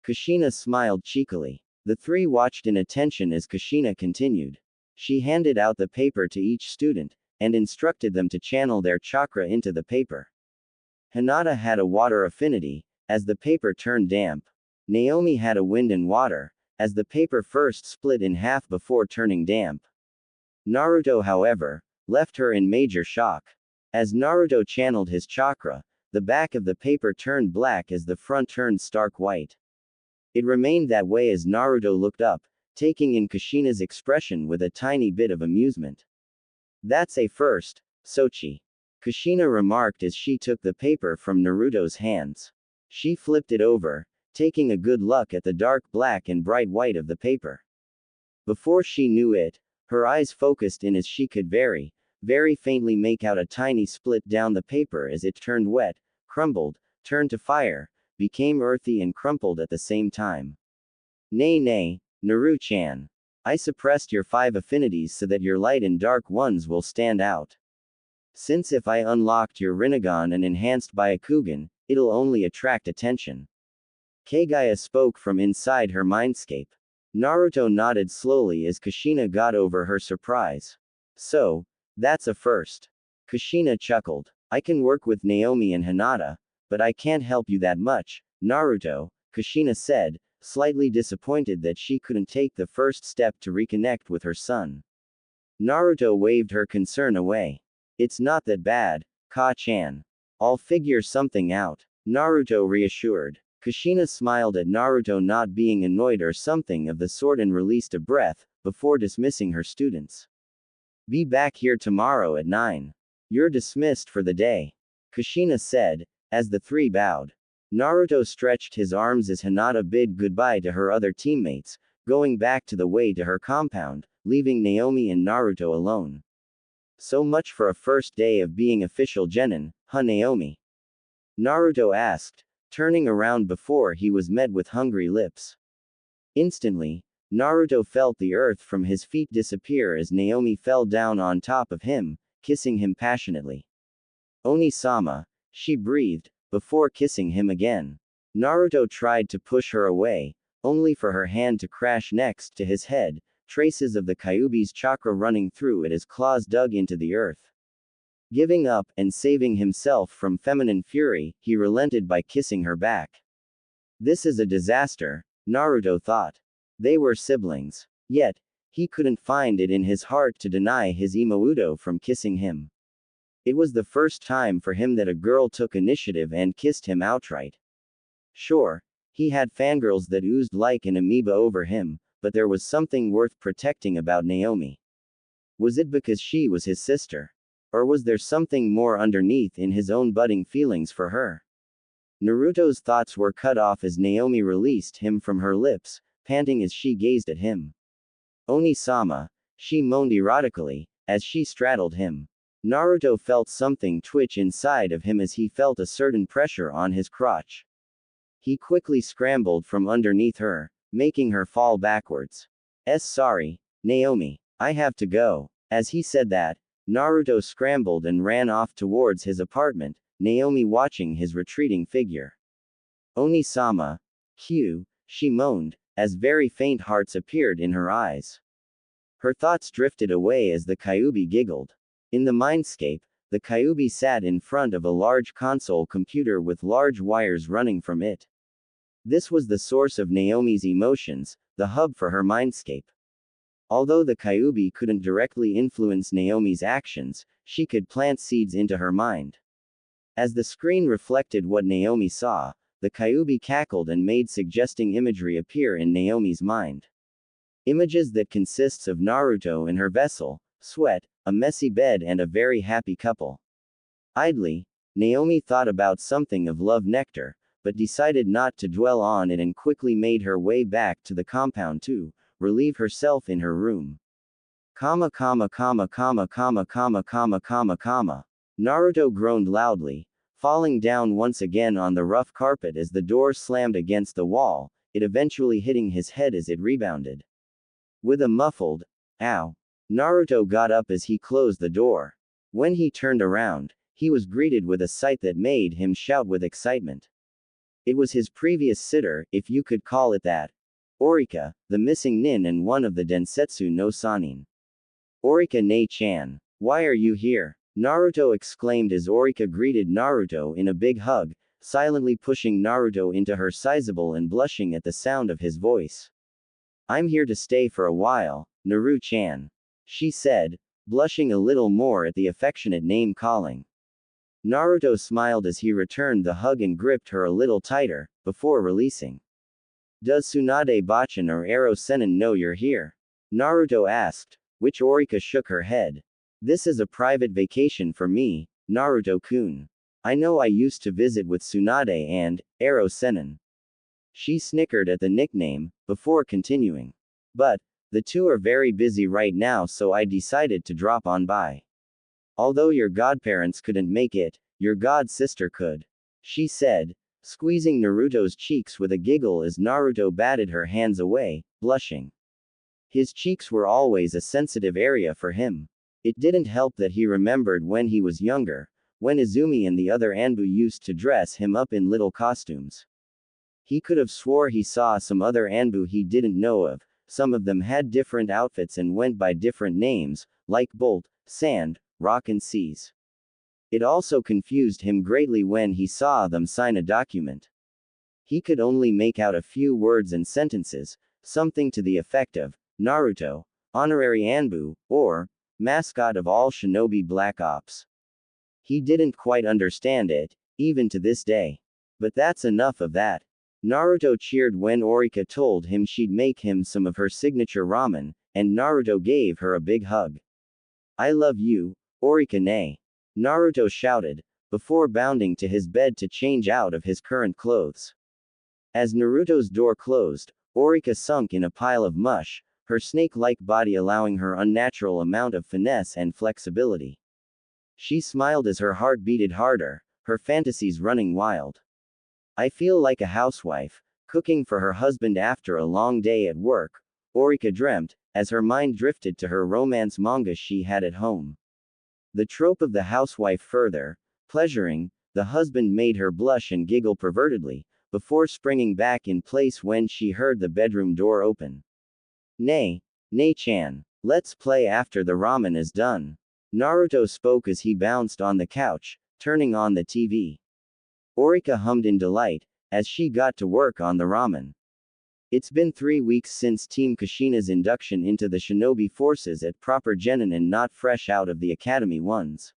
Kushina smiled cheekily. The 3 watched in attention as Kushina continued. She handed out the paper to each student, and instructed them to channel their chakra into the paper. Hinata had a water affinity, as the paper turned damp. Naomi had a wind and water, as the paper first split in half before turning damp. Naruto, however, left her in major shock. As Naruto channeled his chakra, the back of the paper turned black as the front turned stark white. It remained that way as Naruto looked up, taking in Kushina's expression with a tiny bit of amusement. That's a first, Sochi. Kushina remarked as she took the paper from Naruto's hands. She flipped it over, taking a good look at the dark black and bright white of the paper. Before she knew it, her eyes focused in as she could very faintly make out a tiny split down the paper as it turned wet, crumbled, turned to fire, became earthy and crumpled at the same time. Nay, Naru-chan. I suppressed your 5 affinities so that your light and dark ones will stand out. Since if I unlocked your Rinnegan and enhanced Byakugan, it'll only attract attention. Kagaya spoke from inside her mindscape. Naruto nodded slowly as Kushina got over her surprise. So, that's a first. Kushina chuckled. I can work with Naomi and Hinata, but I can't help you that much, Naruto, Kushina said, slightly disappointed that she couldn't take the first step to reconnect with her son. Naruto waved her concern away. It's not that bad, Ka-chan. I'll figure something out, Naruto reassured. Kushina smiled at Naruto not being annoyed or something of the sort and released a breath, before dismissing her students. Be back here tomorrow at 9. You're dismissed for the day, Kushina said, as the 3 bowed. Naruto stretched his arms as Hinata bid goodbye to her other teammates, going back to the way to her compound, leaving Naomi and Naruto alone. So much for a first day of being official genin, huh, Naomi? Naruto asked, turning around before he was met with hungry lips. Instantly, Naruto felt the earth from his feet disappear as Naomi fell down on top of him, kissing him passionately. Oni-sama, she breathed, before kissing him again. Naruto tried to push her away, only for her hand to crash next to his head, traces of the Kyuubi's chakra running through it as claws dug into the earth. Giving up, and saving himself from feminine fury, he relented by kissing her back. This is a disaster, Naruto thought. They were siblings. Yet, he couldn't find it in his heart to deny his Imouto from kissing him. It was the first time for him that a girl took initiative and kissed him outright. Sure, he had fangirls that oozed like an amoeba over him, but there was something worth protecting about Naomi. Was it because she was his sister? Or was there something more underneath in his own budding feelings for her? Naruto's thoughts were cut off as Naomi released him from her lips, panting as she gazed at him. Oni-sama, she moaned erotically, as she straddled him. Naruto felt something twitch inside of him as he felt a certain pressure on his crotch. He quickly scrambled from underneath her, making her fall backwards. Sorry, Naomi. I have to go. As he said that, Naruto scrambled and ran off towards his apartment, Naomi watching his retreating figure. Oni-sama. She moaned, as very faint hearts appeared in her eyes. Her thoughts drifted away as the Kyuubi giggled. In the Mindscape, the Kyuubi sat in front of a large console computer with large wires running from it. This was the source of Naomi's emotions, the hub for her Mindscape. Although the Kyuubi couldn't directly influence Naomi's actions, she could plant seeds into her mind. As the screen reflected what Naomi saw, the Kyuubi cackled and made suggesting imagery appear in Naomi's mind. Images that consists of Naruto in her vessel, sweat, a messy bed and a very happy couple. Idly, Naomi thought about something of love nectar, but decided not to dwell on it and quickly made her way back to the compound to relieve herself in her room. Naruto groaned loudly, falling down once again on the rough carpet as the door slammed against the wall, it eventually hitting his head as it rebounded. With a muffled, ow, Naruto got up as he closed the door. When he turned around, he was greeted with a sight that made him shout with excitement. It was his previous sitter, if you could call it that. Orika, the missing nin and one of the Densetsu no Sanin. Orika ne-chan. Why are you here? Naruto exclaimed as Orika greeted Naruto in a big hug, silently pushing Naruto into her sizable and blushing at the sound of his voice. I'm here to stay for a while, Naru-chan. She said, blushing a little more at the affectionate name calling. Naruto smiled as he returned the hug and gripped her a little tighter, before releasing. Does Tsunade-bachan or Ero Sennin know you're here? Naruto asked, which Orika shook her head. This is a private vacation for me, Naruto-kun. I know I used to visit with Tsunade and Ero Sennin. She snickered at the nickname, before continuing. But, the two are very busy right now so I decided to drop on by. Although your godparents couldn't make it, your god sister could. She said, squeezing Naruto's cheeks with a giggle as Naruto batted her hands away, blushing. His cheeks were always a sensitive area for him. It didn't help that he remembered when he was younger, when Izumi and the other Anbu used to dress him up in little costumes. He could have swore he saw some other Anbu he didn't know of, some of them had different outfits and went by different names, like Bolt, Sand, Rock and Seas. It also confused him greatly when he saw them sign a document. He could only make out a few words and sentences, something to the effect of, Naruto, honorary Anbu, or, mascot of all Shinobi Black Ops. He didn't quite understand it, even to this day. But that's enough of that. Naruto cheered when Orika told him she'd make him some of her signature ramen, and Naruto gave her a big hug. I love you, Orika ne. Naruto shouted, before bounding to his bed to change out of his current clothes. As Naruto's door closed, Orika sunk in a pile of mush, her snake-like body allowing her unnatural amount of finesse and flexibility. She smiled as her heart beated harder, her fantasies running wild. I feel like a housewife, cooking for her husband after a long day at work, Orika dreamt, as her mind drifted to her romance manga she had at home. The trope of the housewife further, pleasuring, the husband made her blush and giggle pervertedly, before springing back in place when she heard the bedroom door open. Ne-chan. Let's play after the ramen is done. Naruto spoke as he bounced on the couch, turning on the TV. Orika hummed in delight, as she got to work on the ramen. It's been 3 weeks since Team Kushina's induction into the Shinobi forces at proper genin and not fresh out of the academy ones.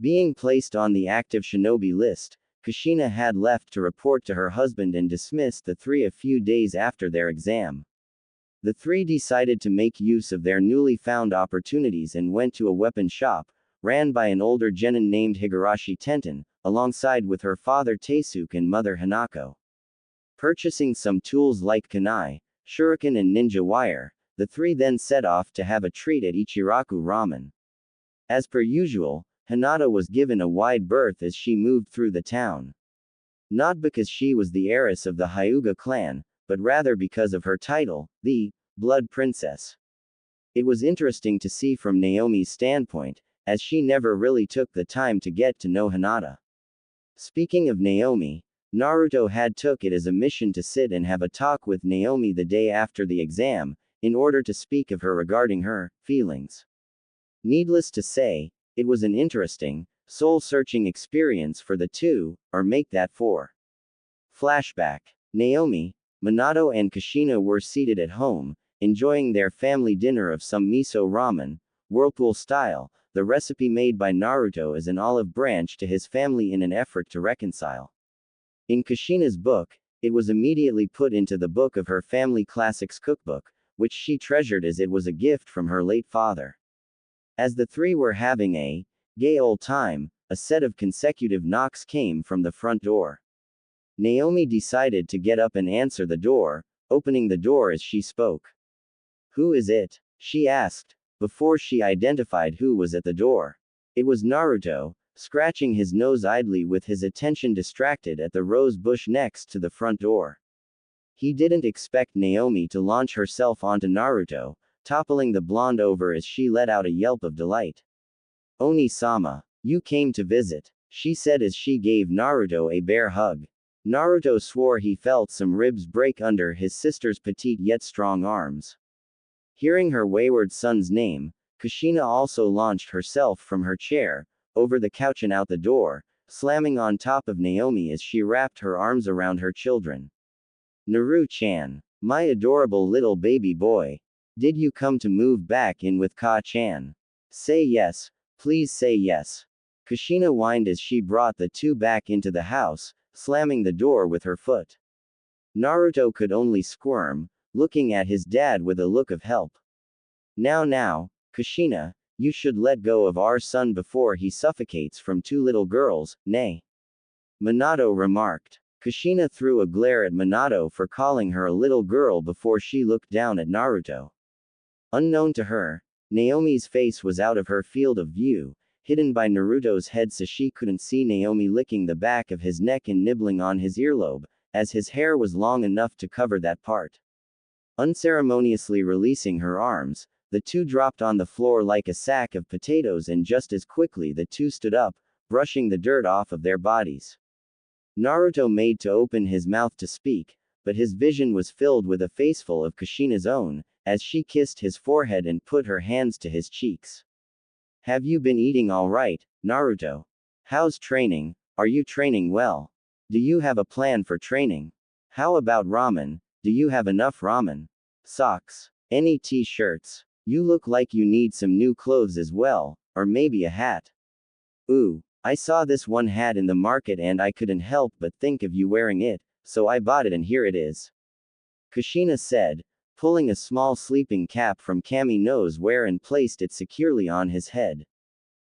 Being placed on the active Shinobi list, Kushina had left to report to her husband and dismissed the three a few days after their exam. The three decided to make use of their newly found opportunities and went to a weapon shop, ran by an older genin named Higurashi Tenten, alongside with her father Taisuke and mother Hanako. Purchasing some tools like kunai, shuriken and ninja wire, the three then set off to have a treat at Ichiraku Ramen. As per usual, Hinata was given a wide berth as she moved through the town. Not because she was the heiress of the Hyuga clan, but rather because of her title, the Blood Princess. It was interesting to see from Naomi's standpoint, as she never really took the time to get to know Hinata. Speaking of Naomi, Naruto had took it as a mission to sit and have a talk with Naomi the day after the exam, in order to speak of her regarding her feelings. Needless to say, it was an interesting, soul-searching experience for the two, or make that four. Flashback. Naomi, Minato and Kushina were seated at home, enjoying their family dinner of some miso ramen, whirlpool style, the recipe made by Naruto as an olive branch to his family in an effort to reconcile. In Kushina's book, it was immediately put into the book of her family classics cookbook, which she treasured as it was a gift from her late father. As the three were having a gay old time, a set of consecutive knocks came from the front door. Naomi decided to get up and answer the door, opening the door as she spoke. "Who is it?" she asked, before she identified who was at the door. It was Naruto, scratching his nose idly with his attention distracted at the rose bush next to the front door. He didn't expect Naomi to launch herself onto Naruto, toppling the blonde over as she let out a yelp of delight. "Oni-sama, you came to visit," she said as she gave Naruto a bear hug. Naruto swore he felt some ribs break under his sister's petite yet strong arms. Hearing her wayward son's name, Kushina also launched herself from her chair, over the couch and out the door, slamming on top of Naomi as she wrapped her arms around her children. "Naru-chan, my adorable little baby boy. Did you come to move back in with Ka-chan? Say yes, please say yes." Kushina whined as she brought the two back into the house, slamming the door with her foot. Naruto could only squirm, looking at his dad with a look of help. Now, Kushina, you should let go of our son before he suffocates from two little girls, nay." Minato remarked. Kushina threw a glare at Minato for calling her a little girl before she looked down at Naruto. Unknown to her, Naomi's face was out of her field of view, hidden by Naruto's head so she couldn't see Naomi licking the back of his neck and nibbling on his earlobe, as his hair was long enough to cover that part. Unceremoniously releasing her arms, the two dropped on the floor like a sack of potatoes, and just as quickly the two stood up, brushing the dirt off of their bodies. Naruto made to open his mouth to speak, but his vision was filled with a faceful of Kushina's own, as she kissed his forehead and put her hands to his cheeks. "Have you been eating all right, Naruto? How's training? Are you training well? Do you have a plan for training? How about ramen? Do you have enough ramen? Socks? Any t-shirts? You look like you need some new clothes as well, or maybe a hat. Ooh, I saw this one hat in the market and I couldn't help but think of you wearing it, so I bought it and here it is," Kushina said, pulling a small sleeping cap from Kami knows where and placed it securely on his head.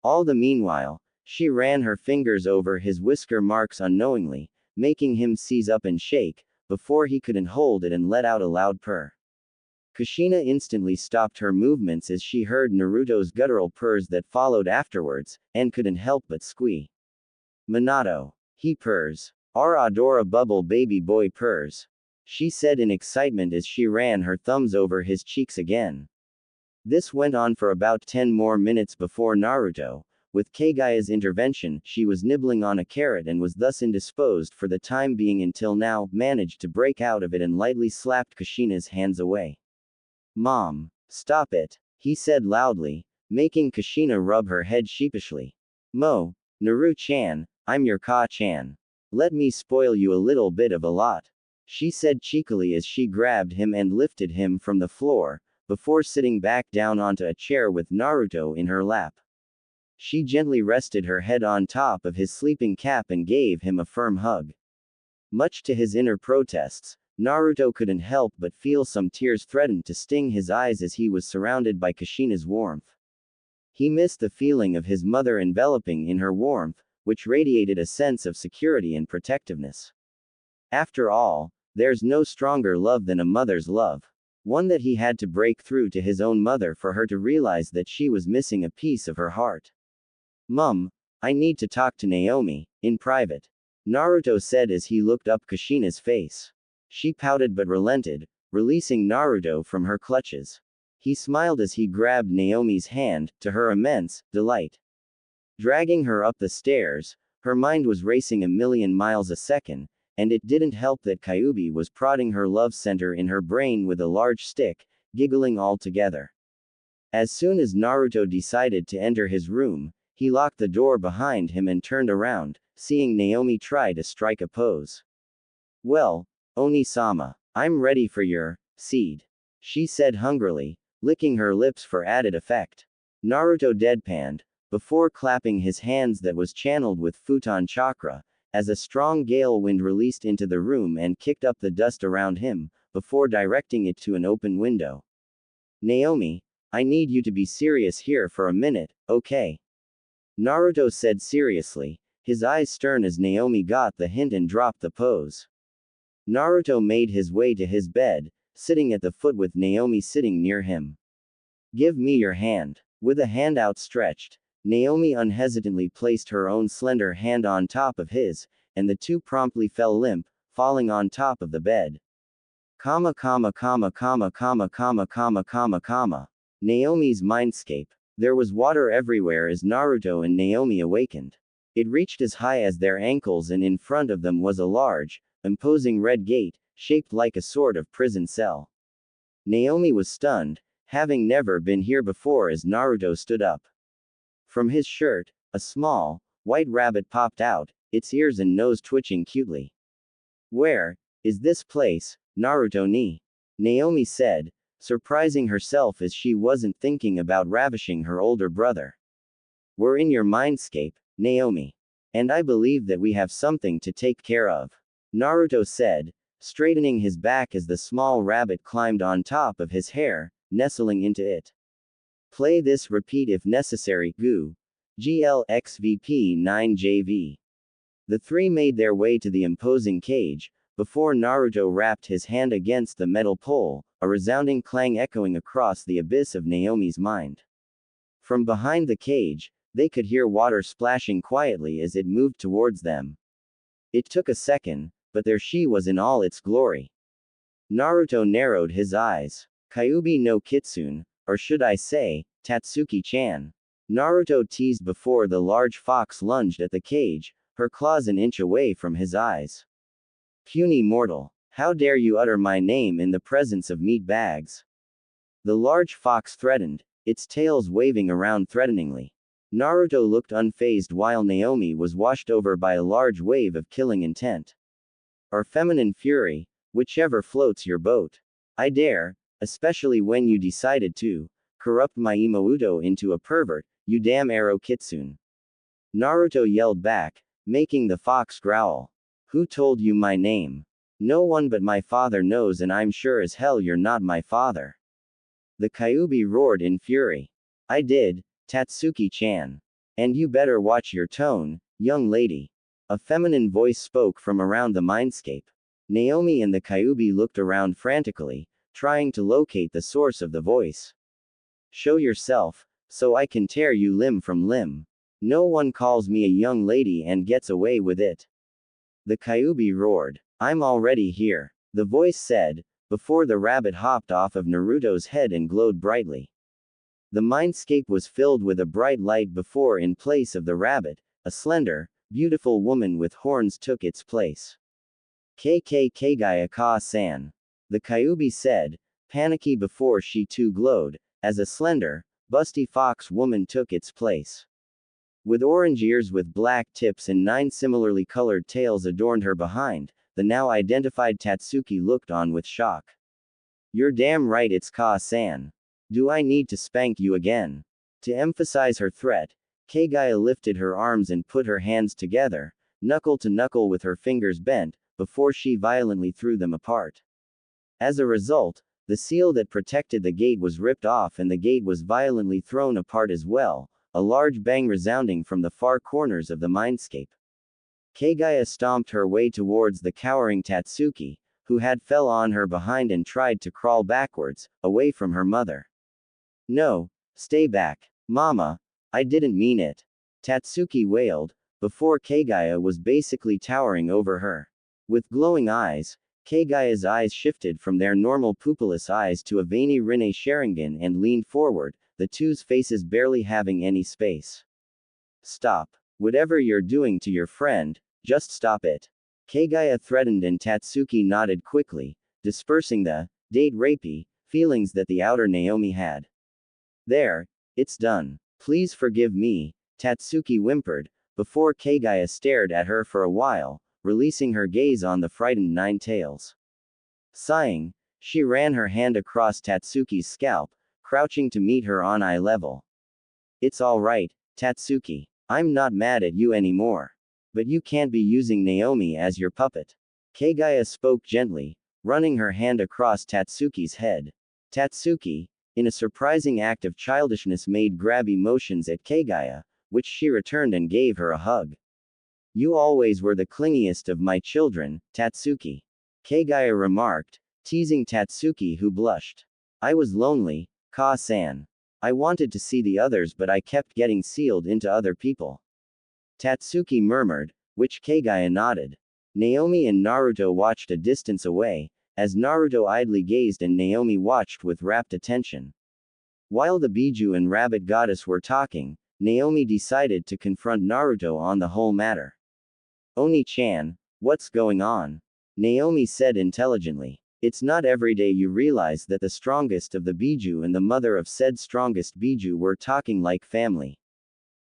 All the meanwhile, she ran her fingers over his whisker marks unknowingly, making him seize up and shake, before he couldn't hold it and let out a loud purr. Kushina instantly stopped her movements as she heard Naruto's guttural purrs that followed afterwards, and couldn't help but squee. "Minato. He purrs. Our adora bubble baby boy purrs," she said in excitement as she ran her thumbs over his cheeks again. This went on for about 10 more minutes before Naruto, with Kagaya's intervention, she was nibbling on a carrot and was thus indisposed for the time being until now, managed to break out of it and lightly slapped Kushina's hands away. "Mom, stop it," he said loudly, making Kushina rub her head sheepishly. Naru-chan, I'm your Ka-chan. Let me spoil you a little bit of a lot," she said cheekily as she grabbed him and lifted him from the floor, before sitting back down onto a chair with Naruto in her lap. She gently rested her head on top of his sleeping cap and gave him a firm hug. Much to his inner protests, Naruto couldn't help but feel some tears threaten to sting his eyes as he was surrounded by Kushina's warmth. He missed the feeling of his mother enveloping in her warmth, which radiated a sense of security and protectiveness. After all, there's no stronger love than a mother's love. One that he had to break through to his own mother for her to realize that she was missing a piece of her heart. Mum, I need to talk to Naomi, in private. Naruto said as he looked up Kushina's face. She pouted but relented, releasing Naruto from her clutches. He smiled as he grabbed Naomi's hand, to her immense delight. Dragging her up the stairs, her mind was racing a million miles a second, and it didn't help that Kyuubi was prodding her love center in her brain with a large stick, giggling all together. As soon as Naruto decided to enter his room, he locked the door behind him and turned around, seeing Naomi try to strike a pose. Well, Oni-sama, I'm ready for your seed, she said hungrily, licking her lips for added effect. Naruto deadpanned, before clapping his hands that was channeled with futon chakra, as a strong gale wind released into the room and kicked up the dust around him, before directing it to an open window. Naomi, I need you to be serious here for a minute, okay? Naruto said seriously, his eyes stern as Naomi got the hint and dropped the pose. Naruto made his way to his bed, sitting at the foot with Naomi sitting near him. Give me your hand. With a hand outstretched, Naomi unhesitantly placed her own slender hand on top of his, and the two promptly fell limp, falling on top of the bed. Naomi's mindscape. There was water everywhere as Naruto and Naomi awakened. It reached as high as their ankles, and in front of them was a large, imposing red gate, shaped like a sort of prison cell. Naomi was stunned, having never been here before, as Naruto stood up. From his shirt, a small, white rabbit popped out, its ears and nose twitching cutely. Where is this place, Naruto ni? Naomi said, surprising herself as she wasn't thinking about ravishing her older brother. We're in your mindscape, Naomi. And I believe that we have something to take care of, Naruto said, straightening his back as the small rabbit climbed on top of his hair, nestling into it. Play this, repeat if necessary, Goo. GLXVP9JV. The three made their way to the imposing cage, before Naruto wrapped his hand against the metal pole, a resounding clang echoing across the abyss of Naomi's mind. From behind the cage, they could hear water splashing quietly as it moved towards them. It took a second, but there she was in all its glory. Naruto narrowed his eyes. Kyuubi no Kitsune, or should I say, Tatsuki-chan. Naruto teased before the large fox lunged at the cage, her claws an inch away from his eyes. Puny mortal, how dare you utter my name in the presence of meat bags? The large fox threatened, its tails waving around threateningly. Naruto looked unfazed while Naomi was washed over by a large wave of killing intent. Or feminine fury, whichever floats your boat. I dare, especially when you decided to corrupt my Imouto into a pervert, you damn arrow kitsune. Naruto yelled back, making the fox growl. Who told you my name? No one but my father knows, and I'm sure as hell you're not my father. The Kyuubi roared in fury. I did, Tatsuki-chan. And you better watch your tone, young lady. A feminine voice spoke from around the mindscape. Naomi and the Kyuubi looked around frantically, trying to locate the source of the voice. Show yourself, so I can tear you limb from limb. No one calls me a young lady and gets away with it. The Kyuubi roared. I'm already here, the voice said, before the rabbit hopped off of Naruto's head and glowed brightly. The mindscape was filled with a bright light before, in place of the rabbit, a slender, beautiful woman with horns took its place. Kkkgaya ka-san. The Kyuubi said, panicky before she too glowed, as a slender, busty fox woman took its place. With orange ears with black tips and 9 similarly colored tails adorned her behind, the now identified Tatsuki looked on with shock. You're damn right it's Ka-san. Do I need to spank you again? To emphasize her threat, Kagaya lifted her arms and put her hands together, knuckle to knuckle with her fingers bent, before she violently threw them apart. As a result, the seal that protected the gate was ripped off and the gate was violently thrown apart as well, a large bang resounding from the far corners of the Mindscape. Kagaya stomped her way towards the cowering Tatsuki, who had fell on her behind and tried to crawl backwards, away from her mother. No, stay back. Mama, I didn't mean it. Tatsuki wailed, before Kagaya was basically towering over her. With glowing eyes, Kagaya's eyes shifted from their normal pupilless eyes to a veiny Rinne Sharingan and leaned forward, the two's faces barely having any space. Stop. Whatever you're doing to your friend, just stop it. Kagaya threatened and Tatsuki nodded quickly, dispersing the date rapey feelings that the outer Naomi had. There, it's done. Please forgive me, Tatsuki whimpered, before Kagaya stared at her for a while, releasing her gaze on the frightened Nine Tails. Sighing, she ran her hand across Tatsuki's scalp, crouching to meet her on eye level. It's all right, Tatsuki. I'm not mad at you anymore. But you can't be using Naomi as your puppet. Kagaya spoke gently, running her hand across Tatsuki's head. Tatsuki, in a surprising act of childishness, made grabby motions at Kagaya, which she returned and gave her a hug. You always were the clingiest of my children, Tatsuki. Kagaya remarked, teasing Tatsuki, who blushed. I was lonely, Ka-san. I wanted to see the others, but I kept getting sealed into other people. Tatsuki murmured, which Kagaya nodded. Naomi and Naruto watched a distance away, as Naruto idly gazed and Naomi watched with rapt attention. While the Biju and Rabbit Goddess were talking, Naomi decided to confront Naruto on the whole matter. Oni-chan, what's going on? Naomi said intelligently. It's not every day you realize that the strongest of the Biju and the mother of said strongest Biju were talking like family.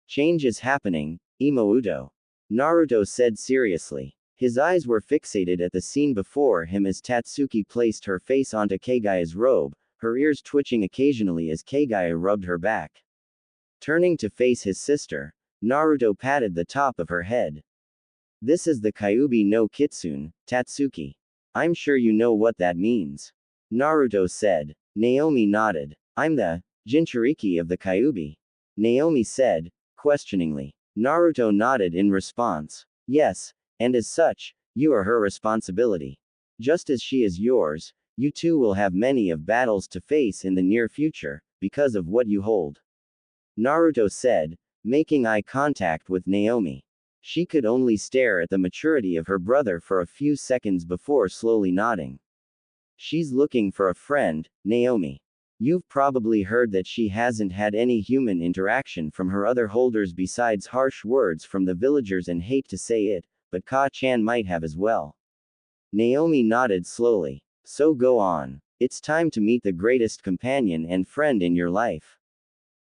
Change is happening, Imouto. Naruto said seriously. His eyes were fixated at the scene before him as Tatsuki placed her face onto Kagaya's robe, her ears twitching occasionally as Kagaya rubbed her back. Turning to face his sister, Naruto patted the top of her head. This is the Kyuubi no Kitsune, Tatsuki. I'm sure you know what that means. Naruto said. Naomi nodded. I'm the Jinchuriki of the Kyuubi. Naomi said, questioningly. Naruto nodded in response. Yes, and as such, you are her responsibility. Just as she is yours, you two will have many of battles to face in the near future, because of what you hold. Naruto said, making eye contact with Naomi. She could only stare at the maturity of her brother for a few seconds before slowly nodding. She's looking for a friend, Naomi. You've probably heard that she hasn't had any human interaction from her other holders besides harsh words from the villagers, and hate to say it, but Ka-chan might have as well. Naomi nodded slowly. So go on. It's time to meet the greatest companion and friend in your life.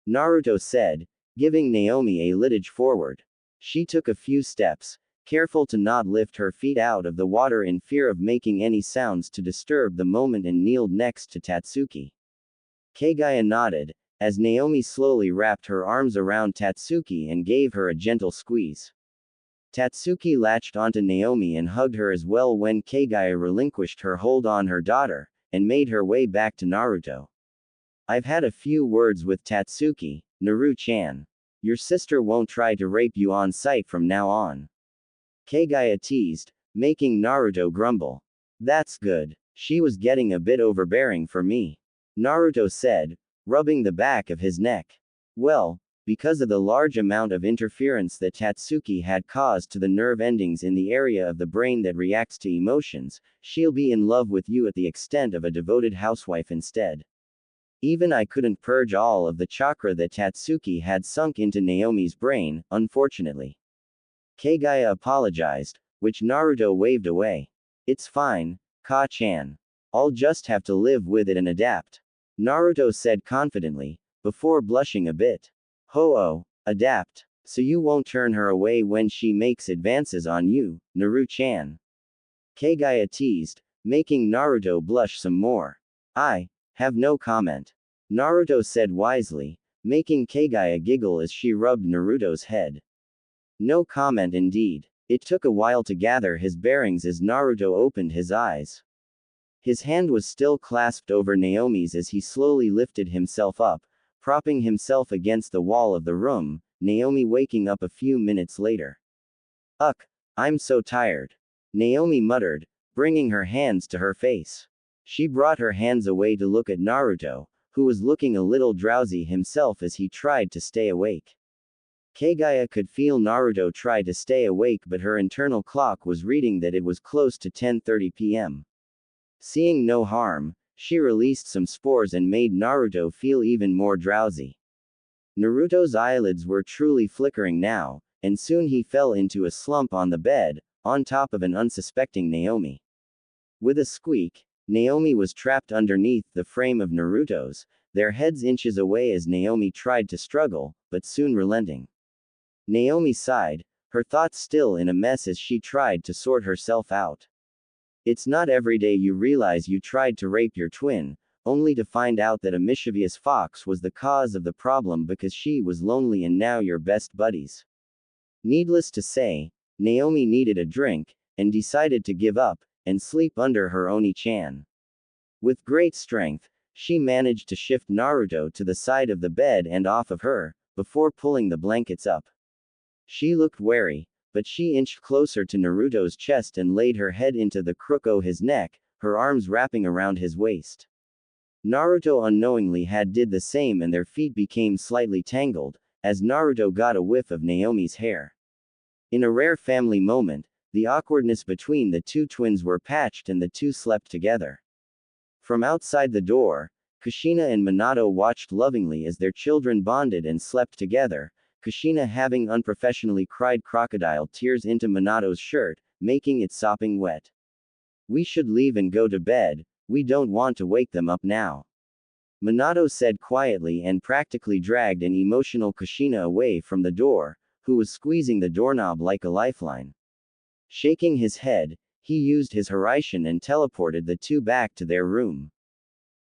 Naruto said, giving Naomi a litage forward. She took a few steps, careful to not lift her feet out of the water in fear of making any sounds to disturb the moment, and kneeled next to Tatsuki. Kagaya nodded, as Naomi slowly wrapped her arms around Tatsuki and gave her a gentle squeeze. Tatsuki latched onto Naomi and hugged her as well when Kagaya relinquished her hold on her daughter, and made her way back to Naruto. I've had a few words with Tatsuki, Naru-chan. Your sister won't try to rape you on sight from now on. Kagaya teased, making Naruto grumble. That's good. She was getting a bit overbearing for me. Naruto said, rubbing the back of his neck. Well, because of the large amount of interference that Tatsuki had caused to the nerve endings in the area of the brain that reacts to emotions, she'll be in love with you at the extent of a devoted housewife instead. Even I couldn't purge all of the chakra that Tatsuki had sunk into Naomi's brain, unfortunately. Kagaya apologized, which Naruto waved away. It's fine, Ka-chan. I'll just have to live with it and adapt. Naruto said confidently, before blushing a bit. Ho-oh, adapt. So you won't turn her away when she makes advances on you, Naru-chan. Kagaya teased, making Naruto blush some more. I have no comment. Naruto said wisely, making Kagaya giggle as she rubbed Naruto's head. No comment indeed. It took a while to gather his bearings as Naruto opened his eyes. His hand was still clasped over Naomi's as he slowly lifted himself up, propping himself against the wall of the room, Naomi waking up a few minutes later. Ugh, I'm so tired. Naomi muttered, bringing her hands to her face. She brought her hands away to look at Naruto, who was looking a little drowsy himself as he tried to stay awake. Kagaya could feel Naruto try to stay awake, but her internal clock was reading that it was close to 10:30 p.m. Seeing no harm, she released some spores and made Naruto feel even more drowsy. Naruto's eyelids were truly flickering now, and soon he fell into a slump on the bed, on top of an unsuspecting Naomi. With a squeak, Naomi was trapped underneath the frame of Naruto's, their heads inches away as Naomi tried to struggle, but soon relenting. Naomi sighed, her thoughts still in a mess as she tried to sort herself out. It's not every day you realize you tried to rape your twin, only to find out that a mischievous fox was the cause of the problem because she was lonely and now you're best buddies. Needless to say, Naomi needed a drink, and decided to give up, and sleep under her Oni-chan. With great strength, she managed to shift Naruto to the side of the bed and off of her, before pulling the blankets up. She looked wary, but she inched closer to Naruto's chest and laid her head into the crook of his neck, her arms wrapping around his waist. Naruto unknowingly did the same and their feet became slightly tangled, as Naruto got a whiff of Naomi's hair. In a rare family moment, the awkwardness between the two twins were patched and the two slept together. From outside the door, Kushina and Minato watched lovingly as their children bonded and slept together, Kushina having unprofessionally cried crocodile tears into Minato's shirt, making it sopping wet. We should leave and go to bed, we don't want to wake them up now. Minato said quietly and practically dragged an emotional Kushina away from the door, who was squeezing the doorknob like a lifeline. Shaking his head, he used his Hiraishin and teleported the two back to their room.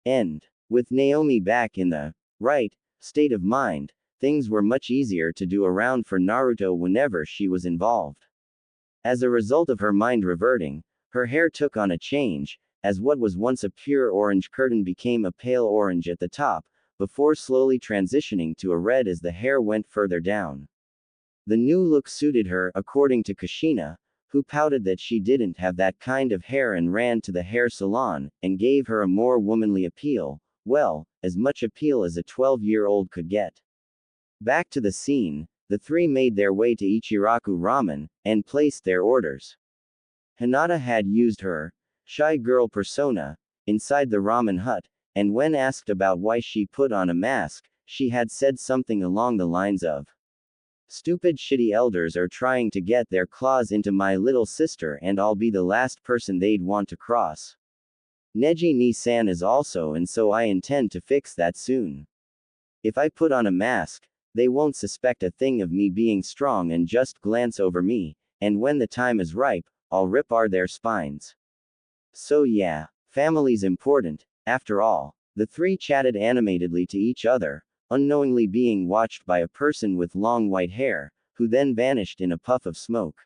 End. With Naomi back in the right state of mind, things were much easier to do around for Naruto whenever she was involved. As a result of her mind reverting, her hair took on a change, as what was once a pure orange curtain became a pale orange at the top, before slowly transitioning to a red as the hair went further down. The new look suited her, according to Kushina, who pouted that she didn't have that kind of hair and ran to the hair salon, and gave her a more womanly appeal, well, as much appeal as a 12-year-old could get. Back to the scene, the three made their way to Ichiraku Ramen, and placed their orders. Hinata had used her shy girl persona inside the ramen hut, and when asked about why she put on a mask, she had said something along the lines of, "Stupid shitty elders are trying to get their claws into my little sister and I'll be the last person they'd want to cross. Neji ni-san is also, and so I intend to fix that soon. If I put on a mask, they won't suspect a thing of me being strong and just glance over me, and when the time is ripe, I'll rip their spines. So yeah, family's important, after all." The three chatted animatedly to each other, unknowingly being watched by a person with long white hair, who then vanished in a puff of smoke.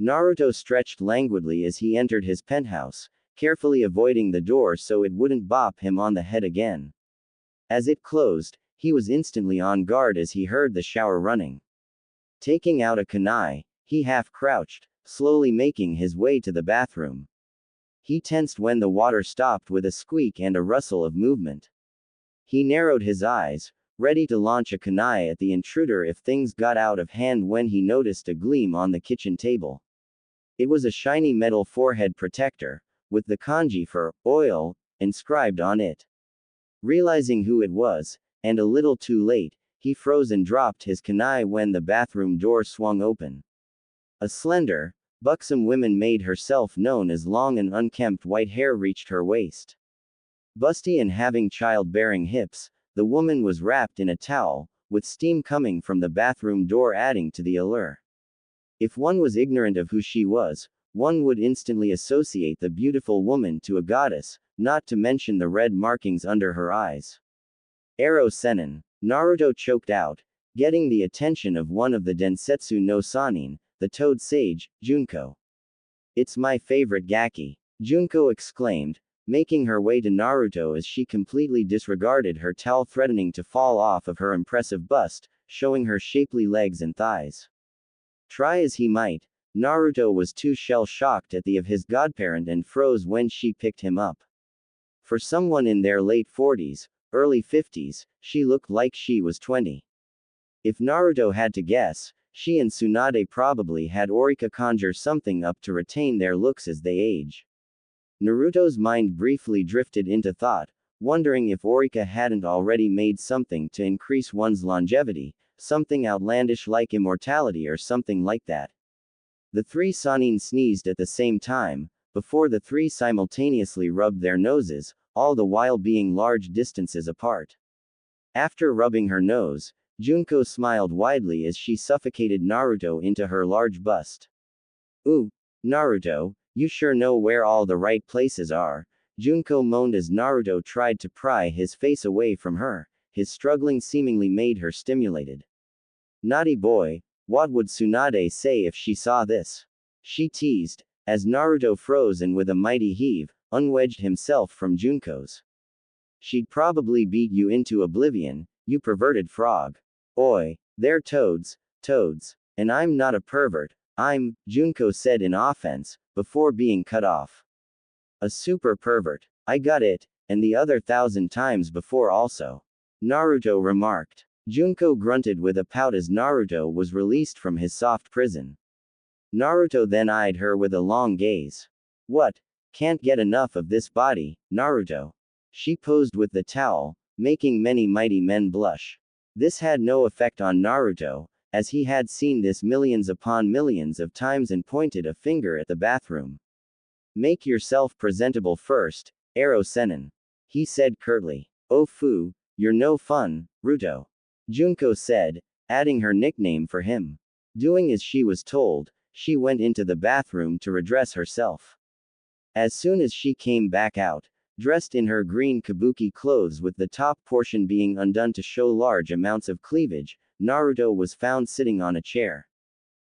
Naruto stretched languidly as he entered his penthouse, carefully avoiding the door so it wouldn't bop him on the head again. As it closed, he was instantly on guard as he heard the shower running. Taking out a kunai, he half-crouched, slowly making his way to the bathroom. He tensed when the water stopped with a squeak and a rustle of movement. He narrowed his eyes, ready to launch a kunai at the intruder if things got out of hand when he noticed a gleam on the kitchen table. It was a shiny metal forehead protector, with the kanji for oil inscribed on it. Realizing who it was, and a little too late, he froze and dropped his kunai when the bathroom door swung open. A slender, buxom woman made herself known as long and unkempt white hair reached her waist. Busty and having childbearing hips, the woman was wrapped in a towel, with steam coming from the bathroom door adding to the allure. If one was ignorant of who she was, one would instantly associate the beautiful woman to a goddess, not to mention the red markings under her eyes. Ero Sennin. Naruto choked out, getting the attention of one of the Densetsu no Sannin, the Toad Sage, Junko. "It's my favorite Gaki," Junko exclaimed, making her way to Naruto as she completely disregarded her towel threatening to fall off of her impressive bust, showing her shapely legs and thighs. Try as he might, Naruto was too shell-shocked at the of his godparent and froze when she picked him up. For someone in their late 40s, early 50s, she looked like she was 20. If Naruto had to guess, she and Tsunade probably had Orika conjure something up to retain their looks as they age. Naruto's mind briefly drifted into thought, wondering if Orika hadn't already made something to increase one's longevity, something outlandish like immortality or something like that. The three Sannin sneezed at the same time, before the three simultaneously rubbed their noses, all the while being large distances apart. After rubbing her nose, Junko smiled widely as she suffocated Naruto into her large bust. Ooh, Naruto, you sure know where all the right places are, Junko moaned as Naruto tried to pry his face away from her. His struggling seemingly made her stimulated. Naughty boy, what would Tsunade say if she saw this? She teased, as Naruto froze and with a mighty heave, unwedged himself from Junko's. She'd probably beat you into oblivion, you perverted frog. Oi, they're toads, and I'm not a pervert, Junko said in offense, before being cut off. A super pervert. I got it, and the other 1,000 times before also. Naruto remarked. Junko grunted with a pout as Naruto was released from his soft prison. Naruto then eyed her with a long gaze. What? Can't get enough of this body, Naruto. She posed with the towel, making many mighty men blush. This had no effect on Naruto, as he had seen this millions upon millions of times and pointed a finger at the bathroom. Make yourself presentable first, Ero Sennin. He said curtly. Oh fu, you're no fun, Ruto. Junko said, adding her nickname for him. Doing as she was told, she went into the bathroom to redress herself. As soon as she came back out, dressed in her green kabuki clothes with the top portion being undone to show large amounts of cleavage, Naruto was found sitting on a chair.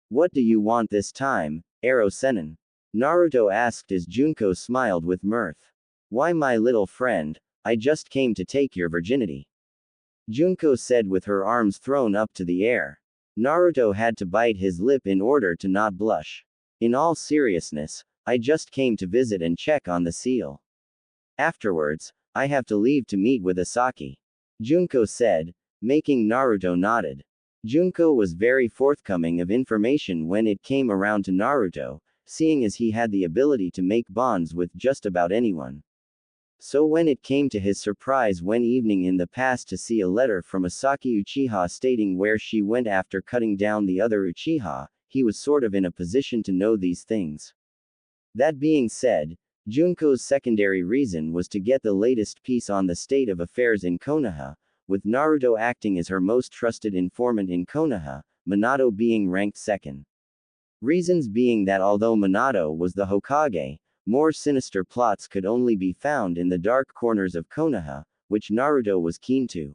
What do you want this time, Ero Sennin? Naruto asked as Junko smiled with mirth. Why my little friend, I just came to take your virginity. Junko said with her arms thrown up to the air. Naruto had to bite his lip in order to not blush. In all seriousness, I just came to visit and check on the seal. Afterwards, I have to leave to meet with Asaki. Junko said, making Naruto nodded. Junko was very forthcoming of information when it came around to Naruto, seeing as he had the ability to make bonds with just about anyone. So when it came to his surprise one evening in the past to see a letter from Asaki Uchiha stating where she went after cutting down the other Uchiha, he was sort of in a position to know these things. That being said, Junko's secondary reason was to get the latest piece on the state of affairs in Konoha, with Naruto acting as her most trusted informant in Konoha, Minato being ranked second. Reasons being that although Minato was the Hokage, more sinister plots could only be found in the dark corners of Konoha, which Naruto was keen to.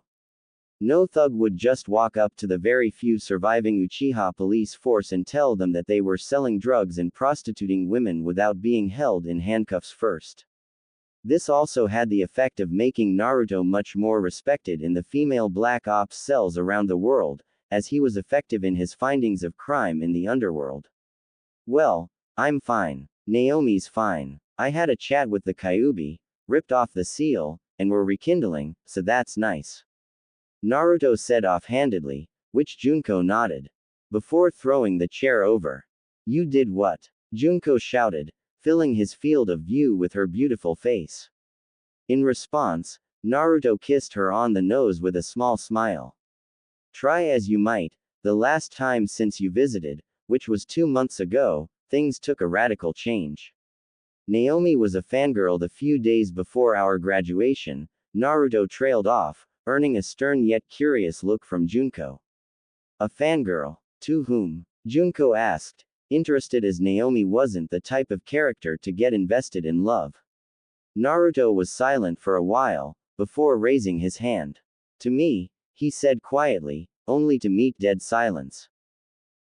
No thug would just walk up to the very few surviving Uchiha police force and tell them that they were selling drugs and prostituting women without being held in handcuffs first. This also had the effect of making Naruto much more respected in the female black ops cells around the world, as he was effective in his findings of crime in the underworld. Well, I'm fine. Naomi's fine. I had a chat with the Kyuubi, ripped off the seal, and were rekindling, so that's nice. Naruto said offhandedly, which Junko nodded. Before throwing the chair over. You did what? Junko shouted, filling his field of view with her beautiful face. In response, Naruto kissed her on the nose with a small smile. Try as you might, the last time since you visited, which was 2 months ago, things took a radical change. Naomi was a fangirl the few days before our graduation, Naruto trailed off, earning a stern yet curious look from Junko. A fangirl? To whom? Junko asked, interested as Naomi wasn't the type of character to get invested in love. Naruto was silent for a while, before raising his hand. To me, he said quietly, only to meet dead silence.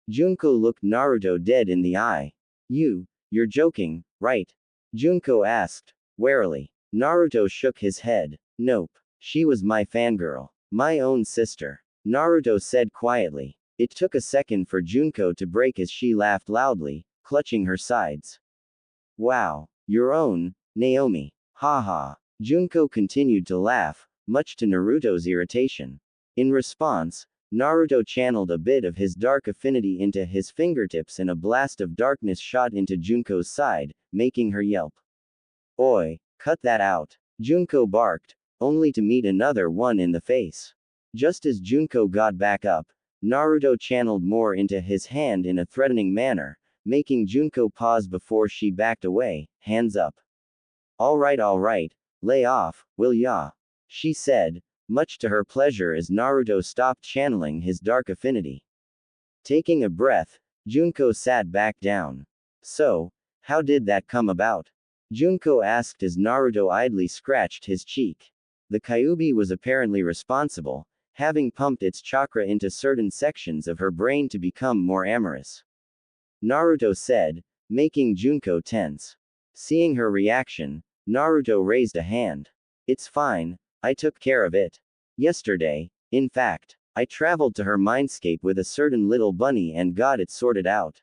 Junko looked Naruto dead in the eye. You're joking, right? Junko asked, warily. Naruto shook his head. Nope. She was my fangirl. My own sister. Naruto said quietly. It took a second for Junko to break as she laughed loudly, clutching her sides. Wow. Your own, Naomi. Haha. Junko continued to laugh, much to Naruto's irritation. In response, Naruto channeled a bit of his dark affinity into his fingertips and a blast of darkness shot into Junko's side, making her yelp. Oi, cut that out. Junko barked, only to meet another one in the face. Just as Junko got back up, Naruto channeled more into his hand in a threatening manner, making Junko pause before she backed away, hands up. Alright, lay off, will ya? She said, much to her pleasure as Naruto stopped channeling his dark affinity. Taking a breath, Junko sat back down. So, how did that come about? Junko asked as Naruto idly scratched his cheek. The Kyuubi was apparently responsible, having pumped its chakra into certain sections of her brain to become more amorous. Naruto said, making Junko tense. Seeing her reaction, Naruto raised a hand. It's fine, I took care of it. Yesterday, in fact, I traveled to her Mindscape with a certain little bunny and got it sorted out.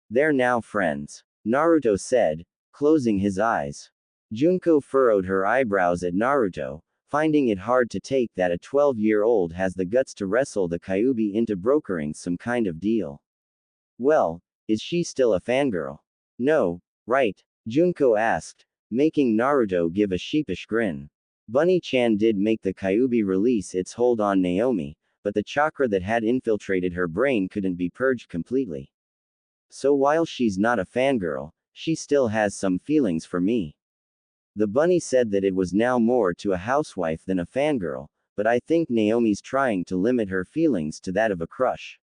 They're now friends. Naruto said, closing his eyes. Junko furrowed her eyebrows at Naruto, finding it hard to take that a 12-year-old has the guts to wrestle the Kyuubi into brokering some kind of deal. Well, is she still a fangirl? No, right? Junko asked, making Naruto give a sheepish grin. Bunny-chan did make the Kyuubi release its hold on Naomi, but the chakra that had infiltrated her brain couldn't be purged completely. So while she's not a fangirl, she still has some feelings for me. The bunny said that it was now more to a housewife than a fangirl, but I think Naomi's trying to limit her feelings to that of a crush.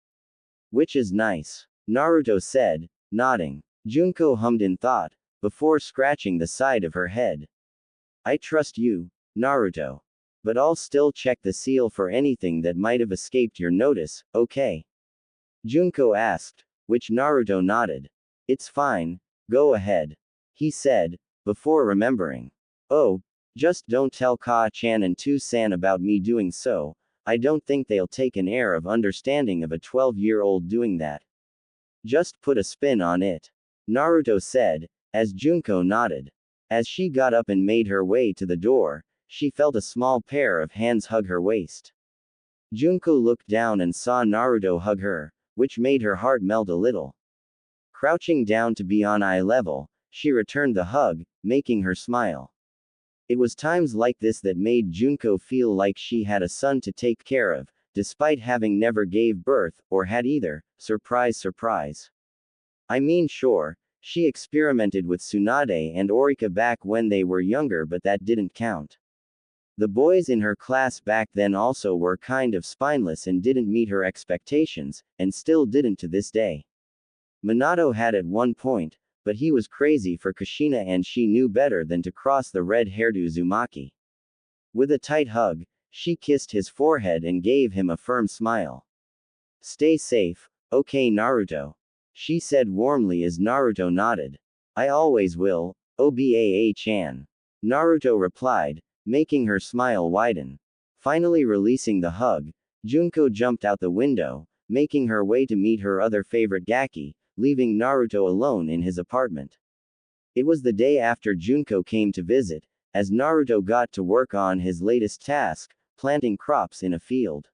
Which is nice. Naruto said, nodding. Junko hummed in thought, before scratching the side of her head. I trust you, Naruto. But I'll still check the seal for anything that might have escaped your notice, okay? Junko asked, which Naruto nodded. It's fine, go ahead. He said, before remembering. Oh, just don't tell Ka-chan and Tu-san about me doing so, I don't think they'll take an air of understanding of a 12-year-old doing that. Just put a spin on it. Naruto said, as Junko nodded. As she got up and made her way to the door, she felt a small pair of hands hug her waist. Junko looked down and saw Naruto hug her, which made her heart melt a little. Crouching down to be on eye level, she returned the hug, making her smile. It was times like this that made Junko feel like she had a son to take care of, despite having never gave birth, or had either. Surprise, surprise. I mean, sure, she experimented with Tsunade and Orika back when they were younger, but that didn't count. The boys in her class back then also were kind of spineless and didn't meet her expectations, and still didn't to this day. Minato had at one point, but he was crazy for Kushina and she knew better than to cross the red-haired Uzumaki. With a tight hug, she kissed his forehead and gave him a firm smile. Stay safe, okay Naruto. She said warmly as Naruto nodded. I always will, Obaa-chan. Naruto replied, making her smile widen. Finally releasing the hug, Junko jumped out the window, making her way to meet her other favorite Gaki, leaving Naruto alone in his apartment. It was the day after Junko came to visit, as Naruto got to work on his latest task, planting crops in a field.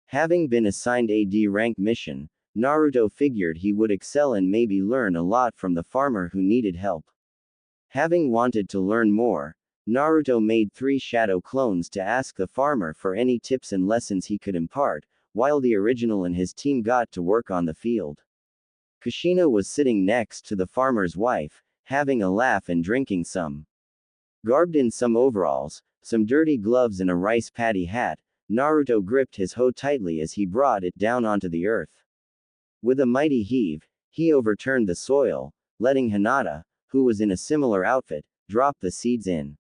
Having been assigned a D-rank mission, Naruto figured he would excel and maybe learn a lot from the farmer who needed help. Having wanted to learn more, Naruto made 3 shadow clones to ask the farmer for any tips and lessons he could impart, while the original and his team got to work on the field. Kushina was sitting next to the farmer's wife, having a laugh and drinking some. Garbed in some overalls, some dirty gloves and a rice paddy hat, Naruto gripped his hoe tightly as he brought it down onto the earth. With a mighty heave, he overturned the soil, letting Hinata, who was in a similar outfit, drop the seeds in.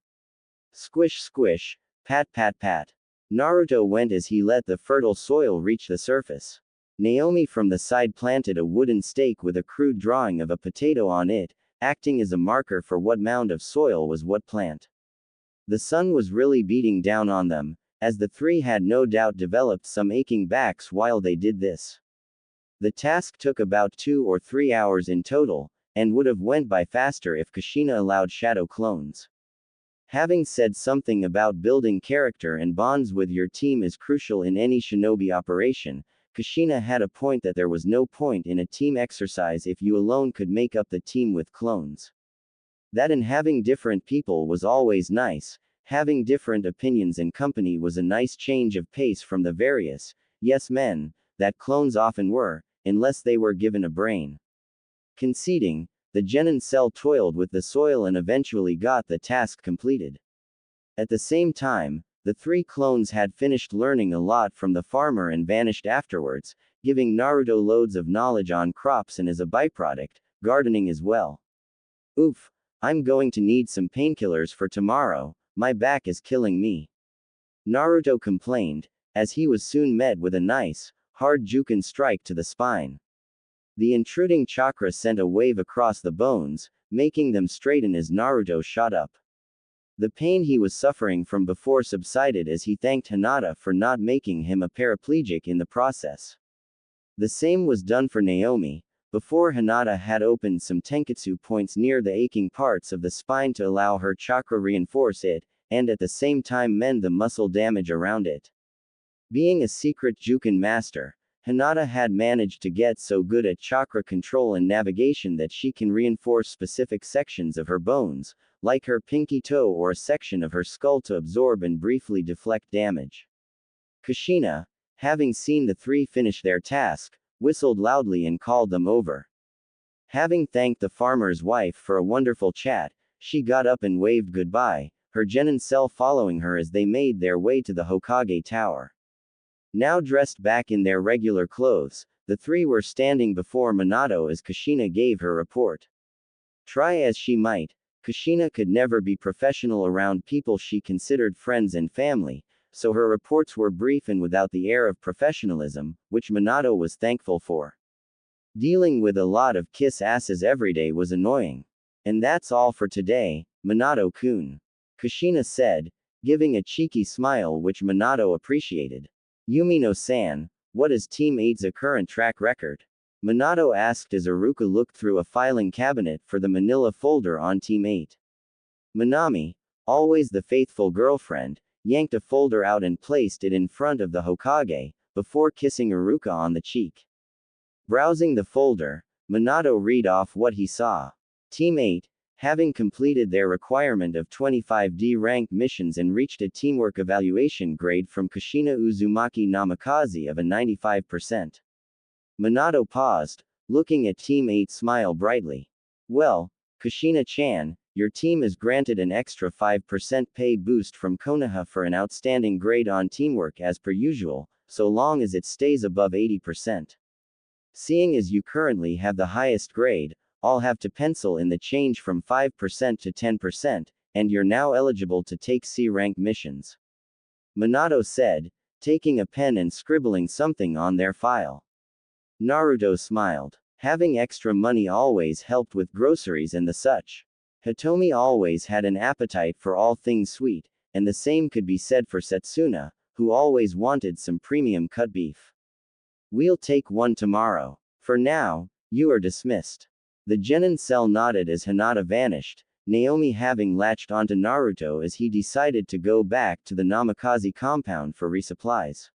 Squish squish, pat pat pat. Naruto went as he let the fertile soil reach the surface. Naomi from the side planted a wooden stake with a crude drawing of a potato on it, acting as a marker for what mound of soil was what plant. The sun was really beating down on them, as the three had no doubt developed some aching backs while they did this. The task took about 2 or 3 hours in total, and would have went by faster if Kushina allowed shadow clones. Having said something about building character and bonds with your team is crucial in any shinobi operation, Kushina had a point that there was no point in a team exercise if you alone could make up the team with clones. That and having different people was always nice, having different opinions and company was a nice change of pace from the various, yes men, that clones often were, unless they were given a brain. Conceding, the genin cell toiled with the soil and eventually got the task completed. At the same time, the three clones had finished learning a lot from the farmer and vanished afterwards, giving Naruto loads of knowledge on crops and as a byproduct, gardening as well. Oof, I'm going to need some painkillers for tomorrow, my back is killing me. Naruto complained, as he was soon met with a nice, hard juken strike to the spine. The intruding chakra sent a wave across the bones, making them straighten as Naruto shot up. The pain he was suffering from before subsided as he thanked Hinata for not making him a paraplegic in the process. The same was done for Naomi, before Hinata had opened some tenketsu points near the aching parts of the spine to allow her chakra reinforce it, and at the same time mend the muscle damage around it. Being a secret Juken master, Hinata had managed to get so good at chakra control and navigation that she can reinforce specific sections of her bones, like her pinky toe or a section of her skull to absorb and briefly deflect damage. Kushina, having seen the three finish their task, whistled loudly and called them over. Having thanked the farmer's wife for a wonderful chat, she got up and waved goodbye, her genin cell following her as they made their way to the Hokage Tower. Now dressed back in their regular clothes, the three were standing before Minato as Kushina gave her report. Try as she might, Kushina could never be professional around people she considered friends and family, so her reports were brief and without the air of professionalism, which Minato was thankful for. Dealing with a lot of kiss asses every day was annoying. And that's all for today, Minato-kun. Kushina said, giving a cheeky smile which Minato appreciated. Yumino-san, what is Team 8's current track record? Minato asked as Iruka looked through a filing cabinet for the manila folder on Team 8. Minami, always the faithful girlfriend, yanked a folder out and placed it in front of the Hokage, before kissing Iruka on the cheek. Browsing the folder, Minato read off what he saw. Team 8, having completed their requirement of 25D ranked missions and reached a teamwork evaluation grade from Kushina Uzumaki Namikaze of a 95%. Minato paused, looking at Team 8 smile brightly. Well, Kushina-chan, your team is granted an extra 5% pay boost from Konoha for an outstanding grade on teamwork as per usual, so long as it stays above 80%. Seeing as you currently have the highest grade, I'll have to pencil in the change from 5% to 10%, and you're now eligible to take C-rank missions. Minato said, taking a pen and scribbling something on their file. Naruto smiled. Having extra money always helped with groceries and the such. Hitomi always had an appetite for all things sweet, and the same could be said for Setsuna, who always wanted some premium cut beef. We'll take one tomorrow. For now, you are dismissed. The genin cell nodded as Hinata vanished, Naomi having latched onto Naruto as he decided to go back to the Namikaze compound for resupplies.